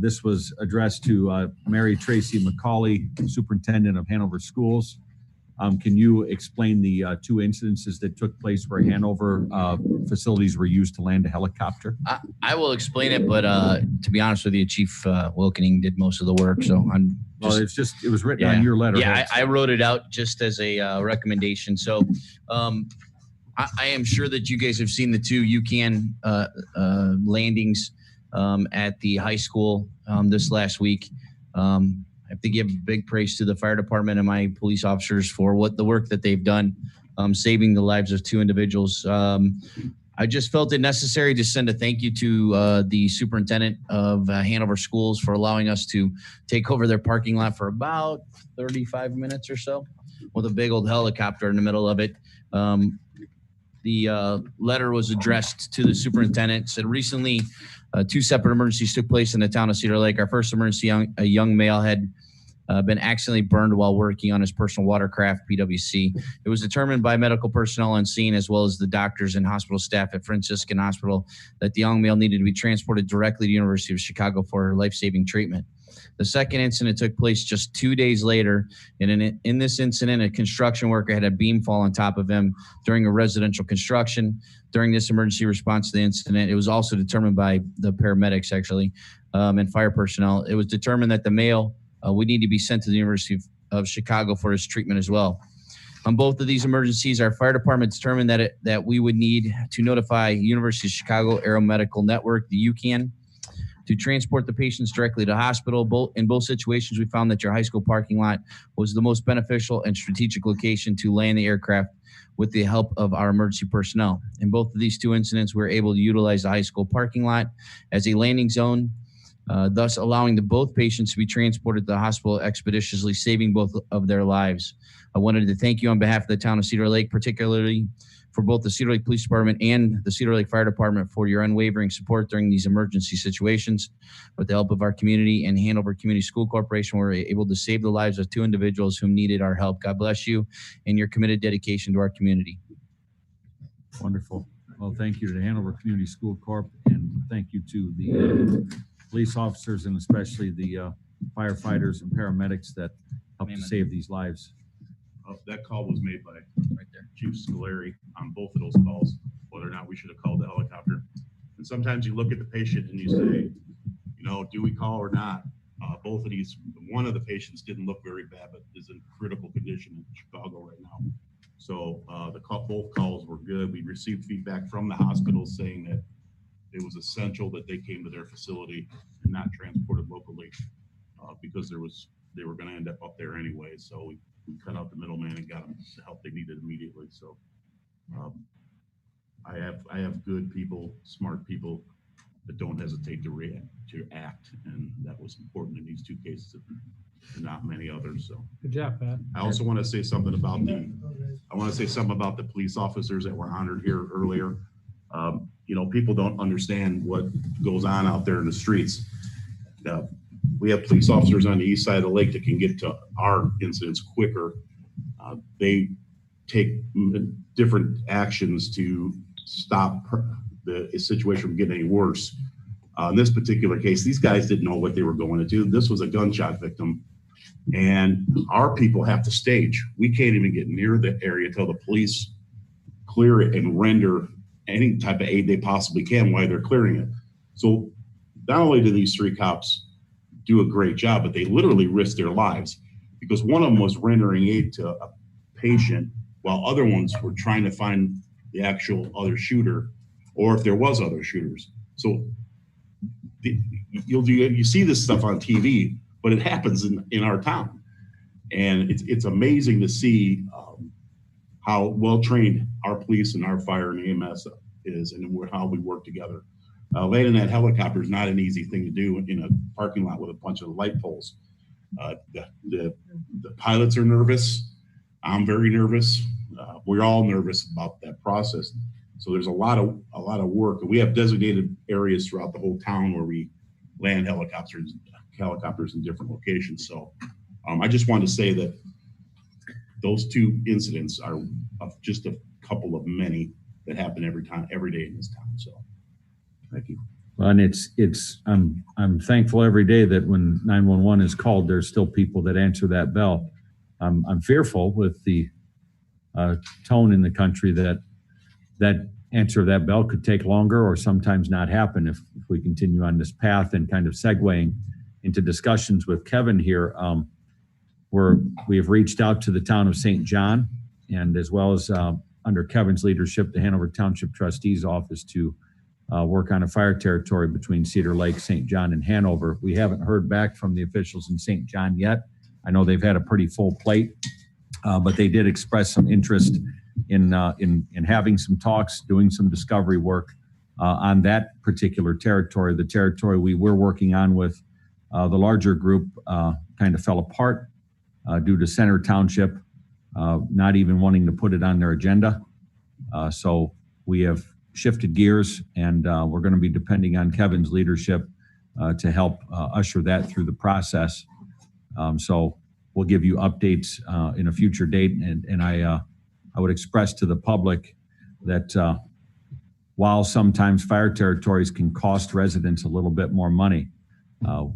Speaker 3: This was addressed to Mary Tracy McCauley, Superintendent of Hanover Schools. Can you explain the 2 incidences that took place where Hanover facilities were used to land a helicopter?
Speaker 11: I will explain it, but to be honest with you, Chief Wilkening did most of the work. So I'm just,
Speaker 3: well, it was written on your letterhead.
Speaker 11: Yeah, I wrote it out just as a recommendation. So I am sure that you guys have seen the 2 UCAN landings at the high school this last week. I have to give big praise to the fire department and my police officers for the work that they've done, saving the lives of 2 individuals. I just felt it necessary to send a thank you to the superintendent of Hanover Schools for allowing us to take over their parking lot for about 35 minutes or so with a big old helicopter in the middle of it. The letter was addressed to the superintendent, said recently 2 separate emergencies took place in the town of Cedar Lake. Our first emergency, a young male had been accidentally burned while working on his personal watercraft, PWC. It was determined by medical personnel on scene as well as the doctors and hospital staff at Franciscan Hospital that the young male needed to be transported directly to the University of Chicago for life-saving treatment. The second incident took place just 2 days later. And in this incident, a construction worker had a beam fall on top of him during a residential construction. During this emergency response to the incident, it was also determined by the paramedics, actually, and fire personnel. It was determined that the male would need to be sent to the University of Chicago for his treatment as well. On both of these emergencies, our fire department determined that we would need to notify University of Chicago Aeromedical Network, the UCAN, to transport the patients directly to hospital. In both situations, we found that your high school parking lot was the most beneficial and strategic location to land the aircraft with the help of our emergency personnel. In both of these two incidents, we were able to utilize the high school parking lot as a landing zone, thus allowing both patients to be transported to the hospital expeditiously, saving both of their lives. I wanted to thank you on behalf of the town of Cedar Lake, particularly for both the Cedar Lake Police Department and the Cedar Lake Fire Department for your unwavering support during these emergency situations. With the help of our community and Hanover Community School Corporation, we were able to save the lives of 2 individuals whom needed our help. God bless you and your committed dedication to our community.
Speaker 3: Wonderful. Well, thank you to the Hanover Community School Corp, and thank you to the police officers and especially the firefighters and paramedics that helped to save these lives.
Speaker 12: That call was made by Chief Scolari on both of those calls, whether or not we should have called the helicopter. And sometimes you look at the patient and you say, you know, do we call or not? Both of these, one of the patients didn't look very bad, but is in critical condition in Chicago right now. So both calls were good. We received feedback from the hospital saying that it was essential that they came to their facility and not transported locally because they were going to end up there anyway. So we cut out the middleman and got them the help they needed immediately. So I have good people, smart people that don't hesitate to act, and that was important in these 2 cases and not many others. So
Speaker 6: Good job, Pat.
Speaker 12: I also want to say something about the police officers that were honored here earlier. You know, people don't understand what goes on out there in the streets. We have police officers on the east side of the lake that can get to our incidents quicker. They take different actions to stop the situation from getting any worse. In this particular case, these guys didn't know what they were going to do. This was a gunshot victim, and our people have to stage. We can't even get near the area until the police clear it and render any type of aid they possibly can while they're clearing it. So not only do these 3 cops do a great job, but they literally risk their lives because one of them was rendering aid to a patient while other ones were trying to find the actual other shooter, or if there was other shooters. So you see this stuff on TV, but it happens in our town. And it's amazing to see how well-trained our police and our fire and EMS is and how we work together. Landing that helicopter is not an easy thing to do in a parking lot with a bunch of light poles. The pilots are nervous. I'm very nervous. We're all nervous about that process. So there's a lot of work. We have designated areas throughout the whole town where we land helicopters in different locations. So I just wanted to say that those 2 incidents are just a couple of many that happen every day in this town. So thank you.
Speaker 3: Well, and I'm thankful every day that when 911 is called, there's still people that answer that bell. I'm fearful with the tone in the country that answer of that bell could take longer or sometimes not happen if we continue on this path. And kind of segueing into discussions with Kevin here, we have reached out to the town of St. John, and as well as under Kevin's leadership, the Hanover Township Trustee's Office to work on a fire territory between Cedar Lake, St. John, and Hanover. We haven't heard back from the officials in St. John yet. I know they've had a pretty full plate, but they did express some interest in having some talks, doing some discovery work on that particular territory. The territory we were working on with the larger group kind of fell apart due to Center Township not even wanting to put it on their agenda. So we have shifted gears, and we're going to be depending on Kevin's leadership to help usher that through the process. So we'll give you updates in a future date, and I would express to the public that while sometimes fire territories can cost residents a little bit more money,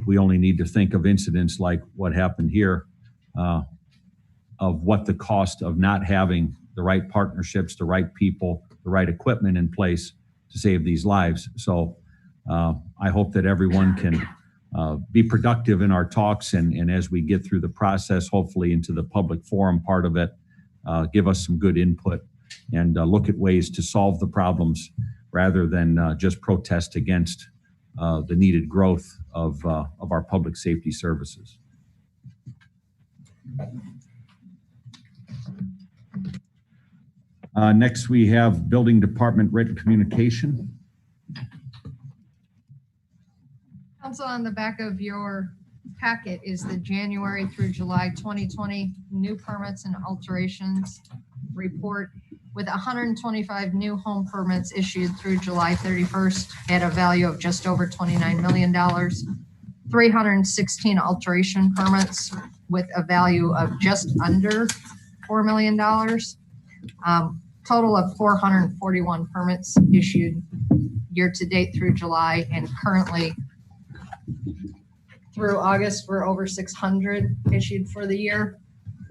Speaker 3: We only need to think of incidents like what happened here, of what the cost of not having the right partnerships, the right people, the right equipment in place to save these lives. So I hope that everyone can be productive in our talks, and as we get through the process, hopefully into the public forum part of it, give us some good input and look at ways to solve the problems rather than just protest against the needed growth of our public safety services. Next, we have Building Department written communication.
Speaker 10: Council, on the back of your packet is the January through July 2020 new permits and alterations report with 125 new home permits issued through July 31st at a value of just over $29 million, 316 alteration permits with a value of just under $4 million, total of 441 permits issued year to date through July, and currently through August, we're over 600 issued for the year.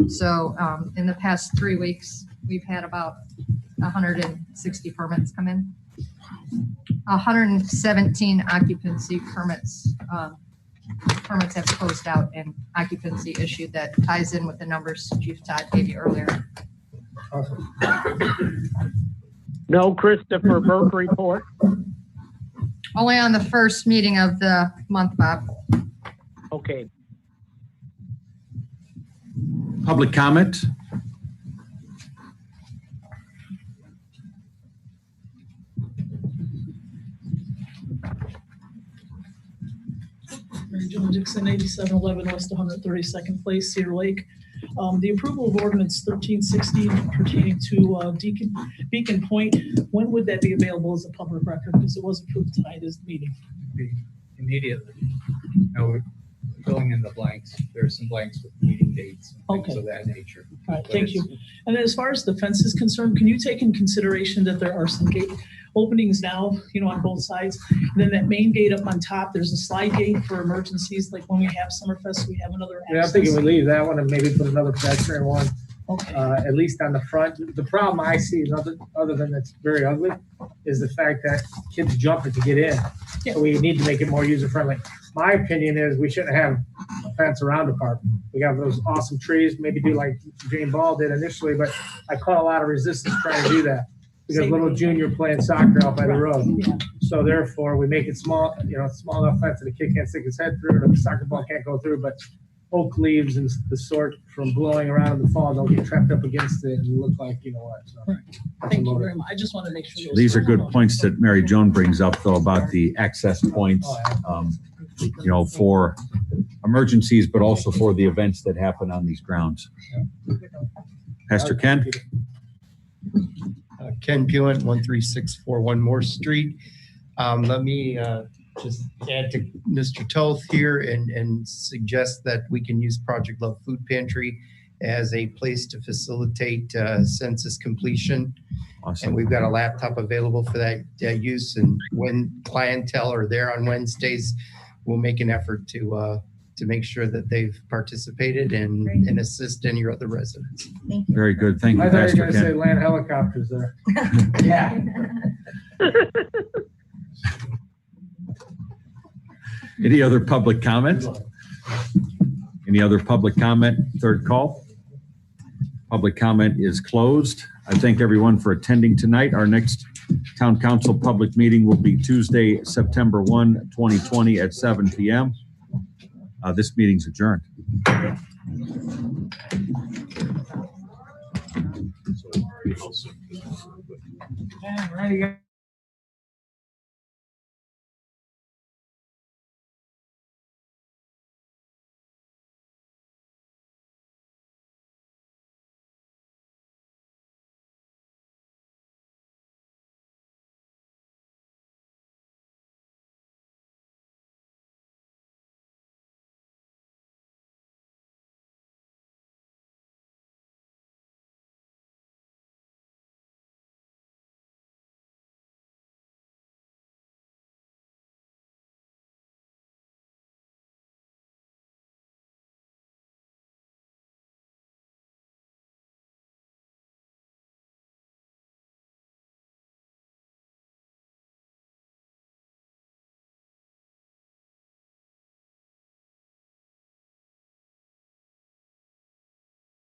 Speaker 10: So in the past 3 weeks, we've had about 160 permits come in. 117 occupancy permits. Permits have closed out and occupancy issued. That ties in with the numbers Chief Todd gave you earlier.
Speaker 2: No Christopher Burke report.
Speaker 10: Only on the first meeting of the month, Bob.
Speaker 2: Okay.
Speaker 3: Public comment?
Speaker 16: Mary Jo Dixon, 8711 West 132nd Place, Cedar Lake. The approval of ordinance 1360 pertaining to Beacon Point, when would that be available as a public record? Because it was approved tonight as the meeting.
Speaker 5: Immediately. No, we're filling in the blanks. There are some blanks with meeting dates and things of that nature.
Speaker 16: All right, thank you. And then as far as the fence is concerned, can you take in consideration that there are some gate openings now, on both sides? And then that main gate up on top, there's a slide gate for emergencies, like when we have Summerfest, we have another access.
Speaker 6: Yeah, I'm thinking we leave that one and maybe put another pedestrian one,
Speaker 16: Okay.
Speaker 6: at least on the front. The problem I see, other than it's very ugly, is the fact that kids jump it to get in.
Speaker 16: Yeah.
Speaker 6: So we need to make it more user-friendly. My opinion is we shouldn't have a fence around the park. We have those awesome trees, maybe do like Jane Ball did initially, but I caught a lot of resistance trying to do that. We got a little junior playing soccer out by the road.
Speaker 16: Yeah.
Speaker 6: So therefore, we make it small, small enough fence that a kid can't stick his head through, and the soccer ball can't go through, but oak leaves and the sort from blowing around in the fall don't get trapped up against it and look like, what. So
Speaker 16: Thank you very much. I just want to make sure.
Speaker 3: These are good points that Mary Joan brings up, though, about the access points, for emergencies, but also for the events that happen on these grounds. Pastor Ken?
Speaker 9: Ken Puent, 13641 Moore Street. Let me just add to Mr. Toth here and suggest that we can use Project Love Food Pantry as a place to facilitate census completion.
Speaker 3: Awesome.
Speaker 9: And we've got a laptop available for that use. And when clientele are there on Wednesdays, we'll make an effort to make sure that they've participated and assist any other residents.
Speaker 3: Very good. Thank you,
Speaker 6: I thought you
Speaker 3: Pastor
Speaker 6: were going to say
Speaker 3: Ken.
Speaker 6: land helicopters there. Yeah.
Speaker 3: Any other public comment? Any other public comment? Third call. Public comment is closed. I thank everyone for attending tonight. Our next Town Council public meeting will be Tuesday, September 1, 2020 at 7 p.m. This meeting's adjourned.
Speaker 6: Ready,